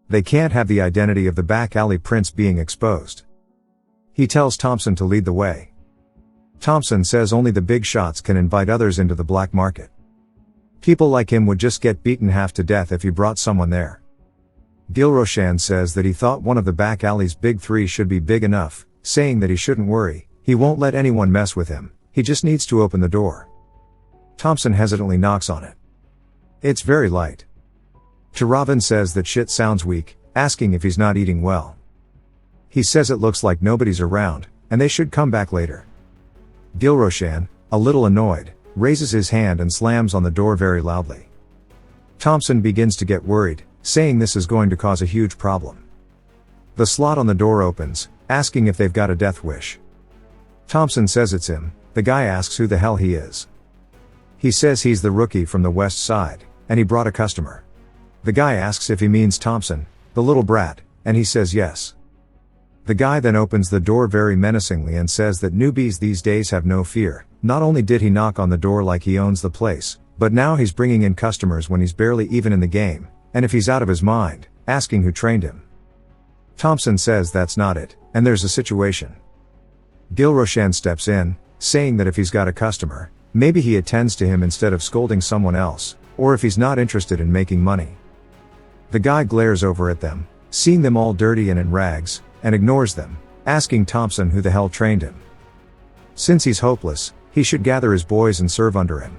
They can't have the identity of the back alley prince being exposed. He tells Thompson to lead the way. Thompson says only the big shots can invite others into the black market. People like him would just get beaten half to death if he brought someone there. Gilroshan says that he thought one of the back alley's big three should be big enough, saying that he shouldn't worry, he won't let anyone mess with him, he just needs to open the door. Thompson hesitantly knocks on it. It's very light. Turavan says that shit sounds weak, asking if he's not eating well. He says it looks like nobody's around, and they should come back later. Gilroshan, a little annoyed, raises his hand and slams on the door very loudly. Thompson begins to get worried, saying this is going to cause a huge problem. The slot on the door opens, asking if they've got a death wish. Thompson says it's him. The guy asks who the hell he is. He says he's the rookie from the west side, and he brought a customer. The guy asks if he means Thompson, the little brat, and he says yes. The guy then opens the door very menacingly and says that newbies these days have no fear. Not only did he knock on the door like he owns the place, but now he's bringing in customers when he's barely even in the game, and if he's out of his mind, asking who trained him. Thompson says that's not it, and there's a situation. Gilroshan steps in, saying that if he's got a customer, maybe he attends to him instead of scolding someone else, or if he's not interested in making money. The guy glares over at them, seeing them all dirty and in rags, and ignores them, asking Thompson who the hell trained him. Since he's hopeless, he should gather his boys and serve under him.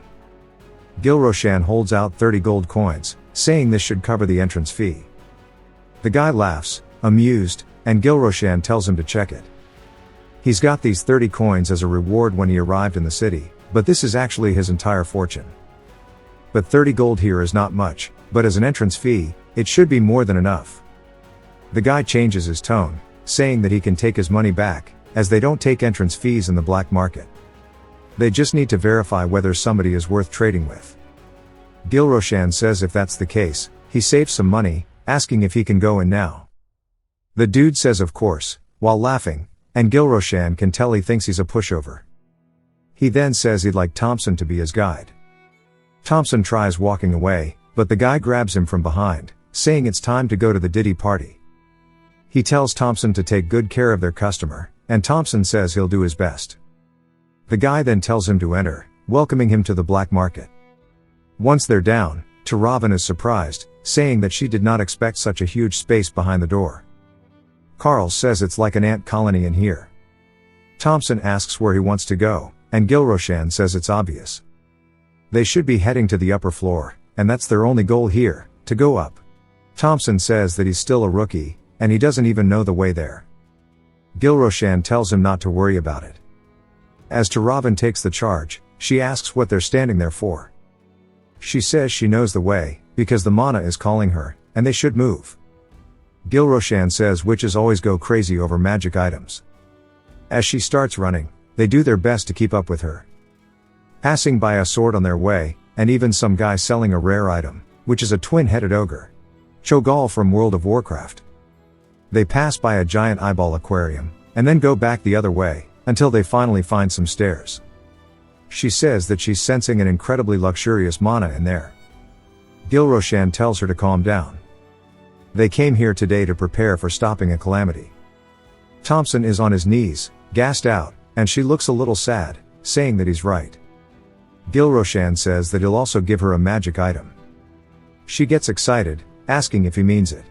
Gilroshan holds out 30 gold coins, saying this should cover the entrance fee. The guy laughs, amused, and Gilroshan tells him to check it. He's got these 30 coins as a reward when he arrived in the city, but this is actually his entire fortune. But 30 gold here is not much, but as an entrance fee, it should be more than enough. The guy changes his tone, saying that he can take his money back, as they don't take entrance fees in the black market. They just need to verify whether somebody is worth trading with. Gilroshan says if that's the case, he saves some money, asking if he can go in now. The dude says of course, while laughing, and Gilroshan can tell he thinks he's a pushover. He then says he'd like Thompson to be his guide. Thompson tries walking away, but the guy grabs him from behind, saying it's time to go to the Diddy party. He tells Thompson to take good care of their customer, and Thompson says he'll do his best. The guy then tells him to enter, welcoming him to the black market. Once they're down, Turavan is surprised, saying that she did not expect such a huge space behind the door. Carl says it's like an ant colony in here. Thompson asks where he wants to go, and Gilroshan says it's obvious. They should be heading to the upper floor, and that's their only goal here, to go up. Thompson says that he's still a rookie, and he doesn't even know the way there. Gilroshan tells him not to worry about it. As Turavan takes the charge, she asks what they're standing there for. She says she knows the way, because the mana is calling her, and they should move. Gilroshan says witches always go crazy over magic items. As she starts running, they do their best to keep up with her. Passing by a sword on their way, and even some guy selling a rare item, which is a twin-headed ogre. Cho'Gall from World of Warcraft. They pass by a giant eyeball aquarium, and then go back the other way, until they finally find some stairs. She says that she's sensing an incredibly luxurious mana in there. Gilroshan tells her to calm down. They came here today to prepare for stopping a calamity. Thompson is on his knees, gassed out, and she looks a little sad, saying that he's right. Gilroshan says that he'll also give her a magic item. She gets excited, asking if he means it.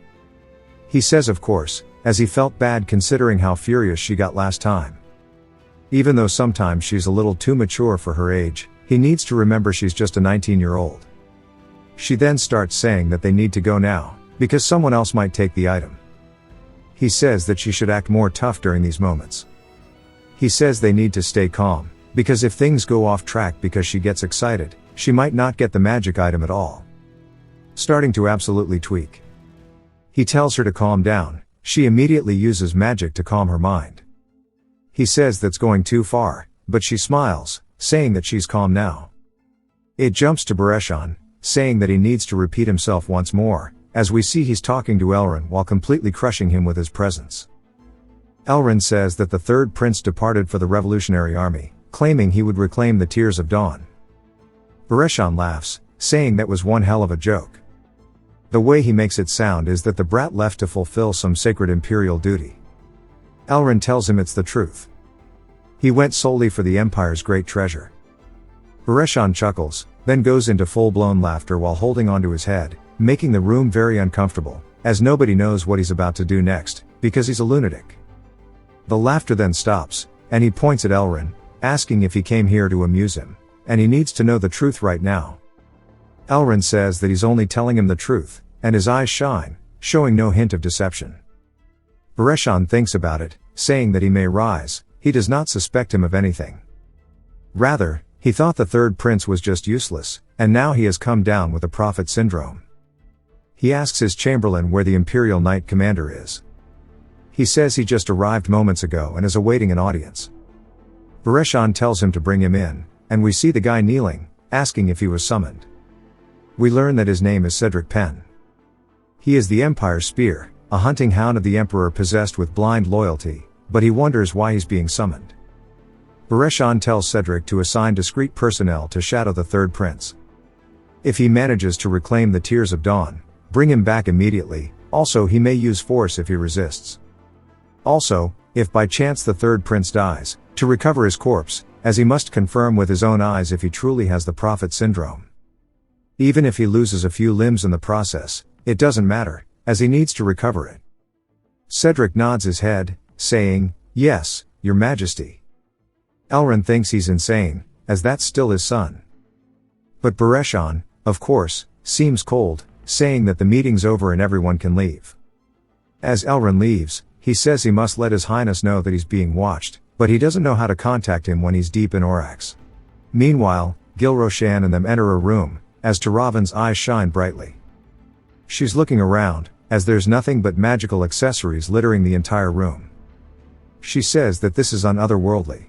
He says of course, as he felt bad considering how furious she got last time. Even though sometimes she's a little too mature for her age, he needs to remember she's just a 19-year-old. She then starts saying that they need to go now, because someone else might take the item. He says that she should act more tough during these moments. He says they need to stay calm, because if things go off track because she gets excited, she might not get the magic item at all. Starting to absolutely tweak. He tells her to calm down. She immediately uses magic to calm her mind. He says that's going too far, but she smiles, saying that she's calm now. It jumps to Bereshan, saying that he needs to repeat himself once more, as we see he's talking to Elrin while completely crushing him with his presence. Elrin says that the third prince departed for the Revolutionary Army, claiming he would reclaim the Tears of Dawn. Bereshan laughs, saying that was one hell of a joke. The way he makes it sound is that the brat left to fulfill some sacred imperial duty. Elrin tells him it's the truth. He went solely for the Empire's great treasure. Bereshan chuckles, then goes into full-blown laughter while holding onto his head, making the room very uncomfortable, as nobody knows what he's about to do next, because he's a lunatic. The laughter then stops, and he points at Elrin, asking if he came here to amuse him, and he needs to know the truth right now. Elrin says that he's only telling him the truth, and his eyes shine, showing no hint of deception. Bereshan thinks about it, saying that he may rise. He does not suspect him of anything. Rather, he thought the third prince was just useless, and now he has come down with the prophet syndrome. He asks his chamberlain where the Imperial Knight Commander is. He says he just arrived moments ago and is awaiting an audience. Bereshan tells him to bring him in, and we see the guy kneeling, asking if he was summoned. We learn that his name is Cedric Penn. He is the Empire's Spear, a hunting hound of the Emperor possessed with blind loyalty, but he wonders why he's being summoned. Bereshan tells Cedric to assign discreet personnel to shadow the third prince. If he manages to reclaim the Tears of Dawn, bring him back immediately. Also, he may use force if he resists. Also, if by chance the third prince dies, to recover his corpse, as he must confirm with his own eyes if he truly has the prophet syndrome. Even if he loses a few limbs in the process, it doesn't matter, as he needs to recover it. Cedric nods his head, saying, "Yes, your majesty." Elrin thinks he's insane, as that's still his son. But Bereshan, of course, seems cold, saying that the meeting's over and everyone can leave. As Elrin leaves, he says he must let His Highness know that he's being watched, but he doesn't know how to contact him when he's deep in Orax. Meanwhile, Gilroshan and them enter a room, as Taravan's eyes shine brightly. She's looking around, as there's nothing but magical accessories littering the entire room. She says that this is unotherworldly.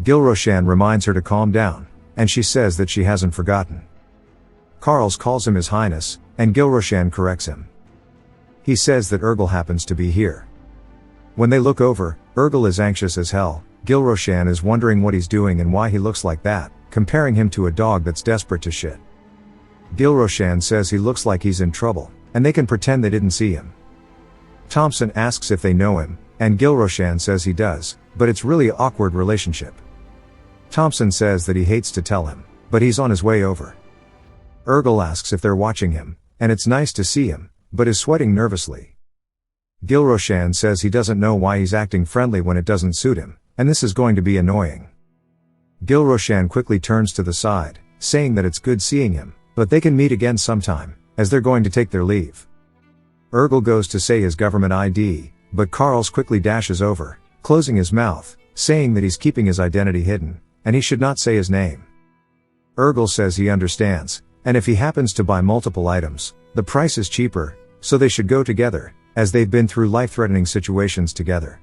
Gilroshan reminds her to calm down, and she says that she hasn't forgotten. Carls calls him His Highness, and Gilroshan corrects him. He says that Urgel happens to be here. When they look over, Urgel is anxious as hell. Gilroshan is wondering what he's doing and why he looks like that, comparing him to a dog that's desperate to shit. Gilroshan says he looks like he's in trouble, and they can pretend they didn't see him. Thompson asks if they know him, and Gilroshan says he does, but it's really an awkward relationship. Thompson says that he hates to tell him, but he's on his way over. Urgel asks if they're watching him, and it's nice to see him, but is sweating nervously. Gilroshan says he doesn't know why he's acting friendly when it doesn't suit him, and this is going to be annoying. Gilroshan quickly turns to the side, saying that it's good seeing him, but they can meet again sometime, as they're going to take their leave. Urgel goes to say his government ID, but Carls quickly dashes over, closing his mouth, saying that he's keeping his identity hidden, and he should not say his name. Urgel says he understands, and if he happens to buy multiple items, the price is cheaper, so they should go together, as they've been through life-threatening situations together.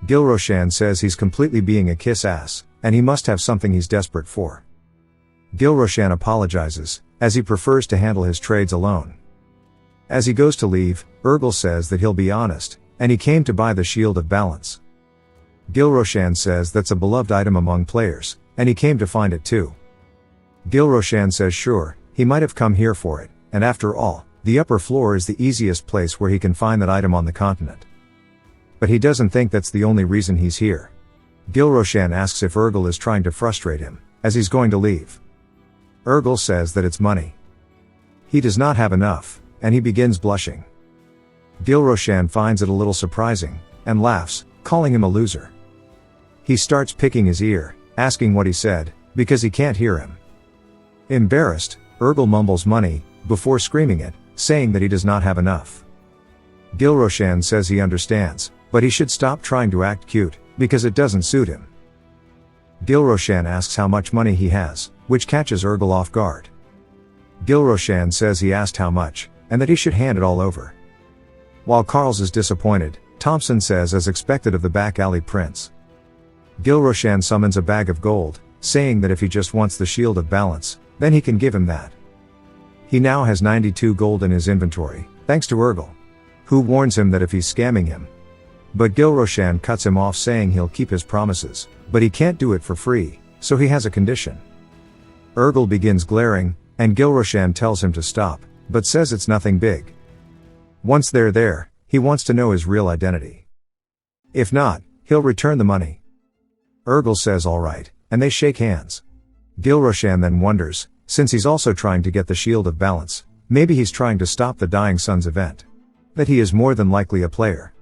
Gilroshan says he's completely being a kiss-ass, and he must have something he's desperate for. Gilroshan apologizes, as he prefers to handle his trades alone. As he goes to leave, Urgel says that he'll be honest, and he came to buy the Shield of Balance. Gilroshan says that's a beloved item among players, and he came to find it too. Gilroshan says sure, he might have come here for it, and after all, the upper floor is the easiest place where he can find that item on the continent. But he doesn't think that's the only reason he's here. Gilroshan asks if Urgel is trying to frustrate him, as he's going to leave. Urgel says that it's money. He does not have enough, and he begins blushing. Gilroshan finds it a little surprising, and laughs, calling him a loser. He starts picking his ear, asking what he said, because he can't hear him. Embarrassed, Urgel mumbles money, before screaming it, saying that he does not have enough. Gilroshan says he understands, but he should stop trying to act cute, because it doesn't suit him. Gilroshan asks how much money he has, which catches Urgel off guard. Gilroshan says he asked how much, and that he should hand it all over. While Carls is disappointed, Thompson says as expected of the back alley prince. Gilroshan summons a bag of gold, saying that if he just wants the shield of balance, then he can give him that. He now has 92 gold in his inventory, thanks to Urgel, who warns him that if he's scamming him. But Gilroshan cuts him off saying he'll keep his promises, but he can't do it for free, so he has a condition. Urgel begins glaring, and Gilroshan tells him to stop, but says it's nothing big. Once they're there, he wants to know his real identity. If not, he'll return the money. Urgel says alright, and they shake hands. Gilroshan then wonders, since he's also trying to get the shield of balance, maybe he's trying to stop the Dying Sun's event. That he is more than likely a player.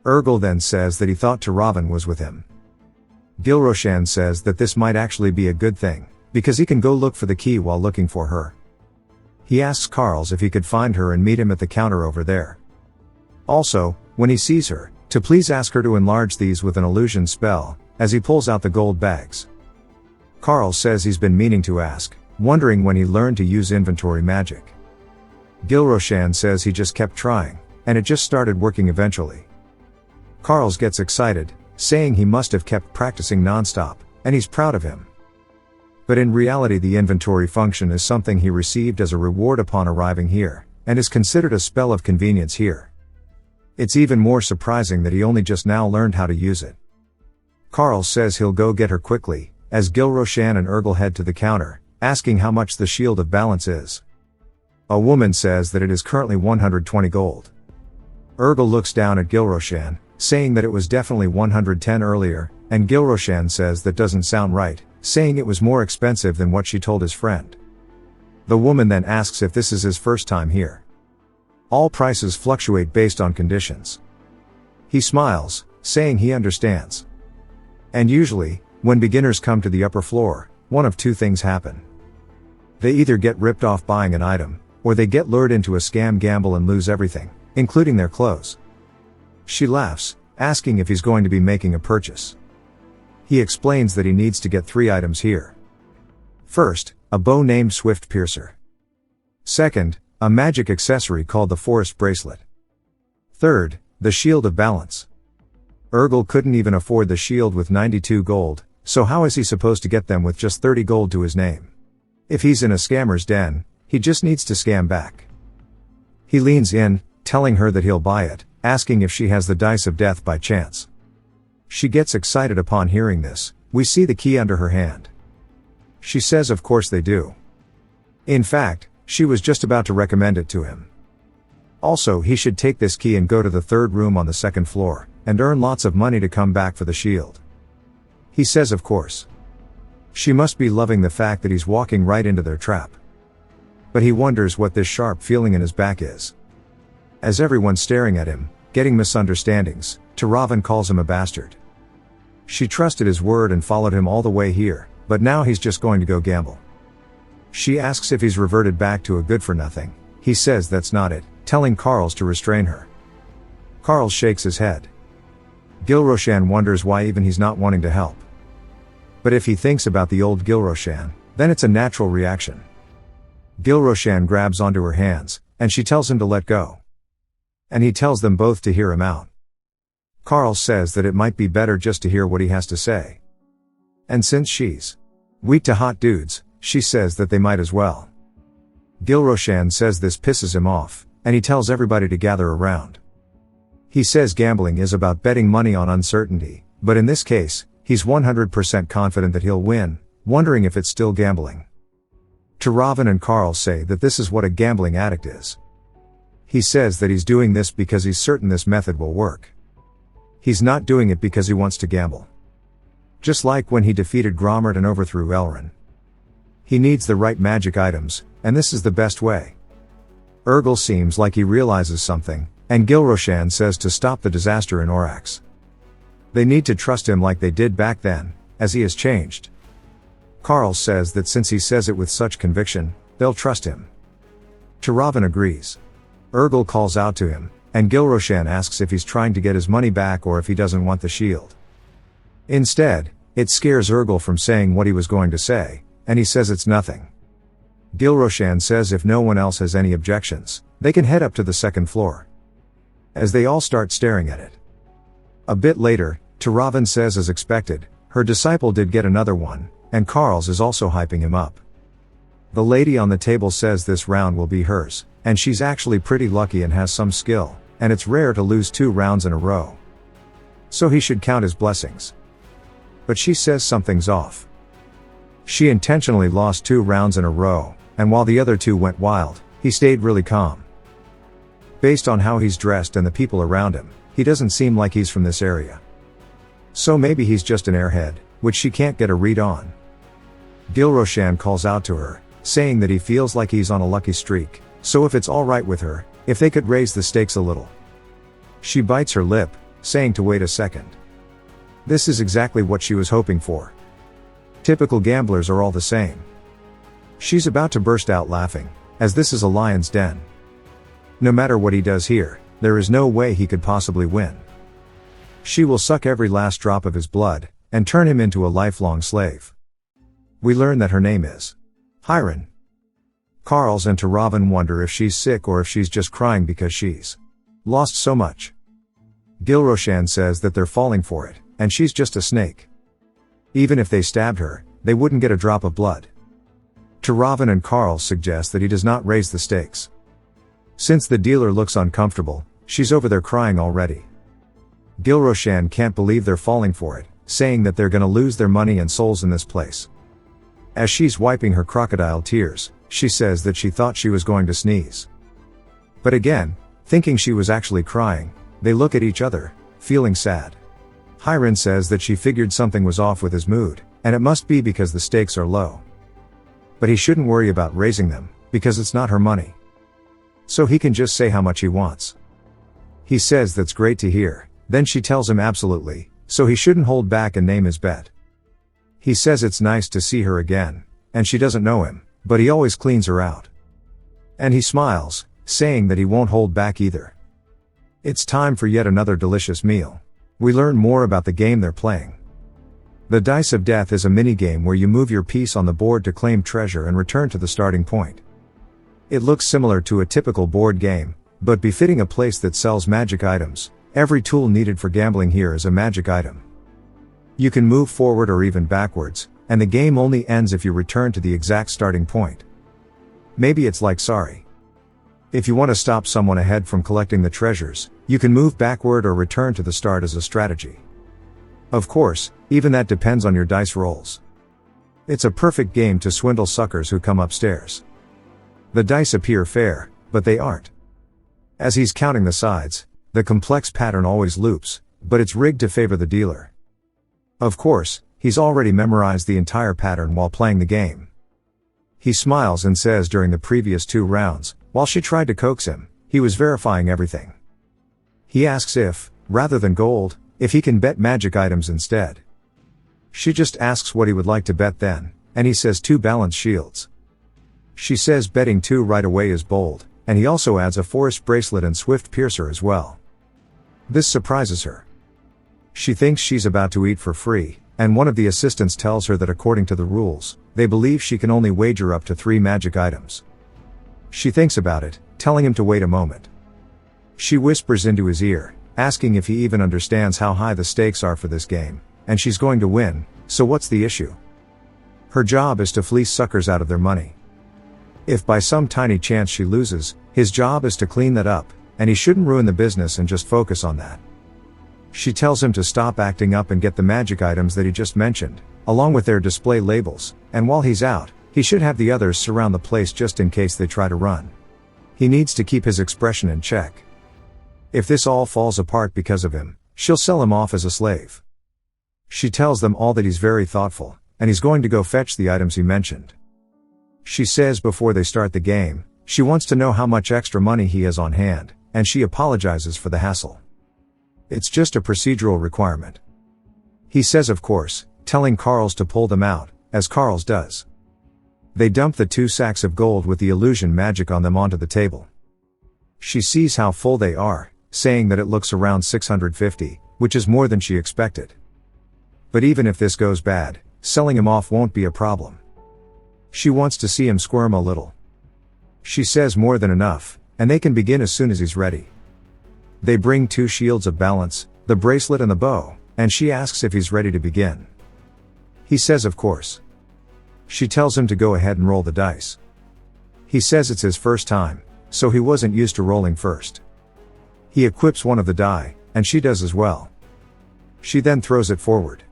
Urgel then says that he thought Tiravan was with him. Gilroshan says that this might actually be a good thing, because he can go look for the key while looking for her. He asks Carls if he could find her and meet him at the counter over there. Also, when he sees her, to please ask her to enlarge these with an illusion spell, as he pulls out the gold bags. Carl says he's been meaning to ask, wondering when he learned to use inventory magic. Gilroshan says he just kept trying, and it just started working eventually. Carls gets excited, saying he must have kept practicing non-stop, and he's proud of him. But in reality the inventory function is something he received as a reward upon arriving here, and is considered a spell of convenience here. It's even more surprising that he only just now learned how to use it. Carl says he'll go get her quickly, as Gilroshan and Urgel head to the counter, asking how much the shield of balance is. A woman says that it is currently 120 gold. Urgel looks down at Gilroshan, saying that it was definitely 110 earlier, and Gilroshan says that doesn't sound right, saying it was more expensive than what she told his friend. The woman then asks if this is his first time here. All prices fluctuate based on conditions. He smiles, saying he understands. And usually, when beginners come to the upper floor, one of two things happen. They either get ripped off buying an item, or they get lured into a scam gamble and lose everything, including their clothes. She laughs, asking if he's going to be making a purchase. He explains that he needs to get 3 items here. First, a bow named Swift Piercer. Second, a magic accessory called the Forest Bracelet. Third, the Shield of Balance. Urgel couldn't even afford the shield with 92 gold, so how is he supposed to get them with just 30 gold to his name? If he's in a scammer's den, he just needs to scam back. He leans in, telling her that he'll buy it, asking if she has the dice of death by chance. She gets excited upon hearing this. We see the key under her hand. She says of course they do. In fact, she was just about to recommend it to him. Also, he should take this key and go to the 3rd room on the 2nd floor, and earn lots of money to come back for the shield. He says of course. She must be loving the fact that he's walking right into their trap. But he wonders what this sharp feeling in his back is. As everyone's staring at him, getting misunderstandings, Tiravan calls him a bastard. She trusted his word and followed him all the way here, but now he's just going to go gamble. She asks if he's reverted back to a good-for-nothing. He says that's not it, telling Carls to restrain her. Carls shakes his head. Gilroshan wonders why even he's not wanting to help. But if he thinks about the old Gilroshan, then it's a natural reaction. Gilroshan grabs onto her hands, and she tells him to let go. And he tells them both to hear him out. Carl says that it might be better just to hear what he has to say. And since she's weak to hot dudes, she says that they might as well. Gilroshan says this pisses him off, and he tells everybody to gather around. He says gambling is about betting money on uncertainty, but in this case, he's 100% confident that he'll win, wondering if it's still gambling. Tiravan and Carl say that this is what a gambling addict is. He says that he's doing this because he's certain this method will work. He's not doing it because he wants to gamble. Just like when he defeated Grommert and overthrew Elrin. He needs the right magic items, and this is the best way. Urgel seems like he realizes something, and Gilroshan says to stop the disaster in Orax. They need to trust him like they did back then, as he has changed. Carl says that since he says it with such conviction, they'll trust him. Tiravan agrees. Urgel calls out to him, and Gilroshan asks if he's trying to get his money back or if he doesn't want the shield. Instead, it scares Urgel from saying what he was going to say, and he says it's nothing. Gilroshan says if no one else has any objections, they can head up to the second floor. As they all start staring at it. A bit later, Taravan says as expected, her disciple did get another one, and Carl's is also hyping him up. The lady on the table says this round will be hers, and she's actually pretty lucky and has some skill, and it's rare to lose 2 rounds in a row. So he should count his blessings. But she says something's off. She intentionally lost 2 rounds in a row, and while the other 2 went wild, he stayed really calm. Based on how he's dressed and the people around him, he doesn't seem like he's from this area. So maybe he's just an airhead, which she can't get a read on. Gilroshan calls out to her, saying that he feels like he's on a lucky streak, so if it's alright with her, if they could raise the stakes a little. She bites her lip, saying to wait a second. This is exactly what she was hoping for. Typical gamblers are all the same. She's about to burst out laughing, as this is a lion's den. No matter what he does here, there is no way he could possibly win. She will suck every last drop of his blood, and turn him into a lifelong slave. We learn that her name is Hiren. Carl's and Taravan wonder if she's sick or if she's just crying because she's lost so much. Gilroshan says that they're falling for it, and she's just a snake. Even if they stabbed her, they wouldn't get a drop of blood. Taravan and Carl suggest that he does not raise the stakes. Since the dealer looks uncomfortable, she's over there crying already. Gilroshan can't believe they're falling for it, saying that they're gonna lose their money and souls in this place. As she's wiping her crocodile tears, she says that she thought she was going to sneeze. But again, thinking she was actually crying, they look at each other, feeling sad. Hiren says that she figured something was off with his mood, and it must be because the stakes are low. But he shouldn't worry about raising them, because it's not her money. So he can just say how much he wants. He says that's great to hear, then she tells him absolutely, so he shouldn't hold back and name his bet. He says it's nice to see her again, and she doesn't know him, but he always cleans her out. And he smiles, saying that he won't hold back either. It's time for yet another delicious meal. We learn more about the game they're playing. The Dice of Death is a minigame where you move your piece on the board to claim treasure and return to the starting point. It looks similar to a typical board game, but befitting a place that sells magic items. Every tool needed for gambling here is a magic item. You can move forward or even backwards, and the game only ends if you return to the exact starting point. Maybe it's like Sorry. If you want to stop someone ahead from collecting the treasures, you can move backward or return to the start as a strategy. Of course, even that depends on your dice rolls. It's a perfect game to swindle suckers who come upstairs. The dice appear fair, but they aren't. As he's counting the sides, the complex pattern always loops, but it's rigged to favor the dealer. Of course, he's already memorized the entire pattern while playing the game. He smiles and says during the previous 2 rounds, while she tried to coax him, he was verifying everything. He asks if, rather than gold, if he can bet magic items instead. She just asks what he would like to bet then, and he says 2 balanced shields. She says betting 2 right away is bold, and he also adds a forest bracelet and swift piercer as well. This surprises her. She thinks she's about to eat for free, and one of the assistants tells her that according to the rules, they believe she can only wager up to 3 magic items. She thinks about it, telling him to wait a moment. She whispers into his ear, asking if he even understands how high the stakes are for this game, and she's going to win, so what's the issue? Her job is to fleece suckers out of their money. If by some tiny chance she loses, his job is to clean that up, and he shouldn't ruin the business and just focus on that. She tells him to stop acting up and get the magic items that he just mentioned, along with their display labels, and while he's out, he should have the others surround the place just in case they try to run. He needs to keep his expression in check. If this all falls apart because of him, she'll sell him off as a slave. She tells them all that he's very thoughtful, and he's going to go fetch the items he mentioned. She says before they start the game, she wants to know how much extra money he has on hand, and she apologizes for the hassle. It's just a procedural requirement. He says of course, telling Carls to pull them out, as Carls does. They dump the 2 sacks of gold with the illusion magic on them onto the table. She sees how full they are, saying that it looks around 650, which is more than she expected. But even if this goes bad, selling him off won't be a problem. She wants to see him squirm a little. She says more than enough, and they can begin as soon as he's ready. They bring 2 shields of balance, the bracelet and the bow, and she asks if he's ready to begin. He says of course. She tells him to go ahead and roll the dice. He says it's his first time, so he wasn't used to rolling first. He equips one of the die, and she does as well. She then throws it forward.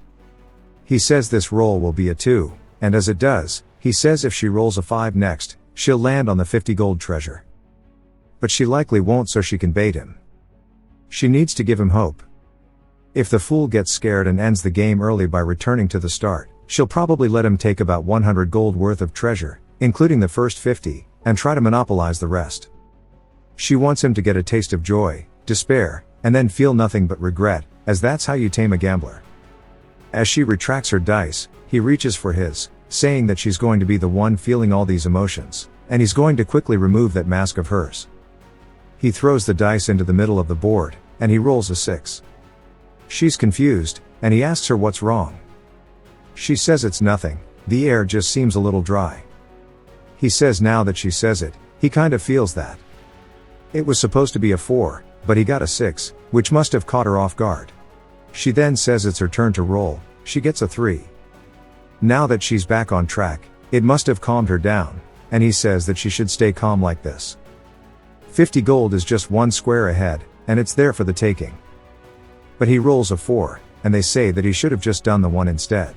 He says this roll will be a 2, and as it does, he says if she rolls a 5 next, she'll land on the 50 gold treasure. But she likely won't, so she can bait him. She needs to give him hope. If the fool gets scared and ends the game early by returning to the start, she'll probably let him take about 100 gold worth of treasure, including the first 50, and try to monopolize the rest. She wants him to get a taste of joy, despair, and then feel nothing but regret, as that's how you tame a gambler. As she retracts her dice, he reaches for his, saying that she's going to be the one feeling all these emotions, and he's going to quickly remove that mask of hers. He throws the dice into the middle of the board, and he rolls a 6. She's confused, and he asks her what's wrong. She says it's nothing, the air just seems a little dry. He says now that she says it, he kind of feels that. It was supposed to be a 4, but he got a 6, which must have caught her off guard. She then says it's her turn to roll, she gets a 3. Now that she's back on track, it must have calmed her down, and he says that she should stay calm like this. 50 gold is just 1 square ahead, and it's there for the taking. But he rolls a 4, and they say that he should have just done the 1 instead.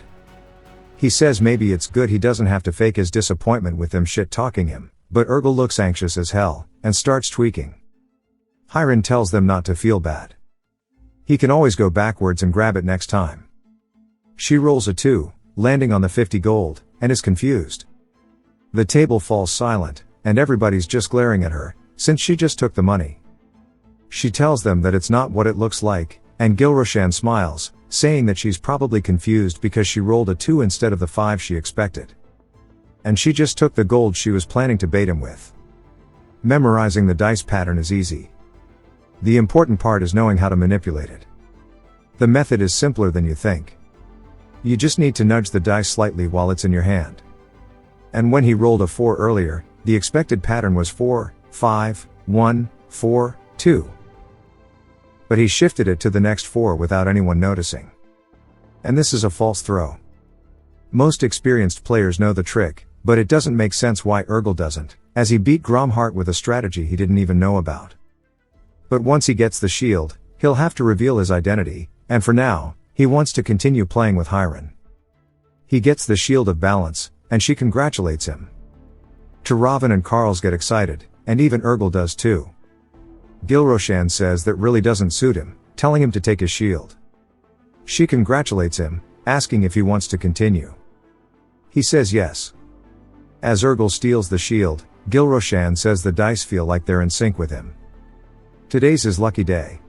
He says maybe it's good he doesn't have to fake his disappointment with them shit-talking him, but Urgel looks anxious as hell, and starts tweaking. Hiren tells them not to feel bad. He can always go backwards and grab it next time. She rolls a 2, landing on the 50 gold, and is confused. The table falls silent, and everybody's just glaring at her, since she just took the money. She tells them that it's not what it looks like, and Gilroshan smiles, saying that she's probably confused because she rolled a 2 instead of the 5 she expected. And she just took the gold she was planning to bait him with. Memorizing the dice pattern is easy. The important part is knowing how to manipulate it. The method is simpler than you think. You just need to nudge the dice slightly while it's in your hand. And when he rolled a 4 earlier, the expected pattern was 4, 5, 1, 4, 2. But he shifted it to the next 4 without anyone noticing. And this is a false throw. Most experienced players know the trick, but it doesn't make sense why Urgel doesn't, as he beat Gromhart with a strategy he didn't even know about. But once he gets the shield, he'll have to reveal his identity, and for now, he wants to continue playing with Hiren. He gets the shield of balance, and she congratulates him. Turavan and Karls get excited, and even Urgel does too. Gilroshan says that really doesn't suit him, telling him to take his shield. She congratulates him, asking if he wants to continue. He says yes. As Urgel steals the shield, Gilroshan says the dice feel like they're in sync with him. Today's his lucky day.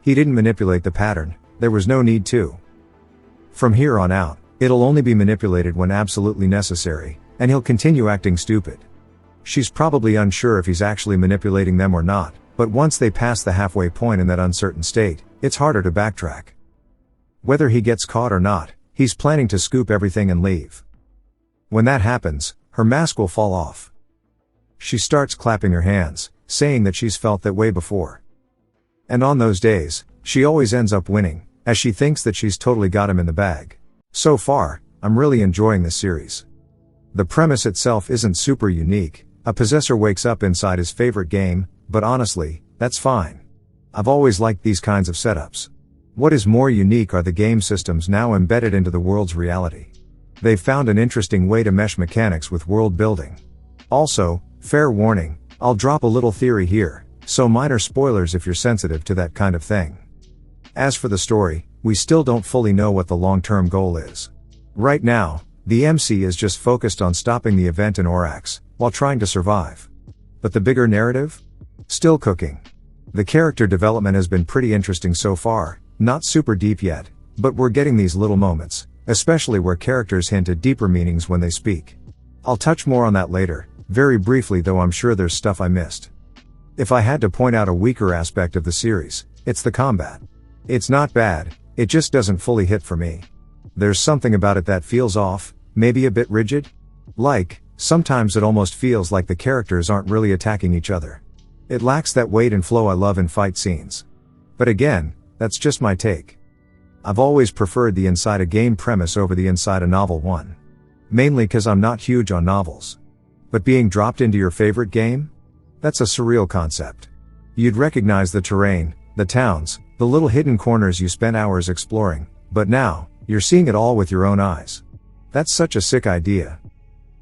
He didn't manipulate the pattern, there was no need to. From here on out, it'll only be manipulated when absolutely necessary, and he'll continue acting stupid. She's probably unsure if he's actually manipulating them or not, but once they pass the halfway point in that uncertain state, it's harder to backtrack. Whether he gets caught or not, he's planning to scoop everything and leave. When that happens, her mask will fall off. She starts clapping her hands, saying that she's felt that way before. And on those days, she always ends up winning, as she thinks that she's totally got him in the bag. So far, I'm really enjoying this series. The premise itself isn't super unique, a possessor wakes up inside his favorite game, but honestly, that's fine. I've always liked these kinds of setups. What is more unique are the game systems now embedded into the world's reality. They've found an interesting way to mesh mechanics with world building. Also, fair warning, I'll drop a little theory here, so minor spoilers if you're sensitive to that kind of thing. As for the story, we still don't fully know what the long-term goal is. Right now, the MC is just focused on stopping the event in Orax, while trying to survive. But the bigger narrative? Still cooking. The character development has been pretty interesting so far, not super deep yet, but we're getting these little moments, especially where characters hint at deeper meanings when they speak. I'll touch more on that later, very briefly though I'm sure there's stuff I missed. If I had to point out a weaker aspect of the series, it's the combat. It's not bad, it just doesn't fully hit for me. There's something about it that feels off, maybe a bit rigid? Sometimes it almost feels like the characters aren't really attacking each other. It lacks that weight and flow I love in fight scenes. But again, that's just my take. I've always preferred the inside a game premise over the inside a novel one. Mainly cause I'm not huge on novels. But being dropped into your favorite game? That's a surreal concept. You'd recognize the terrain, the towns, the little hidden corners you spent hours exploring, but now, you're seeing it all with your own eyes. That's such a sick idea.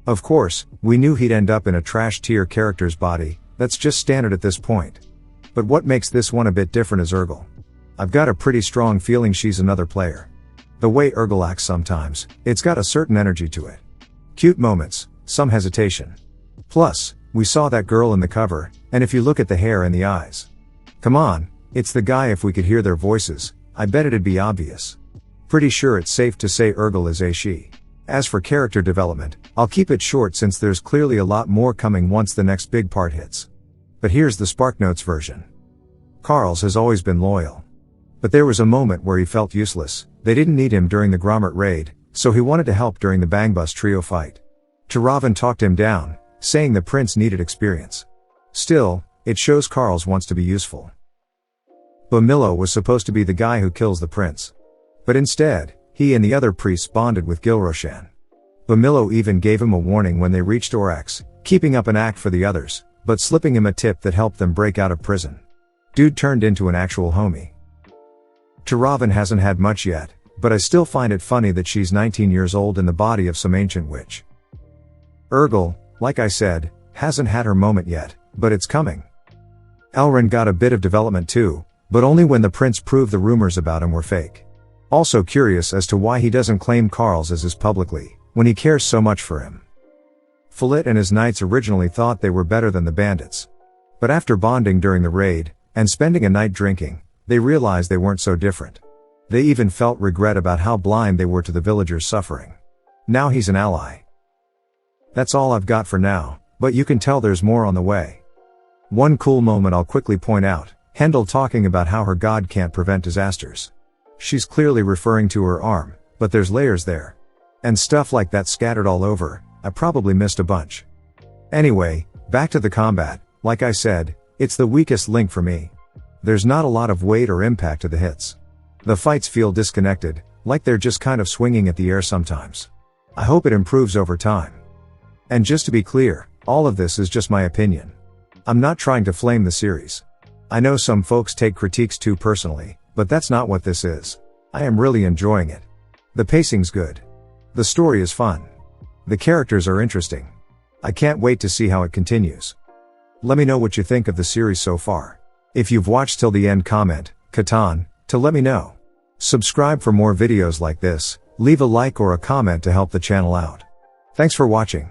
Of course, we knew he'd end up in a trash tier character's body, that's just standard at this point. But what makes this one a bit different is Urgel. I've got a pretty strong feeling she's another player. The way Urgel acts sometimes, it's got a certain energy to it. Cute moments, some hesitation. Plus, we saw that girl in the cover, and if you look at the hair and the eyes. Come on, it's the guy. If we could hear their voices, I bet it'd be obvious. Pretty sure it's safe to say Urgel is a she. As for character development, I'll keep it short since there's clearly a lot more coming once the next big part hits. But here's the SparkNotes version. Carl's has always been loyal. But there was a moment where he felt useless. They didn't need him during the Grommert raid, so he wanted to help during the Bangbus trio fight. Tiravan talked him down, saying the prince needed experience. Still, it shows Carl's wants to be useful. Bamillo was supposed to be the guy who kills the prince. But instead, he and the other priests bonded with Gilroshan. Bamillo even gave him a warning when they reached Orax, keeping up an act for the others, but slipping him a tip that helped them break out of prison. Dude turned into an actual homie. Tiravan hasn't had much yet, but I still find it funny that she's 19 years old in the body of some ancient witch. Urgel, like I said, hasn't had her moment yet, but it's coming. Elrond got a bit of development too, but only when the prince proved the rumors about him were fake. Also curious as to why he doesn't claim Carl's as his publicly, when he cares so much for him. Follett and his knights originally thought they were better than the bandits. But after bonding during the raid, and spending a night drinking, they realized they weren't so different. They even felt regret about how blind they were to the villagers' suffering. Now he's an ally. That's all I've got for now, but you can tell there's more on the way. One cool moment I'll quickly point out, Hendel talking about how her god can't prevent disasters. She's clearly referring to her arm, but there's layers there. And stuff like that scattered all over, I probably missed a bunch. Anyway, back to the combat, like I said, it's the weakest link for me. There's not a lot of weight or impact to the hits. The fights feel disconnected, like they're just kind of swinging at the air sometimes. I hope it improves over time. And just to be clear, all of this is just my opinion. I'm not trying to flame the series. I know some folks take critiques too personally, but that's not what this is. I am really enjoying it. The pacing's good. The story is fun. The characters are interesting. I can't wait to see how it continues. Let me know what you think of the series so far. If you've watched till the end, comment, Catan, to let me know. Subscribe for more videos like this, leave a like or a comment to help the channel out. Thanks for watching.